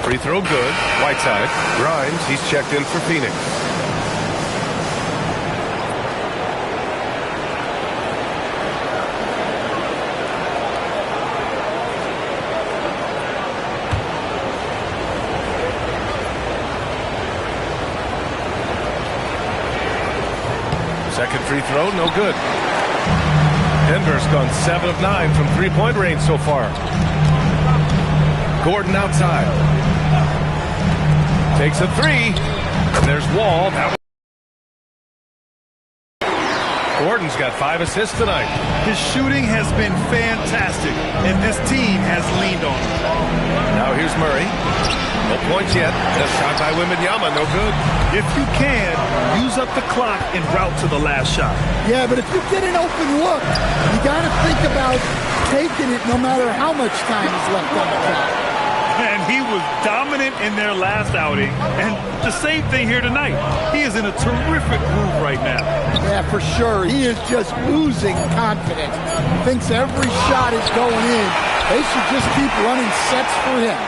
Free throw good. Whiteside. Grimes, he's checked in for Phoenix. Second free throw, no good. Denver's gone 7 of 9 from three-point range so far. Gordon outside. Takes a three, and there's Wall. Gordon's got 5 assists tonight. His shooting has been fantastic, and this team has leaned on him. Now here's Murray. No points yet. The shot by Wembanyama, no good. If you can, use up the clock en route to the last shot. Yeah, but if you get an open look, you got to think about taking it no matter how much time is left on the clock. And he was dominant in their last outing. And the same thing here tonight. He is in a terrific groove right now. Yeah, for sure. He is just oozing confidence. Thinks every shot is going in. They should just keep running sets for him.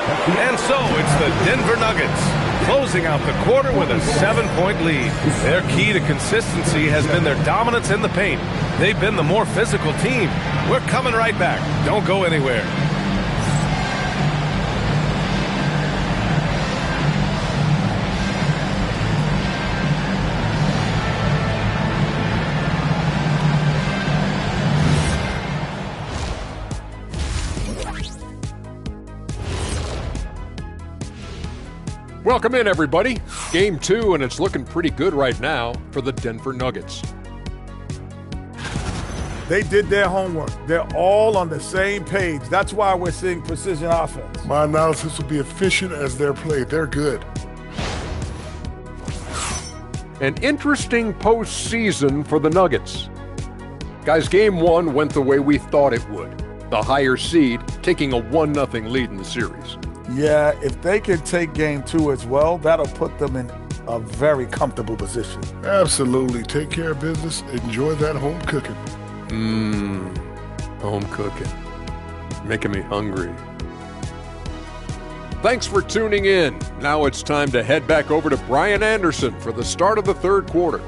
And so it's the Denver Nuggets closing out the quarter with a 7-point lead. Their key to consistency has been their dominance in the paint. They've been the more physical team. We're coming right back. Don't go anywhere. Welcome in, everybody. Game 2, and it's looking pretty good right now for the Denver Nuggets. They did their homework. They're all on the same page. That's why we're seeing precision offense. My analysis will be efficient as their play. They're good. An interesting postseason for the Nuggets. Guys, Game 1 went the way we thought it would. The higher seed taking a 1-0 lead in the series. Yeah, if they can take Game 2 as well, that'll put them in a very comfortable position. Absolutely. Take care of business. Enjoy that home cooking. Home cooking. Making me hungry. Thanks for tuning in. Now it's time to head back over to Brian Anderson for the start of the third quarter.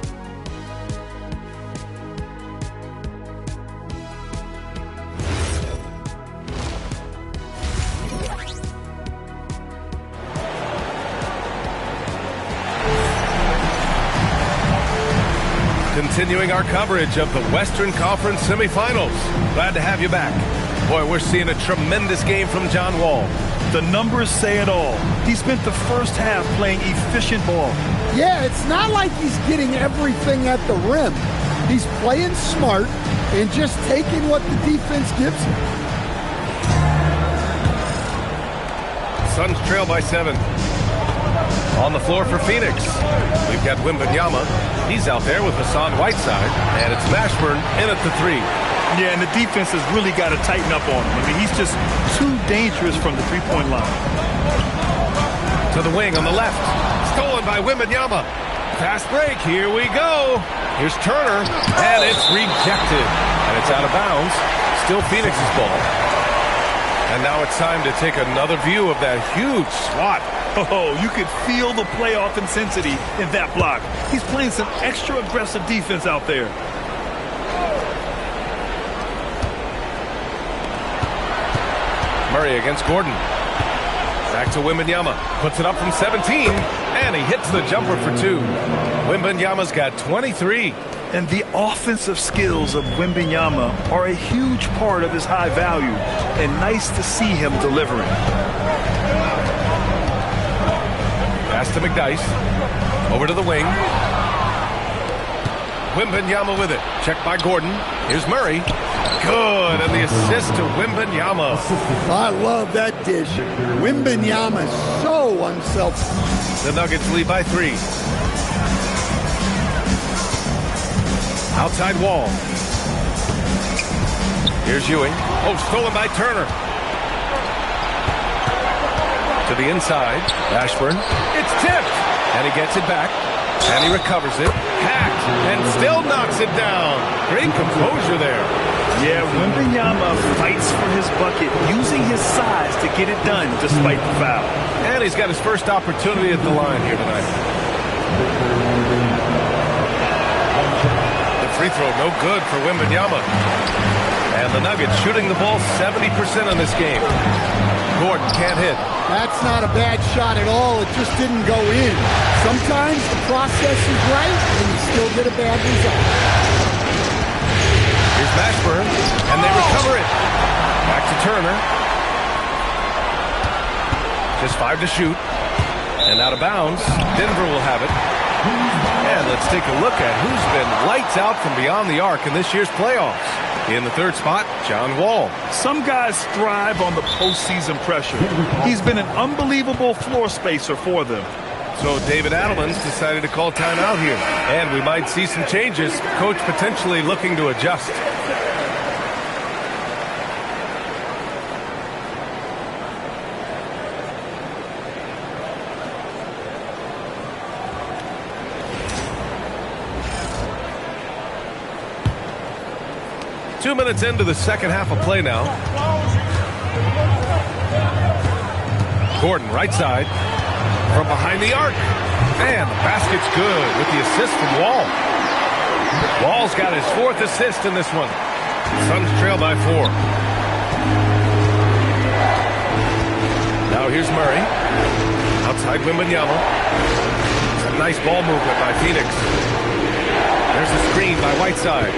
Continuing our coverage of the Western Conference semifinals. Glad to have you back. Boy, we're seeing a tremendous game from John Wall. The numbers say it all. He spent the first half playing efficient ball. Yeah, it's not like he's getting everything at the rim. He's playing smart and just taking what the defense gives him. Suns trail by 7. On the floor for Phoenix, we've got Wembanyama. He's out there with Hassan Whiteside, and it's Mashburn in at the 3. Yeah, and the defense has really got to tighten up on him. I mean, he's just too dangerous from the three-point line. To the wing on the left. Stolen by Wembanyama. Fast break. Here we go. Here's Turner, and it's rejected. And it's out of bounds. Still Phoenix's ball. And now it's time to take another view of that huge swat. Oh, you could feel the playoff intensity in that block. He's playing some extra aggressive defense out there. Murray against Gordon. Back to Wembanyama. Puts it up from 17, and he hits the jumper for 2. Wembanyama's got 23. And the offensive skills of Wembanyama are a huge part of his high value, and nice to see him delivering. Pass to McDyess. Over to the wing. Wembanyama with it. Checked by Gordon. Here's Murray. Good, and the assist to Wembanyama. I love that dish. Wembanyama is so unselfish. The Nuggets lead by 3. Outside Wall. Here's Ewing. Oh, stolen by Turner. To the inside. Ashburn. It's tipped. And he gets it back. And he recovers it. Hacked. And still knocks it down. Great composure there. Yeah, Wembanyama fights for his bucket, using his size to get it done despite the foul. And he's got his first opportunity at the line here tonight. The free throw no good for Wembanyama. And the Nuggets shooting the ball 70% in this game. Gordon can't hit. That's not a bad shot at all. It just didn't go in. Sometimes the process is right, and you still get a bad result. Here's Mashburn, and they recover it. Back to Turner. Just 5 to shoot. And out of bounds. Denver will have it. And let's take a look at who's been lights out from beyond the arc in this year's playoffs. In the third spot, John Wall. Some guys thrive on the postseason pressure. He's been an unbelievable floor spacer for them. So David Adelman's decided to call timeout here. And we might see some changes. Coach potentially looking to adjust. Two minutes into the second half of play now. Gordon, right side. From behind the arc. And the basket's good with the assist from Wall. Wall's got his 4th assist in this one. Suns trail by 4. Now here's Murray. Outside Wembanyama. It's a nice ball movement by Phoenix. There's a screen by Whiteside.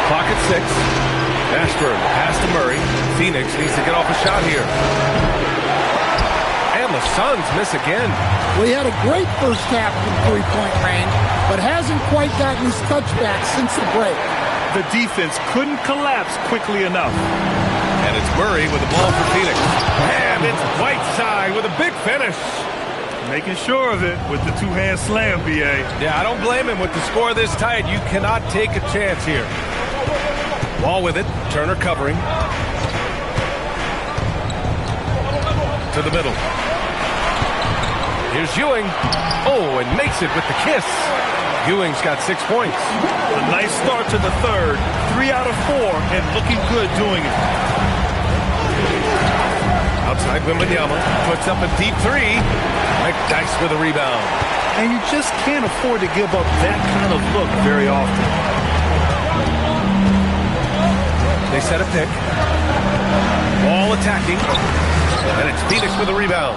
Clock at 6. Ashburn, pass to Murray. Phoenix needs to get off a shot here. And the Suns miss again. Well, he had a great first half from three-point range, but hasn't quite gotten his touchback since the break. The defense couldn't collapse quickly enough. And it's Murray with the ball for Phoenix. And it's Whiteside with a big finish. Making sure of it with the two-hand slam, B.A. Yeah, I don't blame him with the score this tight. You cannot take a chance here. Wall with it. Turner covering. To the middle. Here's Ewing. Oh, and makes it with the kiss. Ewing's got 6 points. A nice start to the third. 3 out of 4 and looking good doing it. Outside Wembanyama puts up a deep 3. McDyess with a rebound. And you just can't afford to give up that kind of look very often. They set a pick. Ball attacking. And it's Phoenix with a rebound.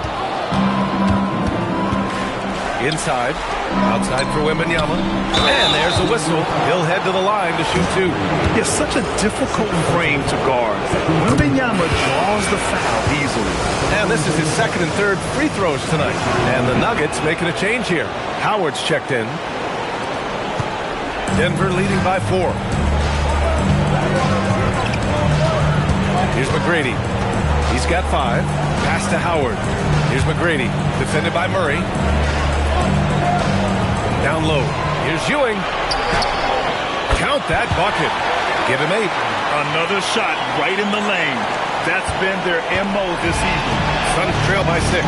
Inside. Outside for Wembanyama. And there's a whistle. He'll head to the line to shoot 2. It's such a difficult frame to guard. Wembanyama draws the foul easily. And this is his 2nd and 3rd free throws tonight. And the Nuggets making a change here. Howard's checked in. Denver leading by 4. Here's McGrady. He's got 5. Pass to Howard. Here's McGrady. Defended by Murray. Down low. Here's Ewing. Count that bucket. Give him 8. Another shot right in the lane. That's been their MO this evening. Suns trail by 6.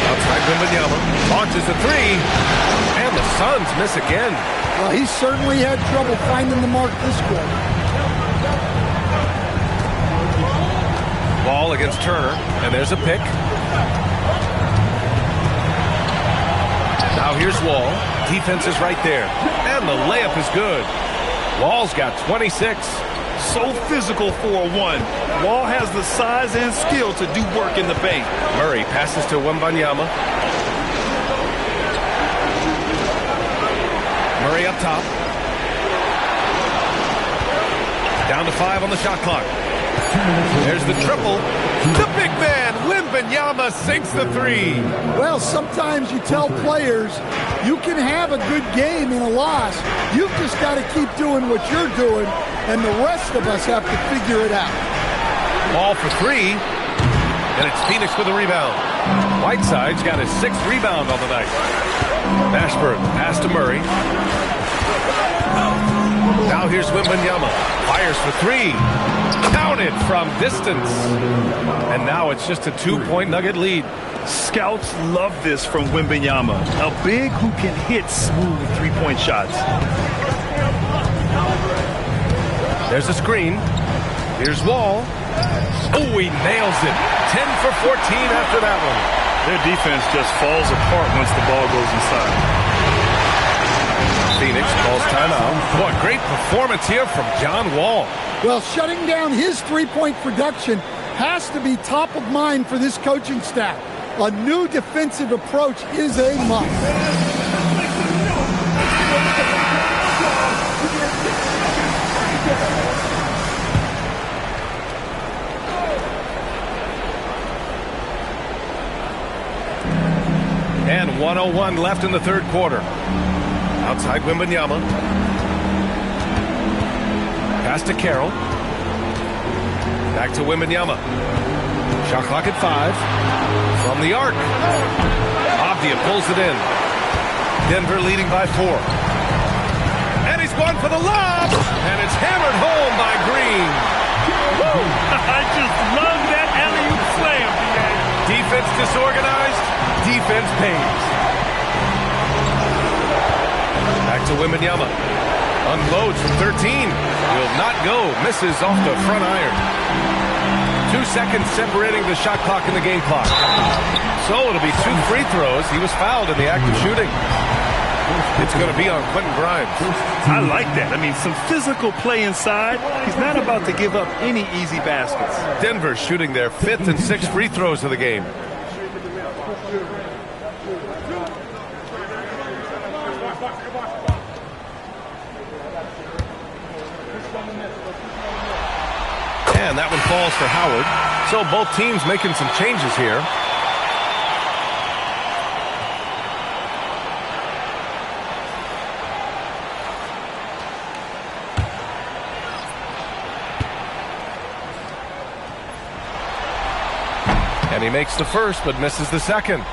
Outside Wembanyama. Launches a 3. And the Suns miss again. Well, he certainly had trouble finding the mark this quarter. Ball against Turner, and there's a pick. Now here's Wall. Defense is right there. And the layup is good. Wall's got 26. So physical for a 1. Wall has the size and skill to do work in the paint. Murray passes to Wembanyama. Murray up top. Down to 5 on the shot clock. There's the triple. The big man, Wembanyama, sinks the 3. Well, sometimes you tell players you can have a good game in a loss. You've just got to keep doing what you're doing, and the rest of us have to figure it out. Ball for 3, and it's Phoenix with a rebound. Whiteside's got his 6th rebound on the night. Ashburn, pass to Murray. Now here's Wembanyama. Fires for 3. Counted from distance. And now it's just a 2-point Nugget lead. Scouts love this from Wembanyama. A big who can hit smooth three-point shots. There's a screen. Here's Wall. Oh, he nails it. 10 for 14 after that one. Their defense just falls apart once the ball goes inside. Phoenix calls timeout. What great performance here from John Wall. Well, shutting down his three-point production has to be top of mind for this coaching staff. A new defensive approach is a must. And 1:01 left in the third quarter. Outside Wembanyama. Pass to Carroll. Back to Wembanyama. Shot clock at 5. From the arc. Avdia pulls it in. Denver leading by 4. And he's going for the lob. And it's hammered home by Green. Woo! I just love that alley-oop slam. Defense disorganized. Defense pays. Back to Wembanyama. Unloads from 13. Will not go. Misses off the front iron. 2 seconds separating the shot clock and the game clock. So it'll be 2 free throws. He was fouled in the act of shooting. It's going to be on Quentin Grimes. I like that. I mean, some physical play inside. He's not about to give up any easy baskets. Denver shooting their 5th and 6th free throws of the game. And that one falls for Howard. So both teams making some changes here. And he makes the first, but misses the second.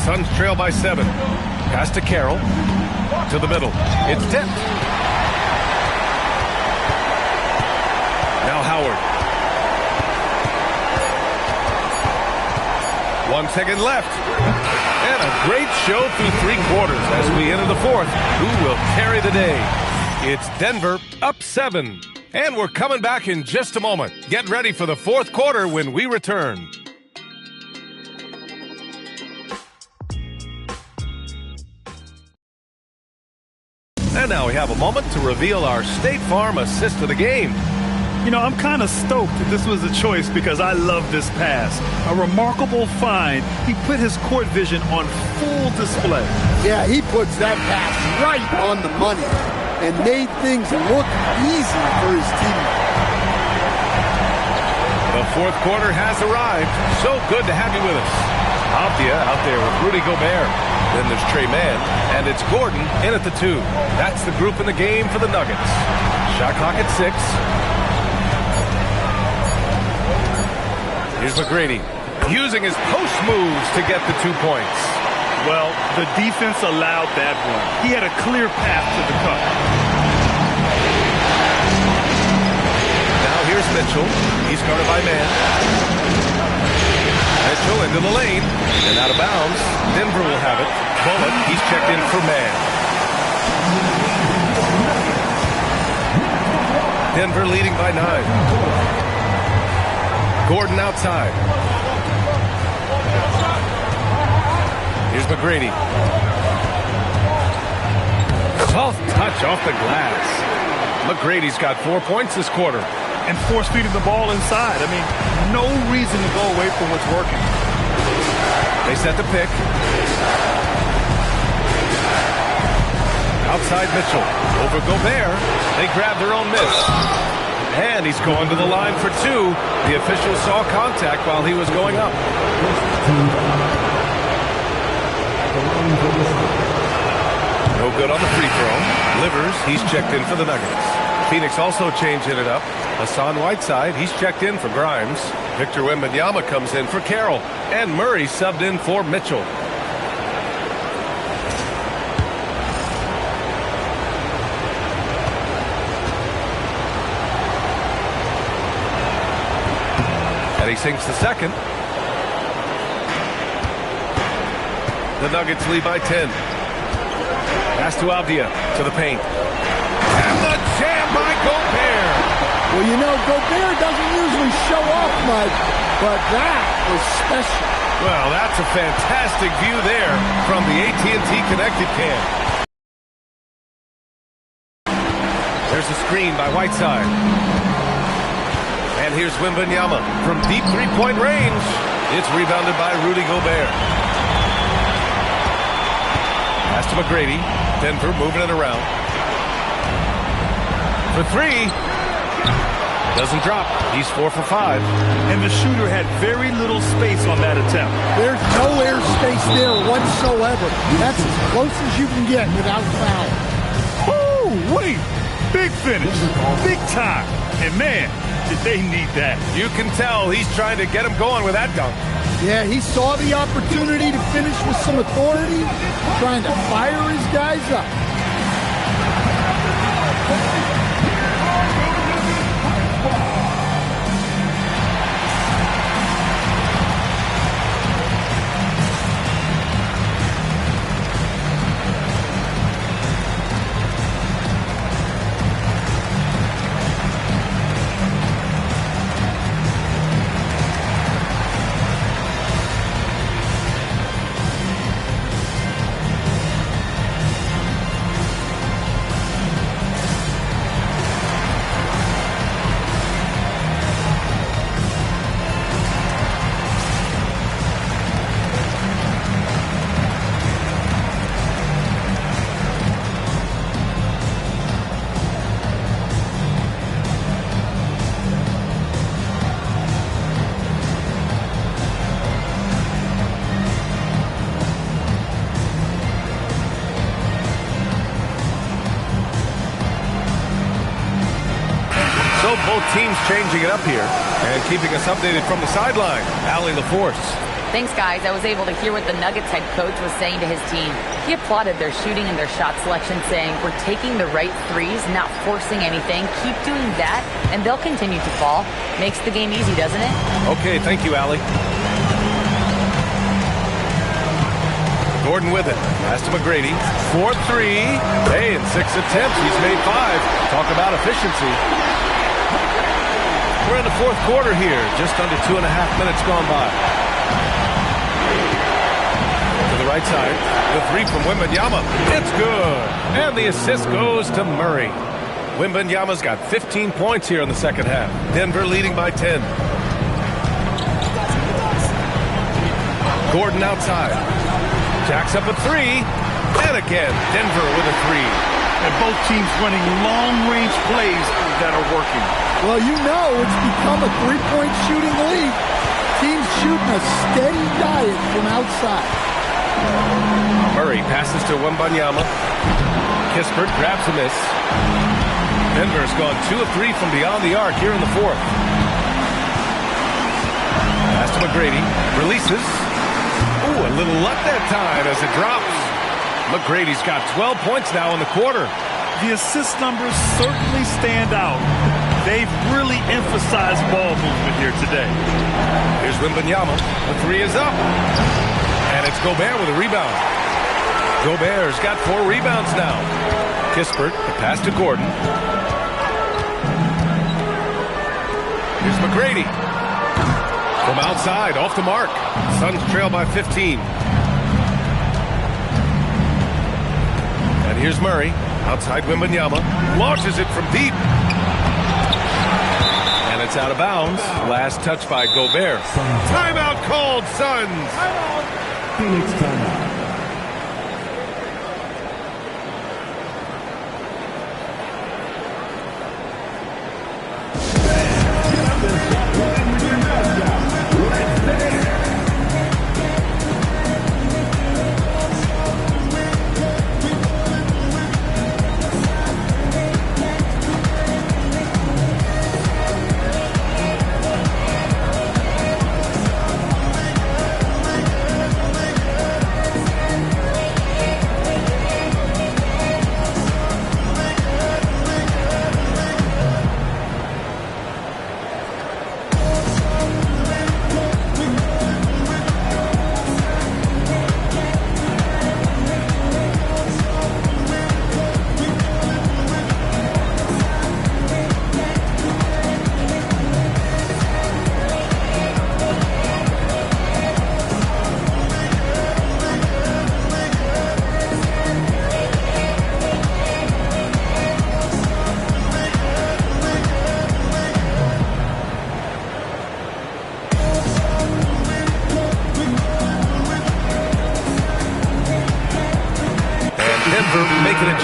Suns trail by 7. Pass to Carroll. To the middle. It's tipped. Now Howard. 1 second left. And a great show through 3 quarters as we enter the 4th. Who will carry the day? It's Denver up 7. And we're coming back in just a moment. Get ready for the 4th quarter when we return. And now we have a moment to reveal our State Farm assist of the game. You know, I'm kind of stoked that this was a choice because I love this pass. A remarkable find. He put his court vision on full display. Yeah, he puts that pass right on the money and made things look easy for his team. The 4th quarter has arrived. So good to have you with us. Avdia out there with Rudy Gobert. Then there's Trey Mann, and it's Gordon in at the 2. That's the group in the game for the Nuggets. Shot clock at 6. Here's McGrady, using his post moves to get the 2 points. Well, the defense allowed that one. He had a clear path to the cup. Now here's Mitchell. He's guarded by Mann. Mitchell into the lane, and out of bounds. Denver will have it. Bullock, he's checked in for Mann. Denver leading by 9. Gordon outside. Here's McGrady. Soft touch off the glass. McGrady's got 4 points this quarter. And force-feeding the ball inside. I mean, no reason to go away from what's working. They set the pick. Outside Mitchell. Over Gobert. They grab their own miss. And he's going to the line for two. The official saw contact while he was going up. No good on the free throw. Livers, he's checked in for the Nuggets. Phoenix also changing it up. Hassan Whiteside, he's checked in for Grimes. Victor Wembanyama comes in for Carroll. And Murray subbed in for Mitchell. And he sinks the second. The Nuggets lead by 10. Pass to Avdia, to the paint. And the jam by Gobert. Well, you know, Gobert doesn't usually show off much, but that was special. Well, that's a fantastic view there from the AT&T Connected Cam. There's a screen by Whiteside. And here's Wembanyama from deep three-point range. It's rebounded by Rudy Gobert. Pass to McGrady. Denver moving it around. For three. Doesn't drop. He's 4 for 5. And the shooter had very little space on that attempt. There's no air space there whatsoever. That's as close as you can get without fouling. Woo, wait. Big finish. Big time. And man, did they need that. You can tell he's trying to get him going with that dunk. Yeah, he saw the opportunity to finish with some authority, trying to fire his guys up. Both teams changing it up here and keeping us updated from the sideline. Allie LaForce. Thanks, guys. I was able to hear what the Nuggets head coach was saying to his team. He applauded their shooting and their shot selection, saying, "We're taking the right threes, not forcing anything. Keep doing that, and they'll continue to fall." Makes the game easy, doesn't it? Okay, thank you, Allie. Gordon with it. Pass to McGrady. 4-3. Hey, in 6 attempts, he's made 5. Talk about efficiency. We're in the fourth quarter here. Just under 2.5 minutes gone by. To the right side. The three from Wembanyama. It's good. And the assist goes to Murray. Wembanyama's got 15 points here in the second half. Denver leading by 10. Gordon outside. Jacks up a 3. And again, Denver with a 3. And both teams running long-range plays that are working. Well, you know it's become a three-point shooting league. Teams shooting a steady diet from outside. Murray passes to Wembanyama. Kispert grabs a miss. Denver's gone 2 of 3 from beyond the arc here in the fourth. Pass to McGrady. Releases. Ooh, a little luck that time as it drops. McGrady's got 12 points now in the quarter. The assist numbers certainly stand out. They've really emphasized ball movement here today. Here's Wembanyama. The 3 is up. And it's Gobert with a rebound. Gobert's got 4 rebounds now. Kispert, the pass to Gordon. Here's McGrady. From outside, off the mark. Suns trail by 15. And here's Murray. Outside Wembanyama. Launches it from deep. And it's out of bounds. Last touch by Gobert. Timeout called, Suns. Phoenix timeout.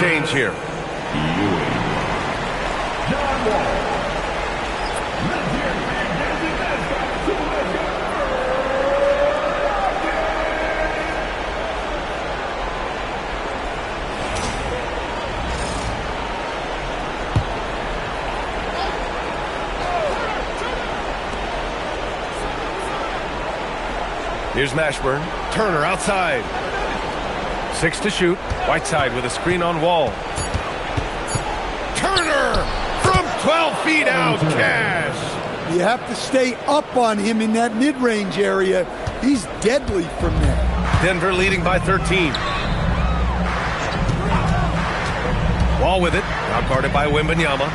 change here. Here's Mashburn. Turner outside. 6 to shoot. Whiteside with a screen on Wall. Turner from 12 feet out. Cash. You have to stay up on him in that mid-range area. He's deadly from there. Denver leading by 13. Wall with it. Now guarded by Wembanyama.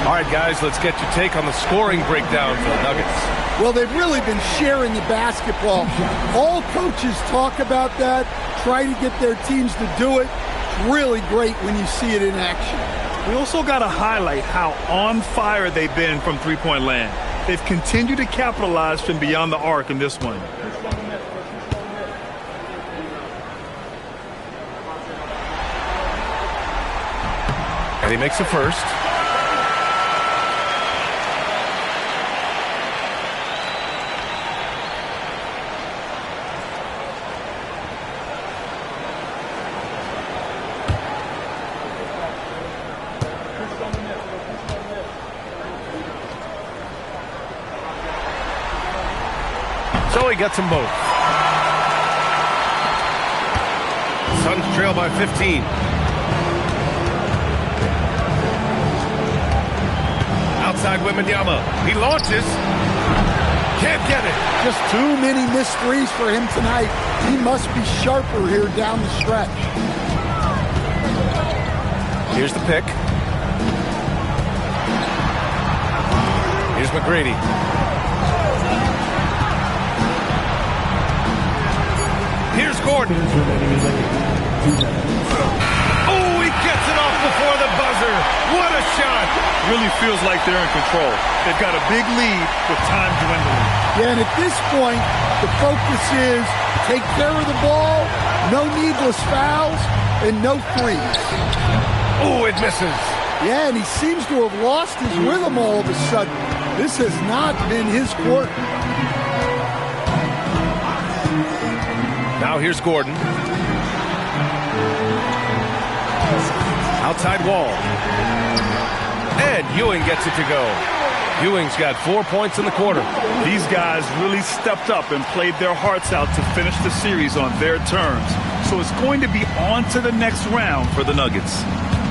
All right, guys, let's get your take on the scoring breakdown for the Nuggets. Well, they've really been sharing the basketball. All coaches talk about that, try to get their teams to do it. It's really great when you see it in action. We also got to highlight how on fire they've been from three-point land. They've continued to capitalize from beyond the arc in this one. And he makes the first. So he gets them both. Suns trail by 15. Outside Wembanyama. He launches. Can't get it. Just too many missed threes for him tonight. He must be sharper here down the stretch. Here's the pick. Here's McGrady. Here's Gordon. Oh, he gets it off before the buzzer. What a shot. Really feels like they're in control. They've got a big lead with time dwindling. Yeah, and at this point, the focus is take care of the ball, no needless fouls, and no threes. Oh, it misses. Yeah, and he seems to have lost his rhythm all of a sudden. This has not been his court. Now here's Gordon. Outside Wall. And Ewing gets it to go. Ewing's got 4 points in the quarter. These guys really stepped up and played their hearts out to finish the series on their terms. So it's going to be on to the next round for the Nuggets.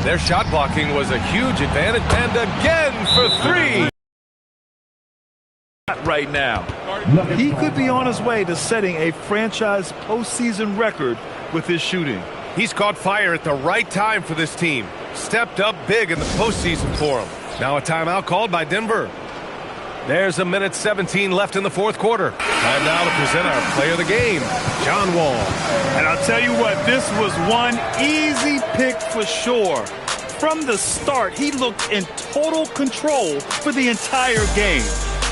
Their shot blocking was a huge advantage. And again for 3. Right now, he could be on his way to setting a franchise postseason record with his shooting. He's caught fire at the right time for this team. Stepped up big in the postseason for him. Now a timeout called by Denver. There's a minute 17 left in the fourth quarter. Time now to present our player of the game, John Wall. And I'll tell you what, this was one easy pick for sure. From the start, he looked in total control for the entire game.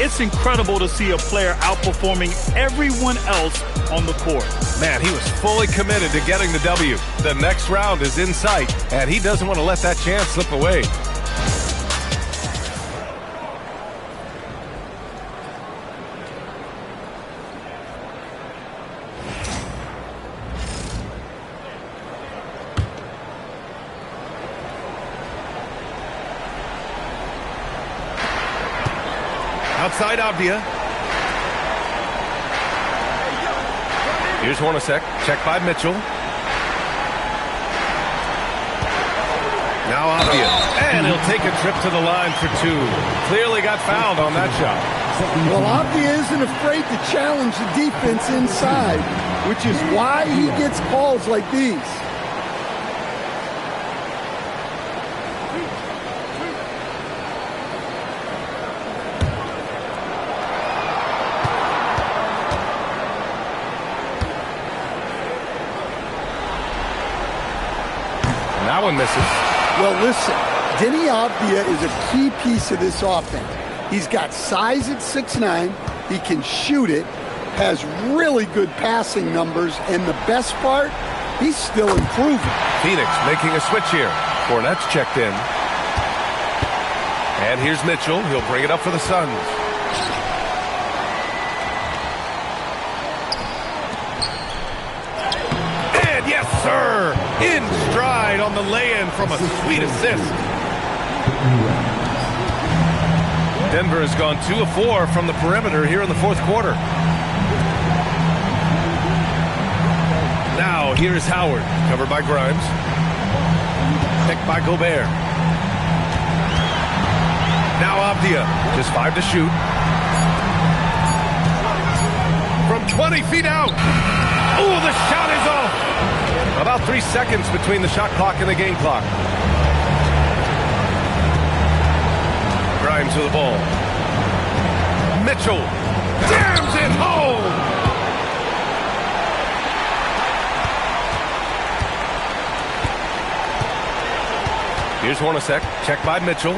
It's incredible to see a player outperforming everyone else on the court. Man, he was fully committed to getting the W. The next round is in sight, and he doesn't want to let that chance slip away. Outside Avdia. Here's Hornacek. Check by Mitchell. Now Avdia. And he'll take a trip to the line for 2. Clearly got fouled on that shot. Well, Avdia isn't afraid to challenge the defense inside, which is why he gets calls like these. That one misses. Well, listen, Denny Avdia is a key piece of this offense. He's got size at 6'9". He can shoot it, has really good passing numbers, and the best part, he's still improving. Phoenix making a switch here. Fournette's checked in. And here's Mitchell. He'll bring it up for the Suns. And yes, sir! In stride on the lay-in from a sweet assist. Denver has gone 2 of 4 from the perimeter here in the fourth quarter. Now, here's Howard, covered by Grimes. Picked by Gobert. Now Avdia, just 5 to shoot. From 20 feet out. Oh, the shot is off. About 3 seconds between the shot clock and the game clock. Grimes with the ball. Mitchell jams it home. Here's Hornacek, checked by Mitchell.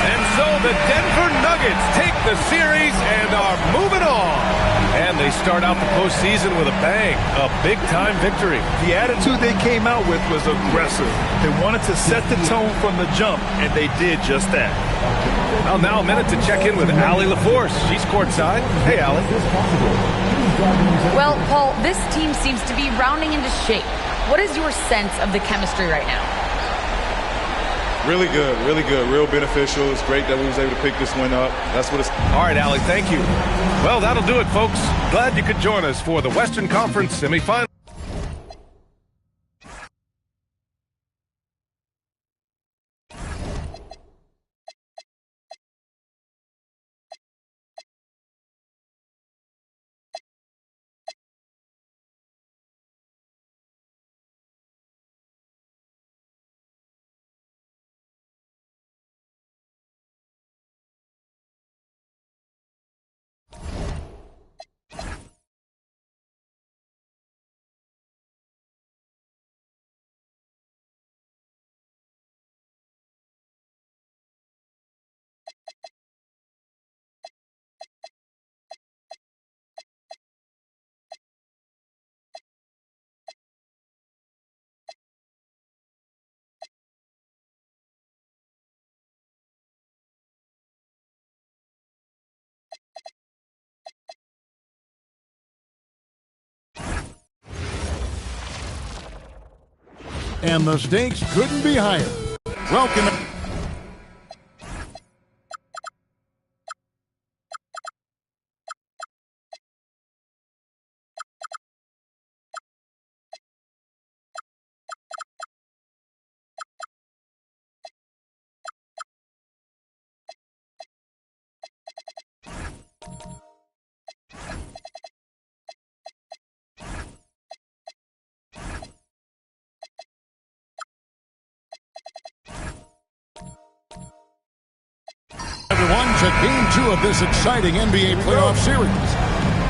And so the Denver Nuggets take the series and are moving on. And they start out the postseason with a bang, a big-time victory. The attitude they came out with was aggressive. They wanted to set the tone from the jump, and they did just that. Well, now a minute to check in with Allie LaForce. She's courtside. Hey, Allie. Well, Paul, this team seems to be rounding into shape. What is your sense of the chemistry right now? Really good, real beneficial. It's great that we was able to pick this one up. That's what it's... All right, Allie, thank you. Well, that'll do it, folks. Glad you could join us for the Western Conference semifinal. And the stakes couldn't be higher. Welcome. To Game 2 of this exciting NBA playoff series.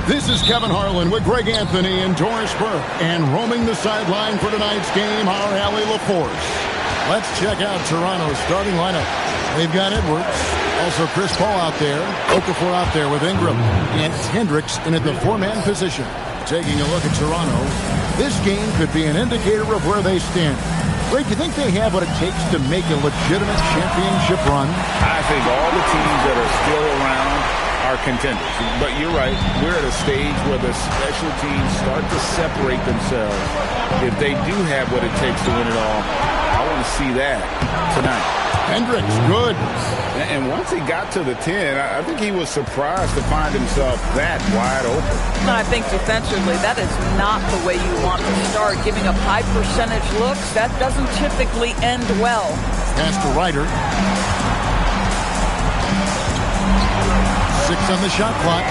This is Kevin Harlan with Greg Anthony and Doris Burke. And roaming the sideline for tonight's game, our Allie LaForce. Let's check out Toronto's starting lineup. They've got Edwards, also Chris Paul out there, Okafor out there with Ingram, and Hendricks in at the 4-man position. Taking a look at Toronto, this game could be an indicator of where they stand. Greg, do you think they have what it takes to make a legitimate championship run? I think all the teams that are still around are contenders. But you're right. We're at a stage where the special teams start to separate themselves. If they do have what it takes to win it all, I want to see that tonight. Hendricks, good. And once he got to the 10, I think he was surprised to find himself that wide open. I think defensively, that is not the way you want to start. Giving up high percentage looks, that doesn't typically end well. Pass to Ryder. 6 on the shot clock.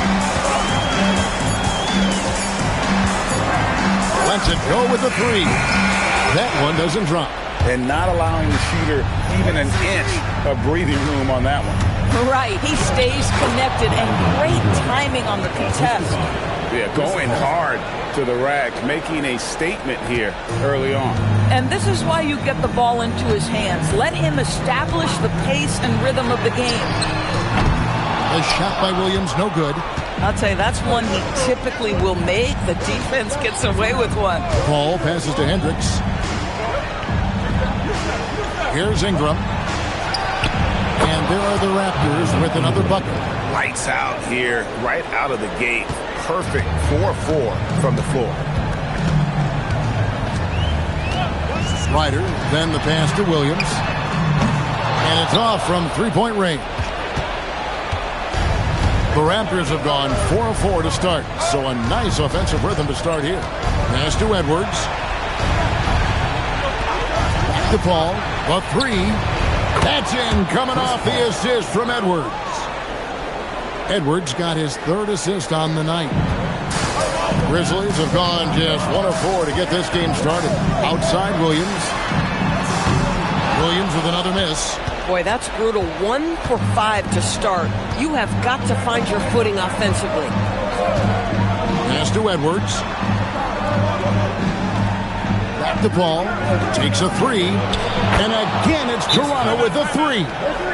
Lets it go with the 3. That one doesn't drop. And not allowing the shooter even an inch of breathing room on that one. Right. He stays connected, and great timing on the contest. Yeah, going hard to the rack, making a statement here early on. And this is why you get the ball into his hands. Let him establish the pace and rhythm of the game. A shot by Williams, no good. I'll tell you, that's one he typically will make. The defense gets away with one. Paul passes to Hendricks. Here's Ingram. And there are the Raptors with another bucket. Lights out here, right out of the gate. Perfect 4-4 from the floor. Ryder, then the pass to Williams. And it's off from three-point range. The Raptors have gone 4-4 to start, so a nice offensive rhythm to start here. Pass to Edwards. Back to Paul. The three. That's in, coming off the assist from Edwards. Edwards got his third assist on the night. Grizzlies have gone just 1 of 4 to get this game started. Outside Williams. Williams with another miss. Boy, that's brutal. 1 for 5 to start. You have got to find your footing offensively. Pass to Edwards. Back to Paul. Takes a three. And again, it's Toronto with a three.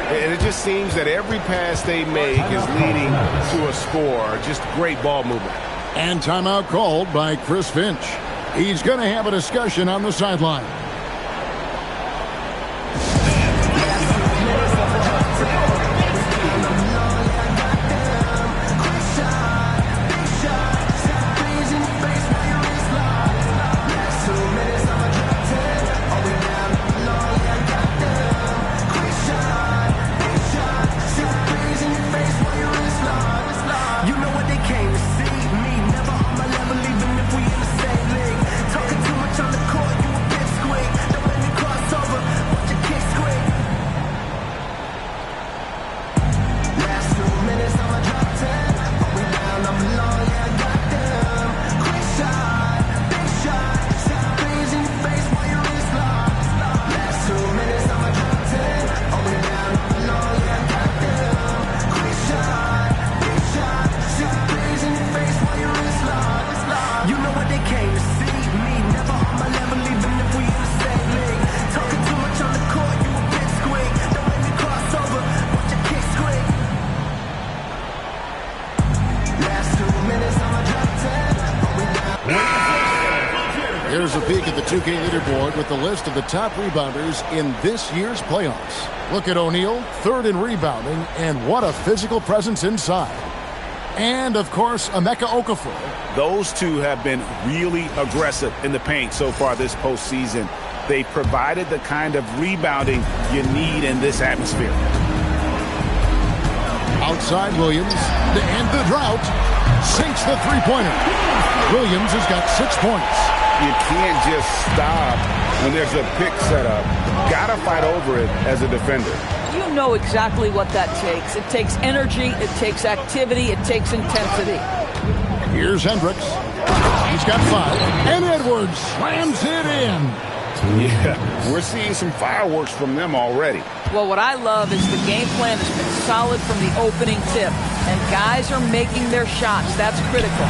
And it just seems that every pass they make is leading to a score. Just great ball movement. And timeout called by Chris Finch. He's going to have a discussion on the sideline. Here's a peek at the 2K leaderboard with the list of the top rebounders in this year's playoffs. Look at O'Neal, third in rebounding, and what a physical presence inside. And, of course, Emeka Okafor. Those two have been really aggressive in the paint so far this postseason. They've provided the kind of rebounding you need in this atmosphere. Outside Williams, to end the drought, sinks the three-pointer. Williams has got 6 points. You can't just stop when there's a pick set up. Gotta fight over it as a defender. You know exactly what that takes. It takes energy, it takes activity, it takes intensity. Here's Hendricks. He's got 5. And Edwards slams it in. Yeah, we're seeing some fireworks from them already. Well, what I love is the game plan has been solid from the opening tip. And guys are making their shots. That's critical.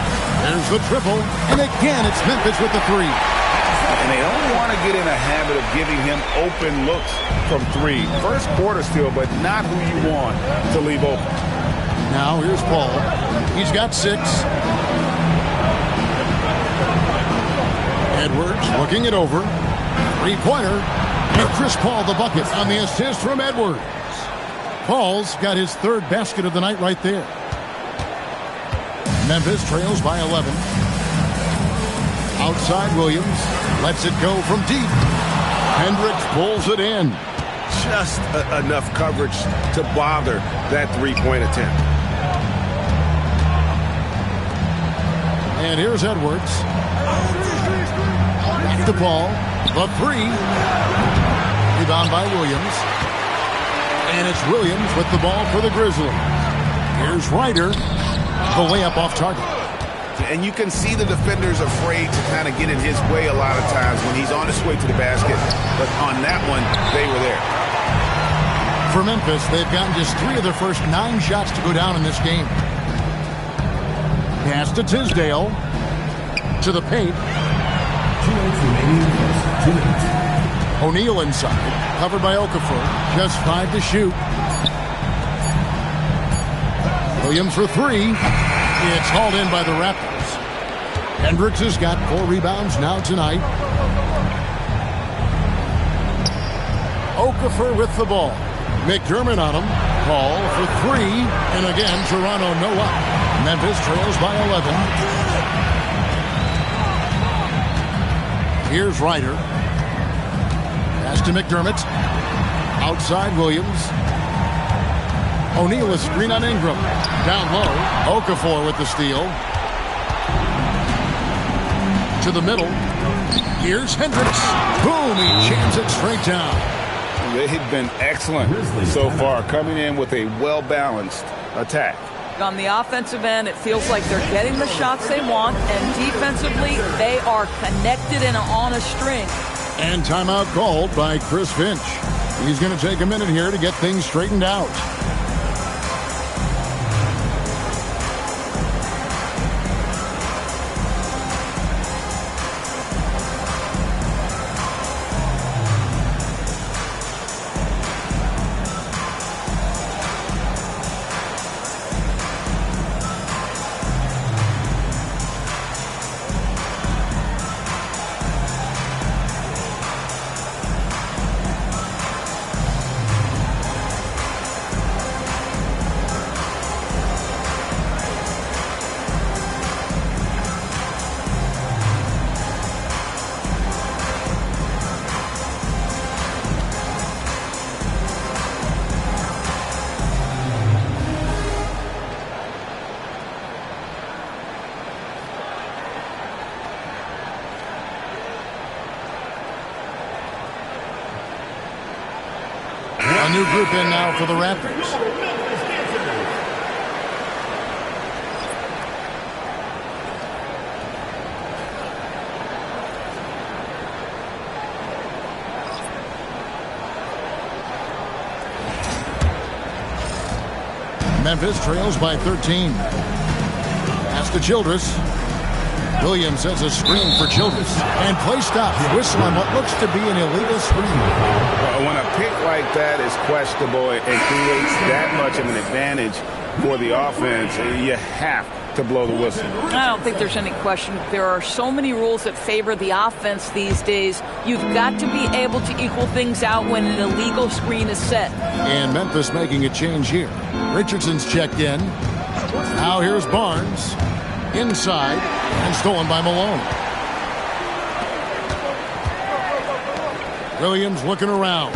There's the triple. And again, it's Memphis with the three. And they don't want to get in a habit of giving him open looks from 3. First quarter still, but not who you want to leave open. Now here's Paul. He's got 6. Edwards looking it over. Three-pointer. And Chris Paul the bucket on the assist from Edwards. Paul's got his third basket of the night right there. Memphis trails by 11. Outside Williams. Lets it go from deep. Hendricks pulls it in. Just enough coverage to bother that three-point attempt. And here's Edwards. Back to Paul. The three. Rebound by Williams. And it's Williams with the ball for the Grizzlies. Here's Ryder. The layup off target. And you can see the defenders afraid to kind of get in his way a lot of times when he's on his way to the basket. But on that one, they were there. For Memphis, they've gotten just 3 of their first 9 shots to go down in this game. Pass to Tisdale. To the paint. 2 minutes remaining. 2 minutes. O'Neal inside. Covered by Okafor. Just 5 to shoot. Williams for 3. It's hauled in by the Raptors. Hendricks has got 4 rebounds now tonight. Okafor with the ball. McDermott on him. Ball for 3. And again, Toronto no up. Memphis trails by 11. Here's Ryder. Pass to McDermott. Outside Williams. O'Neal a screen on Ingram. Down low. Okafor with the steal. To the middle. Here's Hendricks. Boom! He jams it straight down. They've been excellent so far, coming in with a well-balanced attack. On the offensive end, it feels like they're getting the shots they want, and defensively, they are connected and on a string. And timeout called by Chris Finch. He's going to take a minute here to get things straightened out. A new group in now for the Raptors. Memphis trails by 13. Pass to Childress. Williams has a screen for Childress. And play stops. Whistle on what looks to be an illegal screen. When a pick like that is questionable and creates that much of an advantage for the offense, you have to blow the whistle. I don't think there's any question. There are so many rules that favor the offense these days. You've got to be able to equal things out when an illegal screen is set. And Memphis making a change here. Richardson's checked in. Now here's Barnes. Inside and stolen by Malone. Williams looking around.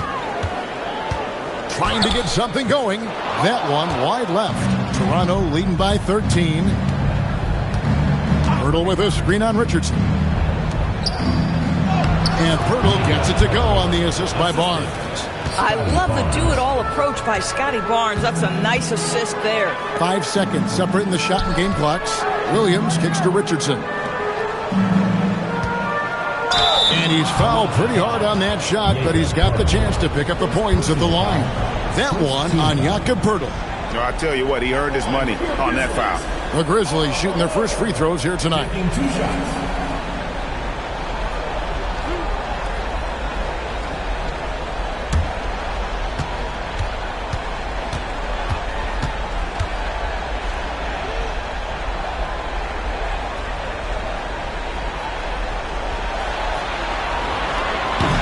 Trying to get something going. That one wide left. Toronto leading by 13. Pirtle with a screen on Richardson. And Pirtle gets it to go on the assist by Barnes. I love the do-it-all approach by Scotty Barnes. That's a nice assist there. 5 seconds separating the shot and game clocks. Williams kicks to Richardson. And he's fouled pretty hard on that shot, but he's got the chance to pick up the points at the line. That one on Jakob Pirtle. No, I tell you what, he earned his money on that foul. The Grizzlies shooting their first free throws here tonight. Taking 2 shots.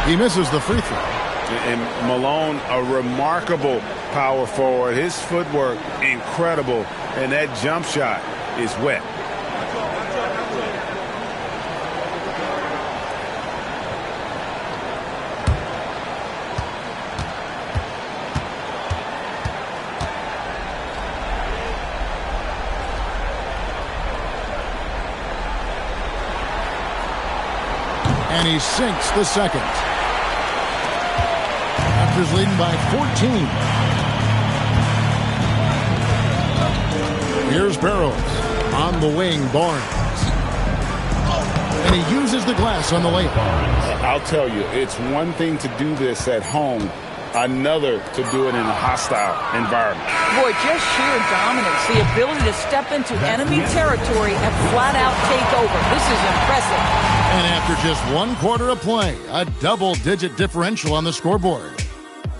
He misses the free throw. And Malone, a remarkable power forward. His footwork, incredible. And that jump shot is wet. And he sinks the second. Raptors leading by 14. Here's Barrows. On the wing, Barnes. And he uses the glass on the layup. I'll tell you, it's one thing to do this at home. Another to do it in a hostile environment. Boy, just sheer dominance. The ability to step into enemy territory and flat out take over. This is impressive. And after just 1 quarter of play, a double-digit differential on the scoreboard.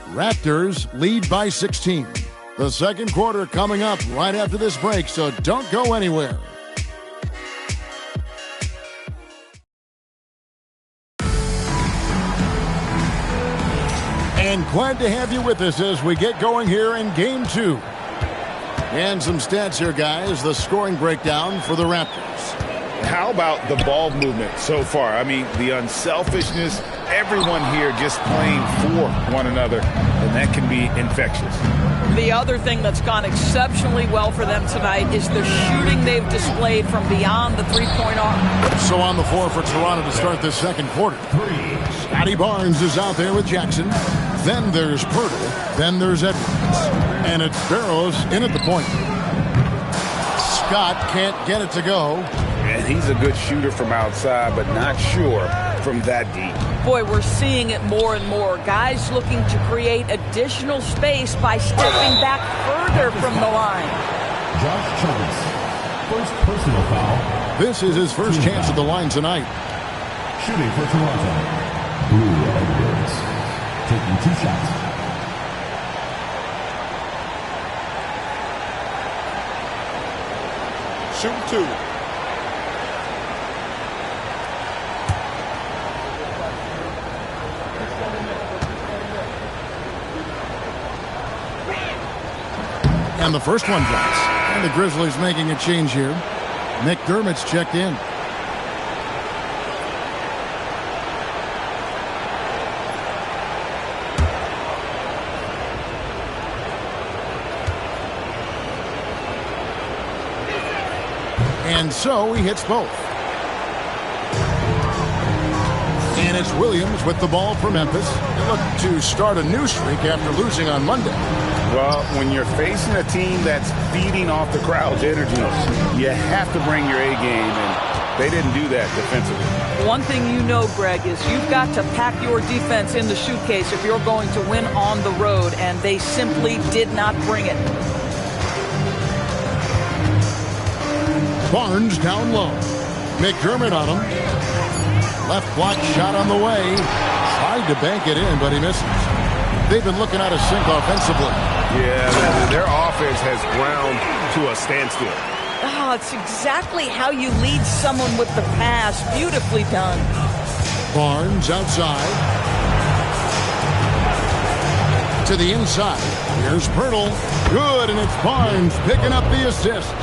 Raptors lead by 16. The second quarter coming up right after this break, so don't go anywhere. And glad to have you with us as we get going here in Game 2. And some stats here, guys. The scoring breakdown for the Raptors. How about the ball movement so far? I mean, the unselfishness, everyone here just playing for one another, and that can be infectious. The other thing that's gone exceptionally well for them tonight is the shooting they've displayed from beyond the three-point arc. So on the floor for Toronto to start this second quarter. Scotty Barnes is out there with Jackson. Then there's Pirtle. Then there's Edwards. And it's Barrows in at the point. Scott can't get it to go. And he's a good shooter from outside, but not sure from that deep. Boy, we're seeing it more and more. Guys looking to create additional space by stepping back further from the line. Josh Chance, first personal foul. This is his first chance at the line tonight. Shooting for Toronto, Blue Edwards, taking 2 shots. Shoot 2. And the first one drops. And the Grizzlies making a change here. McDermott's checked in. And so he hits both. And it's Williams with the ball for Memphis. They look to start a new streak after losing on Monday. Well, when you're facing a team that's feeding off the crowd's energy, you have to bring your A game, and they didn't do that defensively. One thing you know, Greg, is you've got to pack your defense in the suitcase if you're going to win on the road, and they simply did not bring it. Barnes down low. McDermott on him. Left block shot on the way. Tried to bank it in, but he misses. They've been looking out of sync offensively. Yeah, their offense has ground to a standstill. Oh, it's exactly how you lead someone with the pass. Beautifully done. Barnes outside. To the inside. Here's Pirtle. Good, and it's Barnes picking up the assist.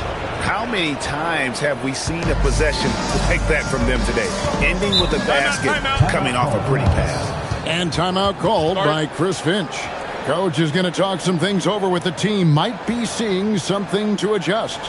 How many times have we seen a possession like that from them today? Ending with a basket, coming off a pretty pass. And timeout called by Chris Finch. Coach is going to talk some things over with the team. Might be seeing something to adjust.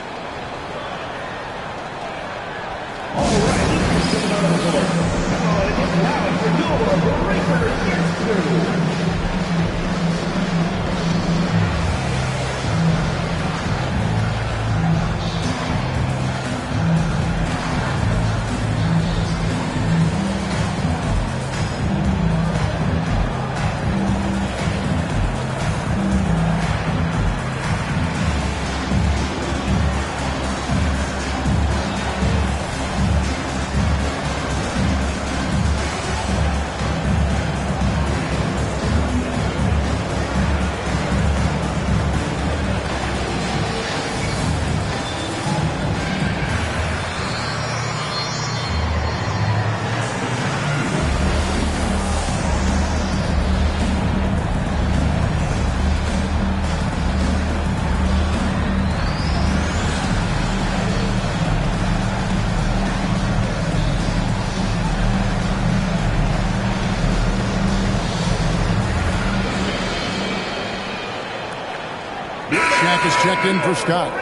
Shaq is checked in for Scott.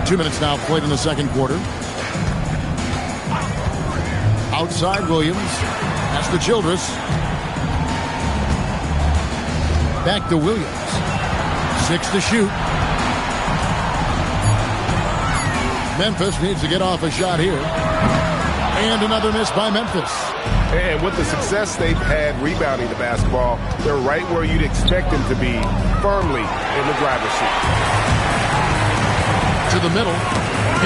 Two minutes now played in the second quarter. outside Williams. That's the Childress. Back to Williams. 6 to shoot. Memphis needs to get off a shot here. And another miss by Memphis. And with the success they've had rebounding the basketball, they're right where you'd expect them to be, firmly in the driver's seat. To the middle.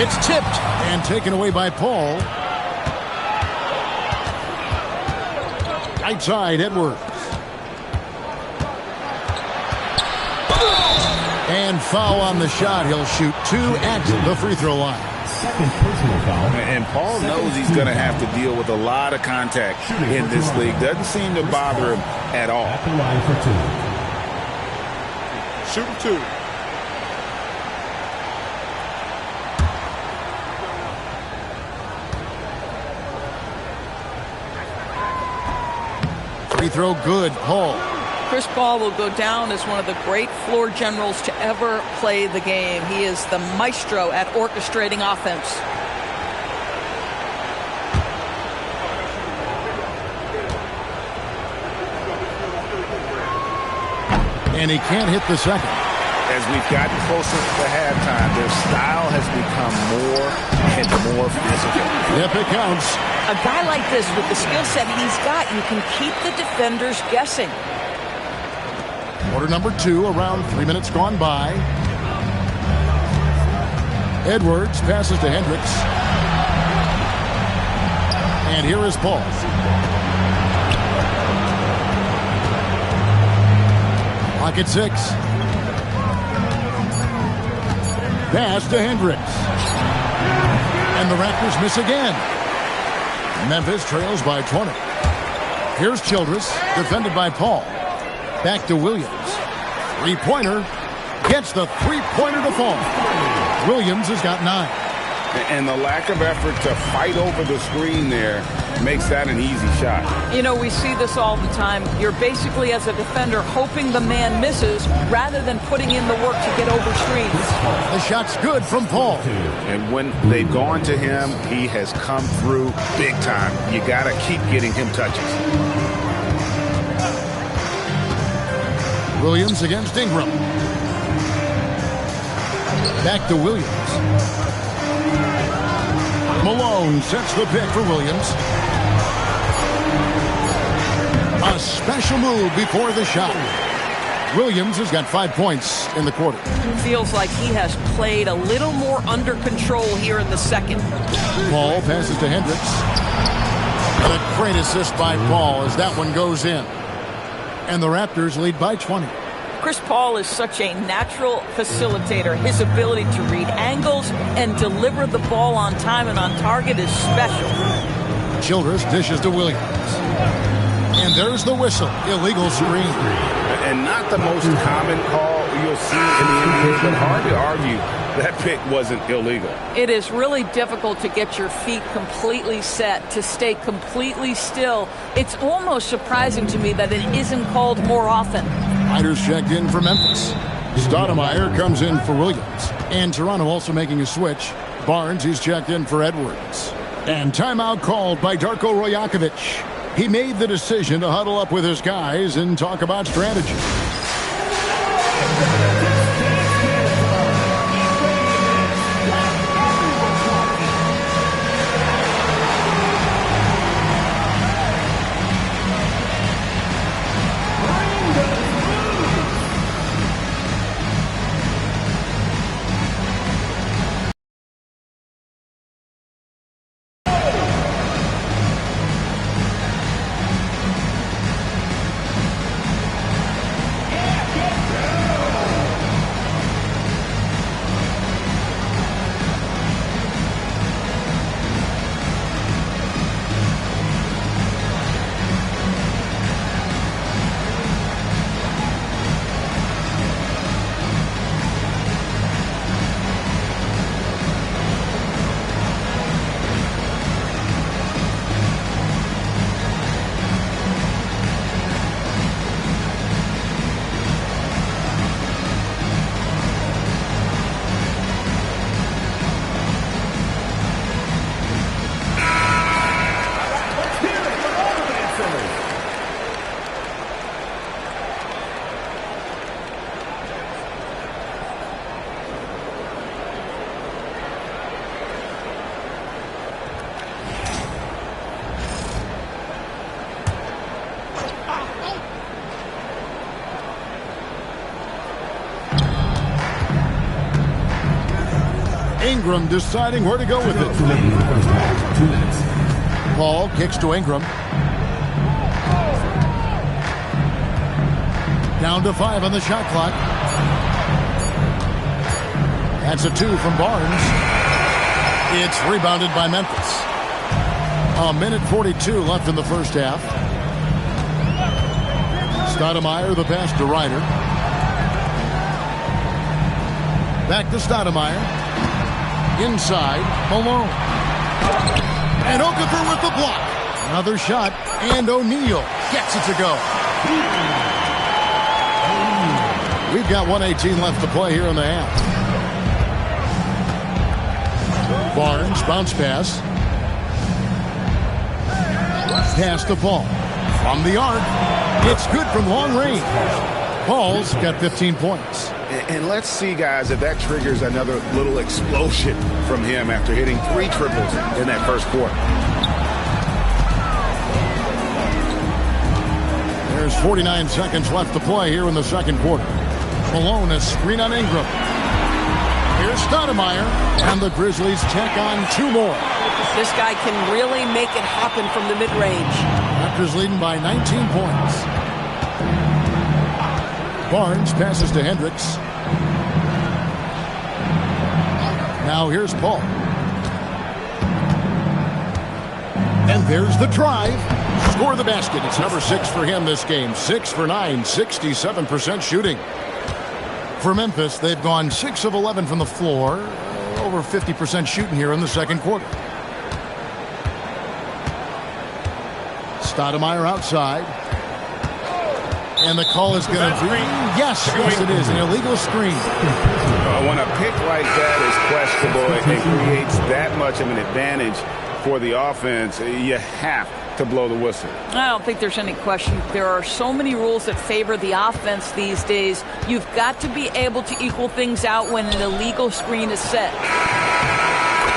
It's tipped and taken away by Paul. Right side, Edwards. And foul on the shot. He'll shoot 2 at the free throw line. Second personal foul. And Paul knows he's going to have to deal with a lot of contact in this league. Doesn't seem to bother him at all. At the line for 2. Shooting 2. Free throw good, Paul. Chris Paul will go down as one of the great floor generals to ever play the game. He is the maestro at orchestrating offense. And he can't hit the second. As we've gotten closer to halftime, their style has become more and more physical. Yep, it counts. A guy like this with the skill set he's got, you can keep the defenders guessing. Quarter number 2, around 3 minutes gone by. Edwards passes to Hendricks. And here is Paul. Pocket 6. Pass to Hendricks. And the Raptors miss again. Memphis trails by 20. Here's Childress, defended by Paul. Back to Williams. Three-pointer. Gets the three-pointer to fall. Williams has got 9. And the lack of effort to fight over the screen there makes that an easy shot. You know, we see this all the time. You're basically, as a defender, hoping the man misses rather than putting in the work to get over screens. The shot's good from Paul. And when they've gone to him, he has come through big time. You got to keep getting him touches. Williams against Ingram. Back to Williams. Malone sets the pick for Williams. A special move before the shot. Williams has got 5 points in the quarter. Feels like he has played a little more under control here in the second. Paul passes to Hendricks. And a great assist by Paul as that one goes in. And the Raptors lead by 20. Chris Paul is such a natural facilitator. His ability to read angles and deliver the ball on time and on target is special. Childress dishes to Williams. And there's the whistle. Illegal screen. And not the most common call you'll see in the NBA, but hard to argue that pick wasn't illegal. It is really difficult to get your feet completely set, to stay completely still. It's almost surprising to me that it isn't called more often. Riders checked in for Memphis. Stoudemire comes in for Williams. And Toronto also making a switch. Barnes, he's checked in for Edwards. And timeout called by Darko Rajakovic. He made the decision to huddle up with his guys and talk about strategy. Ingram deciding where to go with it. 2 minutes. Paul kicks to Ingram. Down to 5 on the shot clock. That's a 2 from Barnes. It's rebounded by Memphis. 1:42 left in the first half. Stoudemire, the pass to Ryder. Back to Stoudemire. Inside, Malone. And Okafor with the block. Another shot, and O'Neal gets it to go. We've got 1:18 left to play here in the half. Barnes, bounce pass. Pass to Paul. From the arc. It's good from long range. Paul's got 15 points. And let's see, guys, if that triggers another little explosion from him after hitting 3 triples in that first quarter. There's 49 seconds left to play here in the second quarter. Malone, a screen on Ingram. Here's Stoudemire, and the Grizzlies tack on 2 more. This guy can really make it happen from the mid-range. Raptors leading by 19 points. Barnes passes to Hendricks. Now here's Paul. And there's the drive. Score the basket. It's number 6 for him this game. 6 for 9, 67% shooting. For Memphis, they've gone 6 of 11 from the floor. Over 50% shooting here in the second quarter. Stoudemire outside. And the call is going to be, yes, it is, an illegal screen. When a pick like that is questionable and creates that much of an advantage for the offense, you have to blow the whistle. I don't think there's any question. There are so many rules that favor the offense these days. You've got to be able to equal things out when an illegal screen is set.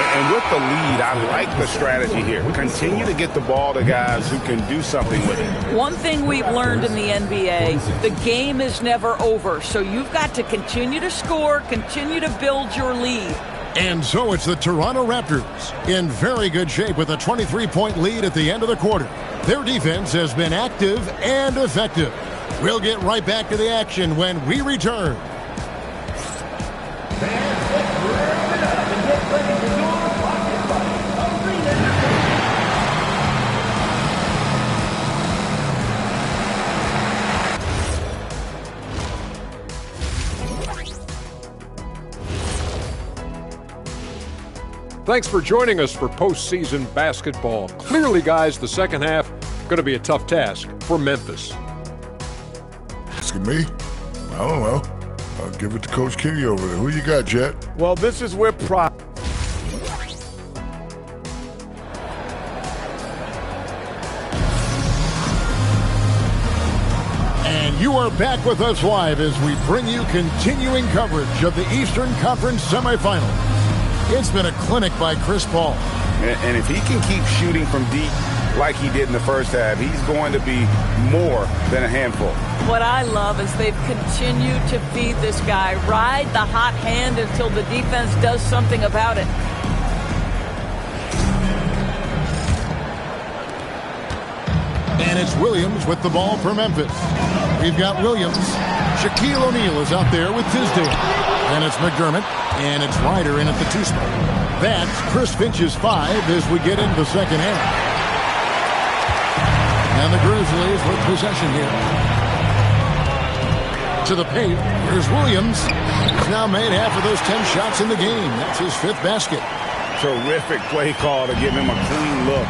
And with the lead, I like the strategy here. Continue to get the ball to guys who can do something with it. One thing we've learned in the NBA, the game is never over. So you've got to continue to score, continue to build your lead. And so it's the Toronto Raptors in very good shape with a 23-point lead at the end of the quarter. Their defense has been active and effective. We'll get right back to the action when we return. Thanks for joining us for postseason basketball. Clearly, guys, the second half going to be a tough task for Memphis. Asking me? I don't know. I'll give it to Coach Kenny over there. Who you got, Jet? Well, this is where pride. And you are back with us live as we bring you continuing coverage of the Eastern Conference semifinals. It's been a clinic by Chris Paul. And if he can keep shooting from deep like he did in the first half, he's going to be more than a handful. What I love is they've continued to feed this guy. Ride the hot hand until the defense does something about it. And it's Williams with the ball for Memphis. We've got Williams. Shaquille O'Neal is out there with Tisdale. And it's McDermott. And it's Ryder in at the 2 spot. That's Chris Finch's 5 as we get into the second half. And the Grizzlies with possession here. To the paint. Here's Williams. He's now made half of those 10 shots in the game. That's his 5th basket. Terrific play call to give him a clean look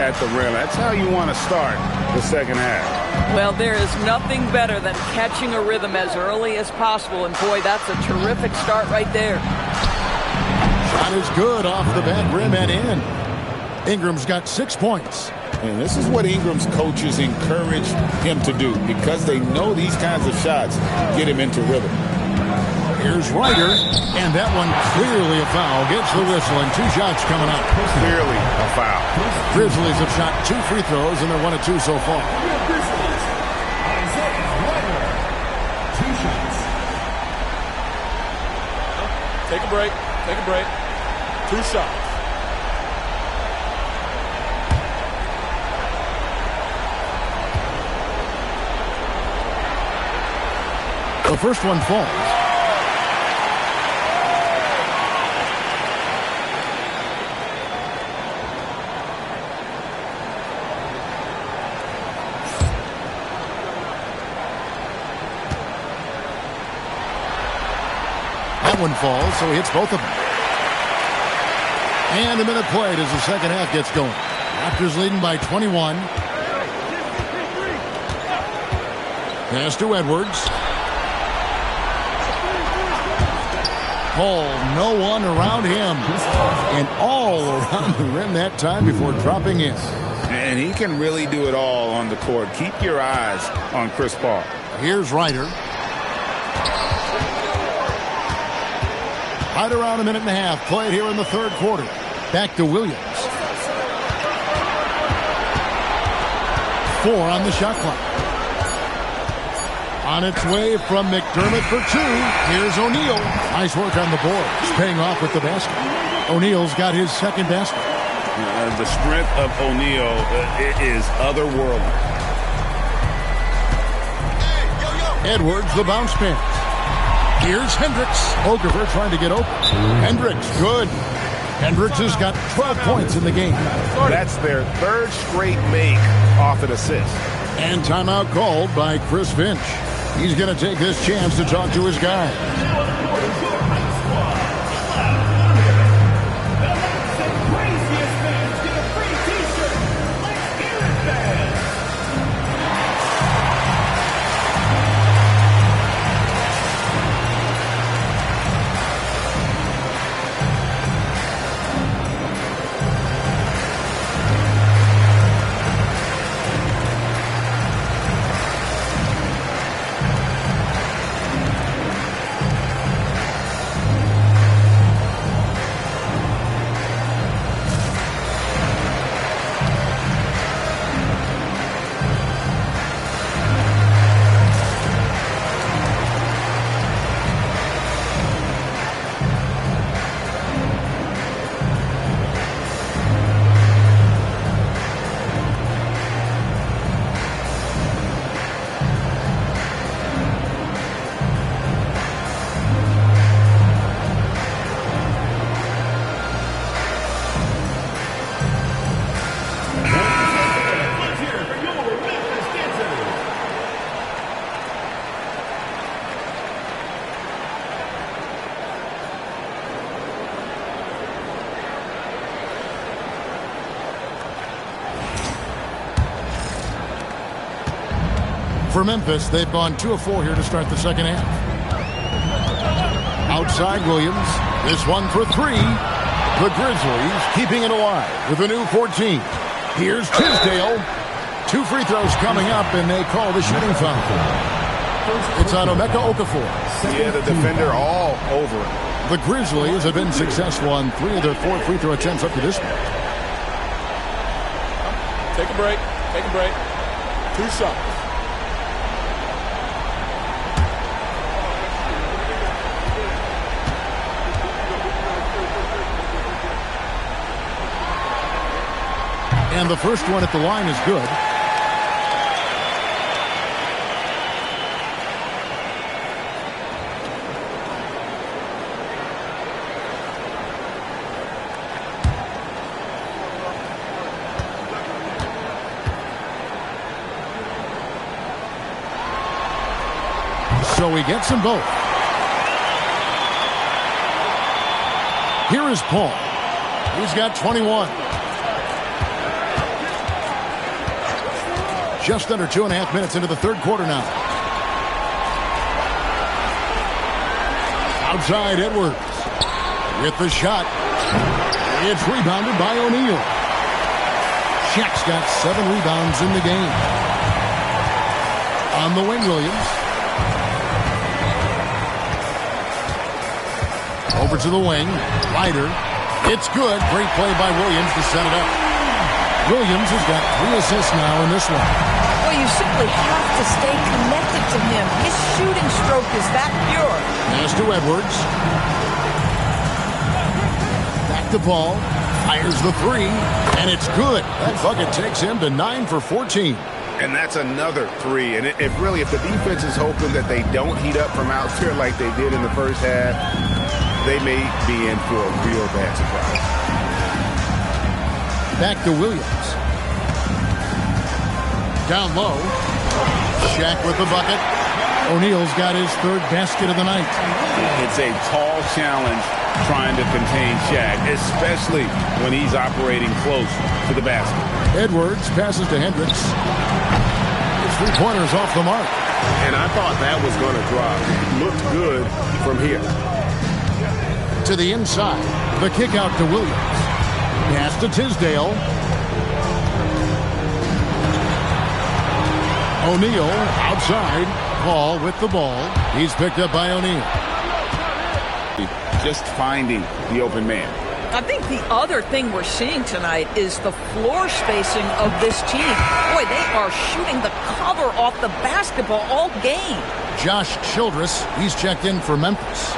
at the rim. That's how you want to start the second half. Well, there is nothing better than catching a rhythm as early as possible. And, boy, that's a terrific start right there. Shot is good off the back rim and in. Ingram's got 6 points. And this is what Ingram's coaches encourage him to do because they know these kinds of shots get him into rhythm. Here's Ryder, and that one clearly a foul. Gets the whistle, and 2 shots coming up. Clearly a foul. Grizzlies have shot 2 free throws, and they're 1 of 2 so far. Take a break. Take a break. 2 shots. The first one falls. That one falls, so he hits both of them. And a minute played as the second half gets going. Raptors leading by 21. Pass to Edwards. No one around him. And all around the rim that time before dropping in. And he can really do it all on the court. Keep your eyes on Chris Paul. Here's Ryder. Right around a minute and a half played here in the third quarter. Back to Williams. 4 on the shot clock. On its way from McDermott for 2. Here's O'Neal. Nice work on the boards. Paying off with the basket. O'Neal's got his second basket. The strength of O'Neal is otherworldly. Edwards, the bounce pass. Here's Hendricks. Okafor trying to get open. Hendricks, good. Hendricks has got 12 points in the game. That's their third straight make off an assist. And timeout called by Chris Finch. He's going to take this chance to talk to his guys. For Memphis, they've gone 2 of 4 here to start the second half. Outside Williams. This one for 3. The Grizzlies keeping it alive with a new 14. Here's Tisdale. 2 free throws coming up, and they call the shooting foul. It's on Emeka Okafor. Yeah, the defender all over it. The Grizzlies have been successful on 3 of their 4 free throw attempts up to this point. Take a break. Take a break. 2 shots. And the first one at the line is good. So he gets them both. Here is Paul. He's got 21. Just under 2.5 minutes into the third quarter now. Outside Edwards with the shot. It's rebounded by O'Neal. Shaq's got 7 rebounds in the game. On the wing, Williams. Over to the wing. Ryder. It's good. Great play by Williams to set it up. Williams has got 3 assists now in this one. Well, you simply have to stay connected to him. His shooting stroke is that pure. Pass to Edwards. Back Back to Paul. Fires the three, and it's good. That bucket takes him to 9 for 14. And that's another three. And if the defense is hoping that they don't heat up from out there like they did in the first half, they may be in for a real bad surprise. Back to Williams. Down low. Shaq with the bucket. O'Neal's got his third basket of the night. It's a tall challenge trying to contain Shaq, especially when he's operating close to the basket. Edwards passes to Hendricks. His three-pointers off the mark. And I thought that was going to drop. Looked good from here. To the inside. The kick out to Williams. Pass to Tisdale. O'Neal outside. Paul with the ball. He's picked up by O'Neal. Just finding the open man. I think the other thing we're seeing tonight is the floor spacing of this team. Boy, they are shooting the cover off the basketball all game. Josh Childress, he's checked in for Memphis.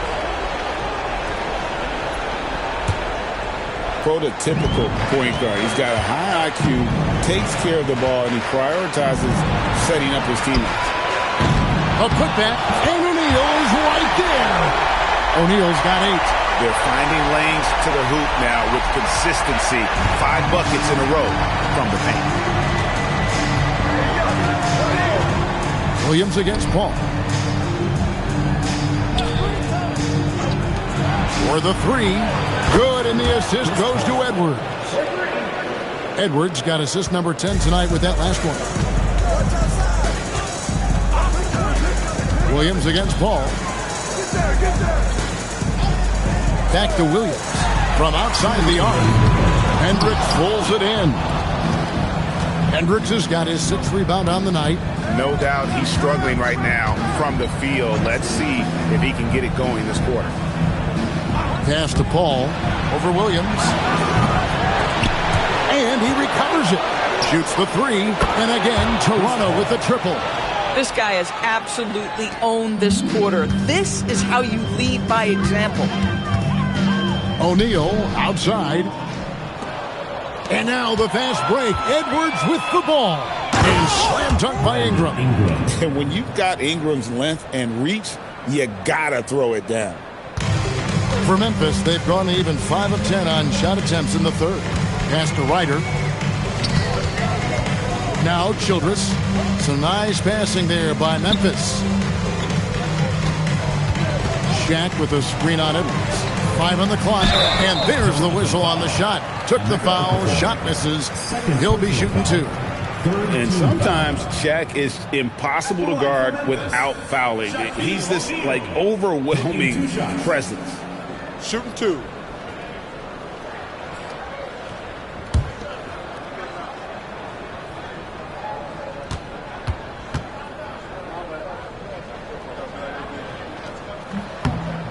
Prototypical point guard. He's got a high IQ, takes care of the ball, and he prioritizes setting up his teammates. A putback, and O'Neal is right there. O'Neal's got 8. They're finding lanes to the hoop now with consistency. 5 buckets in a row from the paint. Williams against Paul. For the three. Good, and the assist goes to Edwards. Edwards got assist number 10 tonight with that last one. Williams against Paul. Back to Williams from outside the arc. Hendricks pulls it in. Hendricks has got his 6th rebound on the night. No doubt he's struggling right now from the field. Let's see if he can get it going this quarter. Pass to Paul over Williams. And he recovers it. Shoots the three. And again, Toronto with the triple. This guy has absolutely owned this quarter. This is how you lead by example. O'Neal outside. And now the fast break. Edwards with the ball. And slam dunk by Ingram. And when you've got Ingram's length and reach, you gotta throw it down. For Memphis, they've gone even 5 of 10 on shot attempts in the third. Pass to Ryder. Now Childress. Some nice passing there by Memphis. Shaq with a screen on Edwards. 5 on the clock, and there's the whistle on the shot. Took the foul, shot misses. He'll be shooting 2. And sometimes Shaq is impossible to guard without fouling. He's this like overwhelming presence. Shooting 2.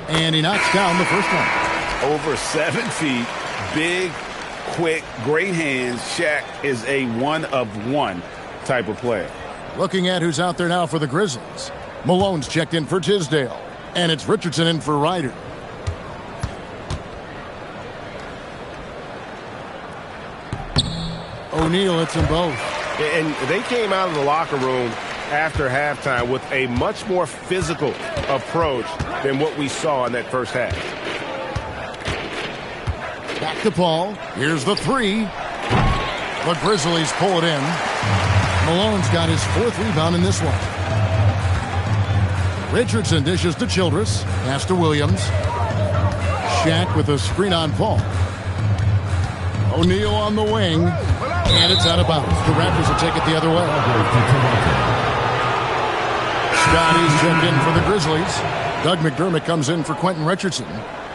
And he knocks down the first one. Over 7 feet, big, quick, great hands. Shaq is a one-of-one type of player. Looking at who's out there now for the Grizzlies. Malone's checked in for Tisdale. And it's Richardson in for Ryder. O'Neal hits them both. And they came out of the locker room after halftime with a much more physical approach than what we saw in that first half. Back to Paul. Here's the three. The Grizzlies pull it in. Malone's got his 4th rebound in this one. Richardson dishes to Childress. Pass to Williams. Shaq with a screen on Paul. O'Neal on the wing. And it's out of bounds. The Raptors will take it the other way. Scotty's checked in for the Grizzlies. Doug McDermott comes in for Quentin Richardson.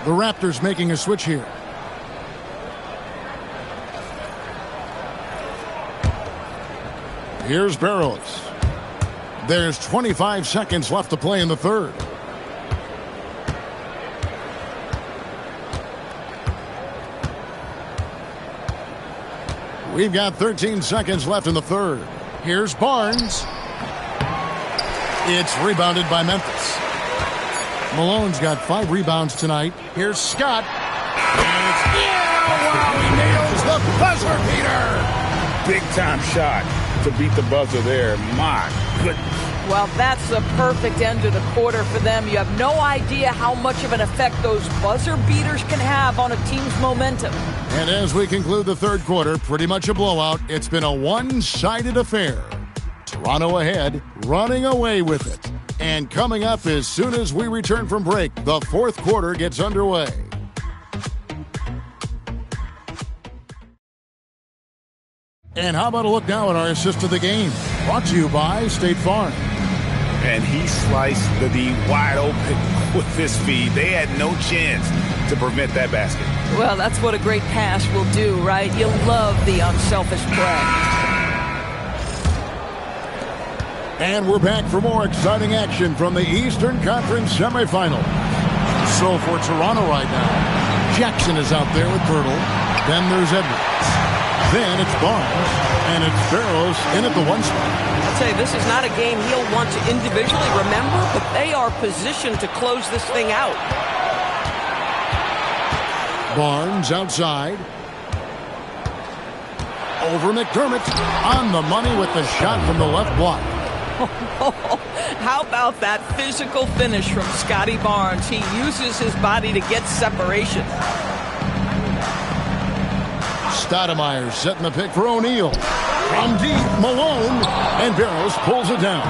The Raptors making a switch here. Here's Barrows. There's 25 seconds left to play in the third. We've got 13 seconds left in the third. Here's Barnes. It's rebounded by Memphis. Malone's got 5 rebounds tonight. Here's Scott. And it's in! wow, he nails the buzzer beater. Big-time shot to beat the buzzer there. My goodness. Well, that's the perfect end to the quarter for them. You have no idea how much of an effect those buzzer beaters can have on a team's momentum. And as we conclude the third quarter, pretty much a blowout. It's been a one-sided affair. Toronto ahead, running away with it. And coming up as soon as we return from break, the fourth quarter gets underway. And how about a look now at our assist of the game? Brought to you by State Farm. And he sliced the D wide open with his feed. They had no chance to prevent that basket. Well, that's what a great pass will do, right? You love the unselfish play. And we're back for more exciting action from the Eastern Conference semifinals. So for Toronto right now, Jackson is out there with Birtle. Then there's Edwards. Then it's Barnes. And it's Barrows in at the one spot. I'll tell you, this is not a game he'll want to individually remember, but they are positioned to close this thing out. Barnes outside. Over McDermott. On the money with the shot from the left block. How about that physical finish from Scotty Barnes? He uses his body to get separation. Stoudemire setting the pick for O'Neal. From deep, Malone. And Barrows pulls it down.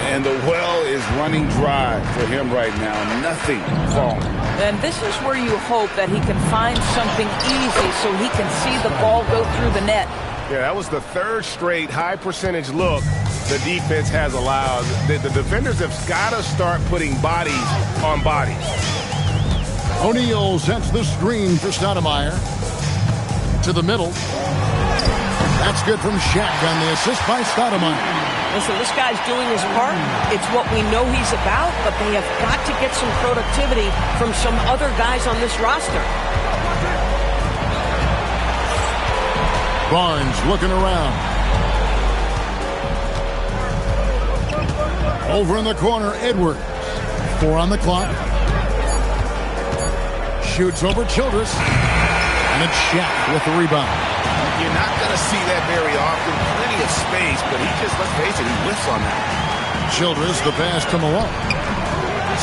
And the well is running dry for him right now. Nothing falling. And this is where you hope that he can find something easy so he can see the ball go through the net. Yeah, that was the third straight high-percentage look the defense has allowed. The defenders have got to start putting bodies on bodies. O'Neal sets the screen for Stoudemire. To the middle. That's good from Shaq on the assist by Stoudemire. Listen, this guy's doing his part. It's what we know he's about, but they have got to get some productivity from some other guys on this roster. Barnes looking around. Over in the corner, Edwards. 4 on the clock. Shoots over Childress. And it's Shaq with the rebound. You're not going to see that very often. Plenty of space, but he just, let's face it, he whiffs on that. Childress, the pass to Malone.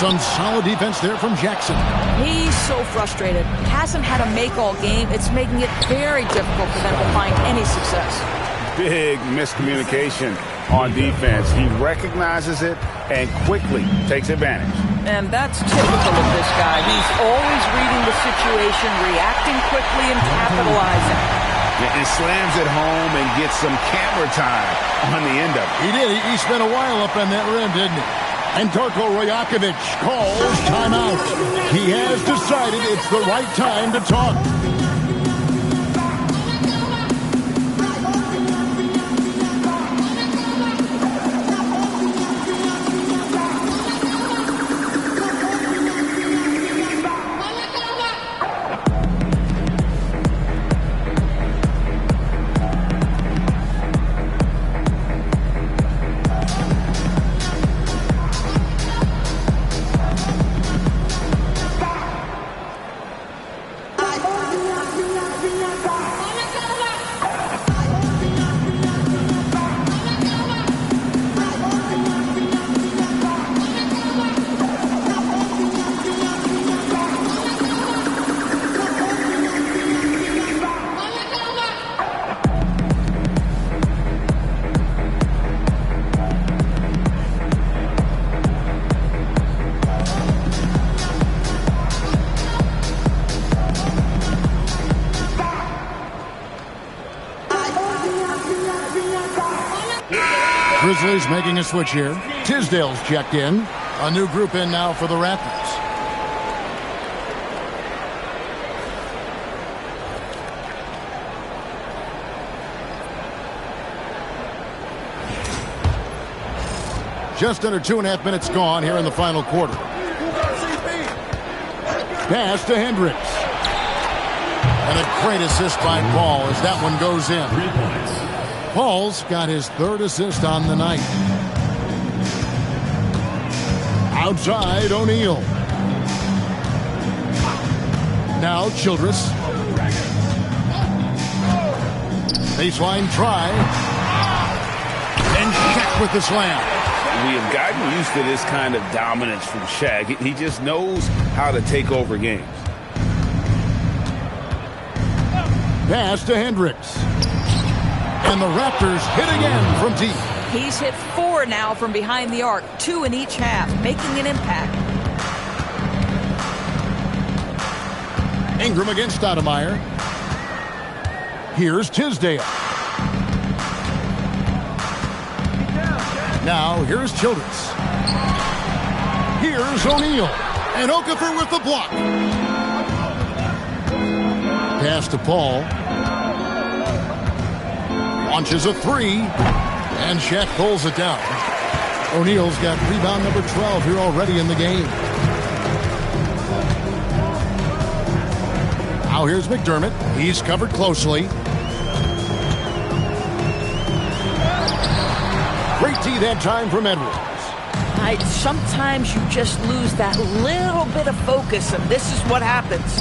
Some solid defense there from Jackson. He's so frustrated. Hasn't had a make all game. It's making it very difficult for them to find any success. Big miscommunication on defense. He recognizes it and quickly takes advantage. And that's typical of this guy. He's always reading the situation, reacting quickly, and capitalizing. And slams it home and gets some camera time on the end of it. He did. He spent a while up on that rim, didn't he? And Darko Rajakovic calls timeout. He has decided it's the right time to talk. Grizzlies making a switch here. Tisdale's checked in. A new group in now for the Raptors. Just under 2.5 minutes gone here in the final quarter. Pass to Hendricks. And a great assist by Paul as that one goes in. Paul's got his third assist on the night. Outside, O'Neal. Now Childress. Baseline try. And Shaq with the slam. We have gotten used to this kind of dominance from Shaq. He just knows how to take over games. Pass to Hendricks. And the Raptors hit again from deep. He's hit 4 now from behind the arc, 2 in each half, making an impact. Ingram against Stoudemire. Here's Tisdale. Now here's Childress. Here's O'Neal. And Okafor with the block. Pass to Paul. Launches a 3. And Shaq pulls it down. O'Neal's got rebound number 12 here already in the game. Now here's McDermott. He's covered closely. Great D that time from Edwards. Sometimes you just lose that little bit of focus, and this is what happens.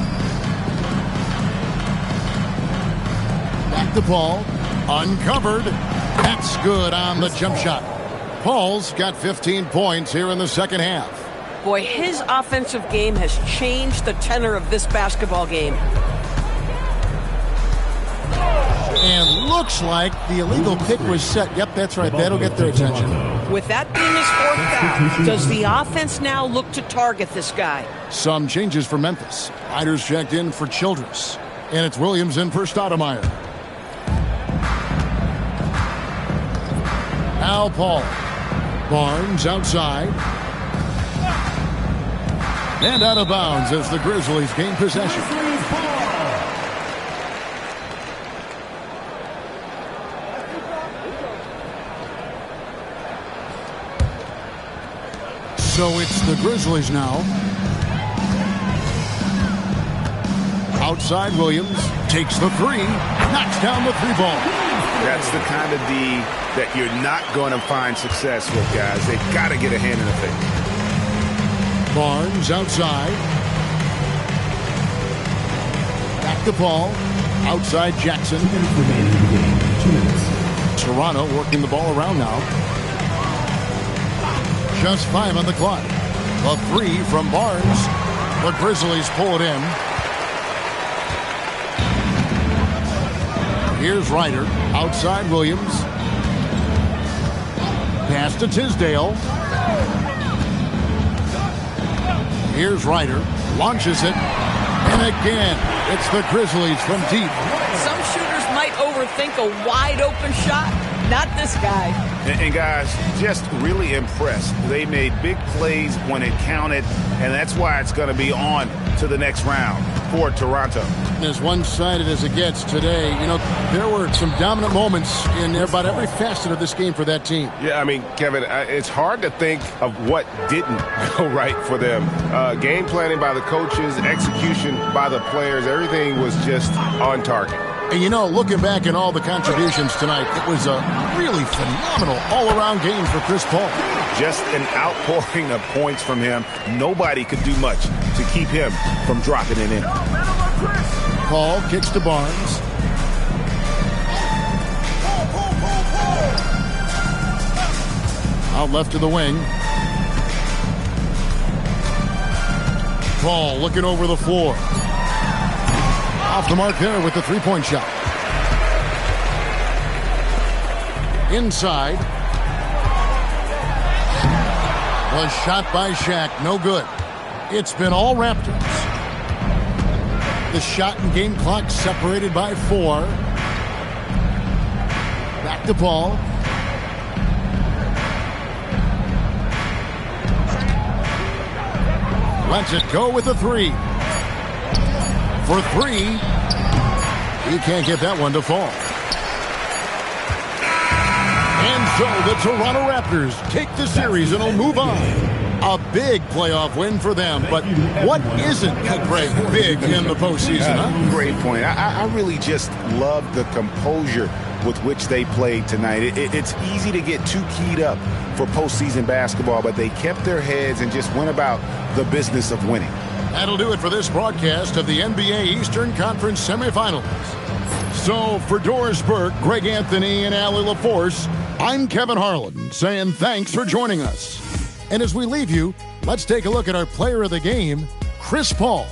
Back to Paul. Uncovered. That's good on the jump shot. Paul's got 15 points here in the second half. Boy, his offensive game has changed the tenor of this basketball game. And looks like the illegal pick was set. Yep, that's right. That'll get their attention. With that being his 4th foul, does the offense now look to target this guy? Some changes for Memphis. Ryder's checked in for Childress. And it's Williams in for Stoudemire. Now Paul. Barnes outside. And out of bounds as the Grizzlies gain possession. So it's the Grizzlies now. Outside Williams takes the 3, knocks down the 3-ball. That's the kind of D that you're not going to find success with, guys. They've got to get a hand in the face. Barnes outside. Back to Paul. Outside Jackson. Toronto working the ball around now. Just 5 on the clock. A 3 from Barnes. The Grizzlies pull it in. Here's Ryder. Outside Williams. Pass to Tisdale. Here's Ryder. Launches it. And again, it's the Grizzlies from deep. Some shooters might overthink a wide open shot. Not this guy. And guys, just really impressed. They made big plays when it counted, and that's why it's going to be on to the next round for Toronto. As one-sided as it gets today, you know, there were some dominant moments in about every facet of this game for that team. Yeah, I mean, Kevin, it's hard to think of what didn't go right for them. Game planning by the coaches, execution by the players, everything was just on target. And, you know, looking back at all the contributions tonight, it was a really phenomenal all-around game for Chris Paul. Just an outpouring of points from him. Nobody could do much to keep him from dropping it in. Paul kicks to Barnes. Out left to the wing. Paul looking over the floor. Off the mark there with the three-point shot. Inside. Was shot by Shaq. No good. It's been all Raptors. The shot and game clock separated by 4. Back to Paul. Lets it go with the 3. For 3. He can't get that one to fall. And so the Toronto Raptors take the series and will move on. A big playoff win for them, but what isn't, Greg, big in the postseason? Huh? Great point. I really just love the composure with which they played tonight. It's easy to get too keyed up for postseason basketball, but they kept their heads and just went about the business of winning. That'll do it for this broadcast of the NBA Eastern Conference semifinals. So for Doris Burke, Greg Anthony, and Allie LaForce, I'm Kevin Harlan saying thanks for joining us. And as we leave you, let's take a look at our player of the game, Chris Paul.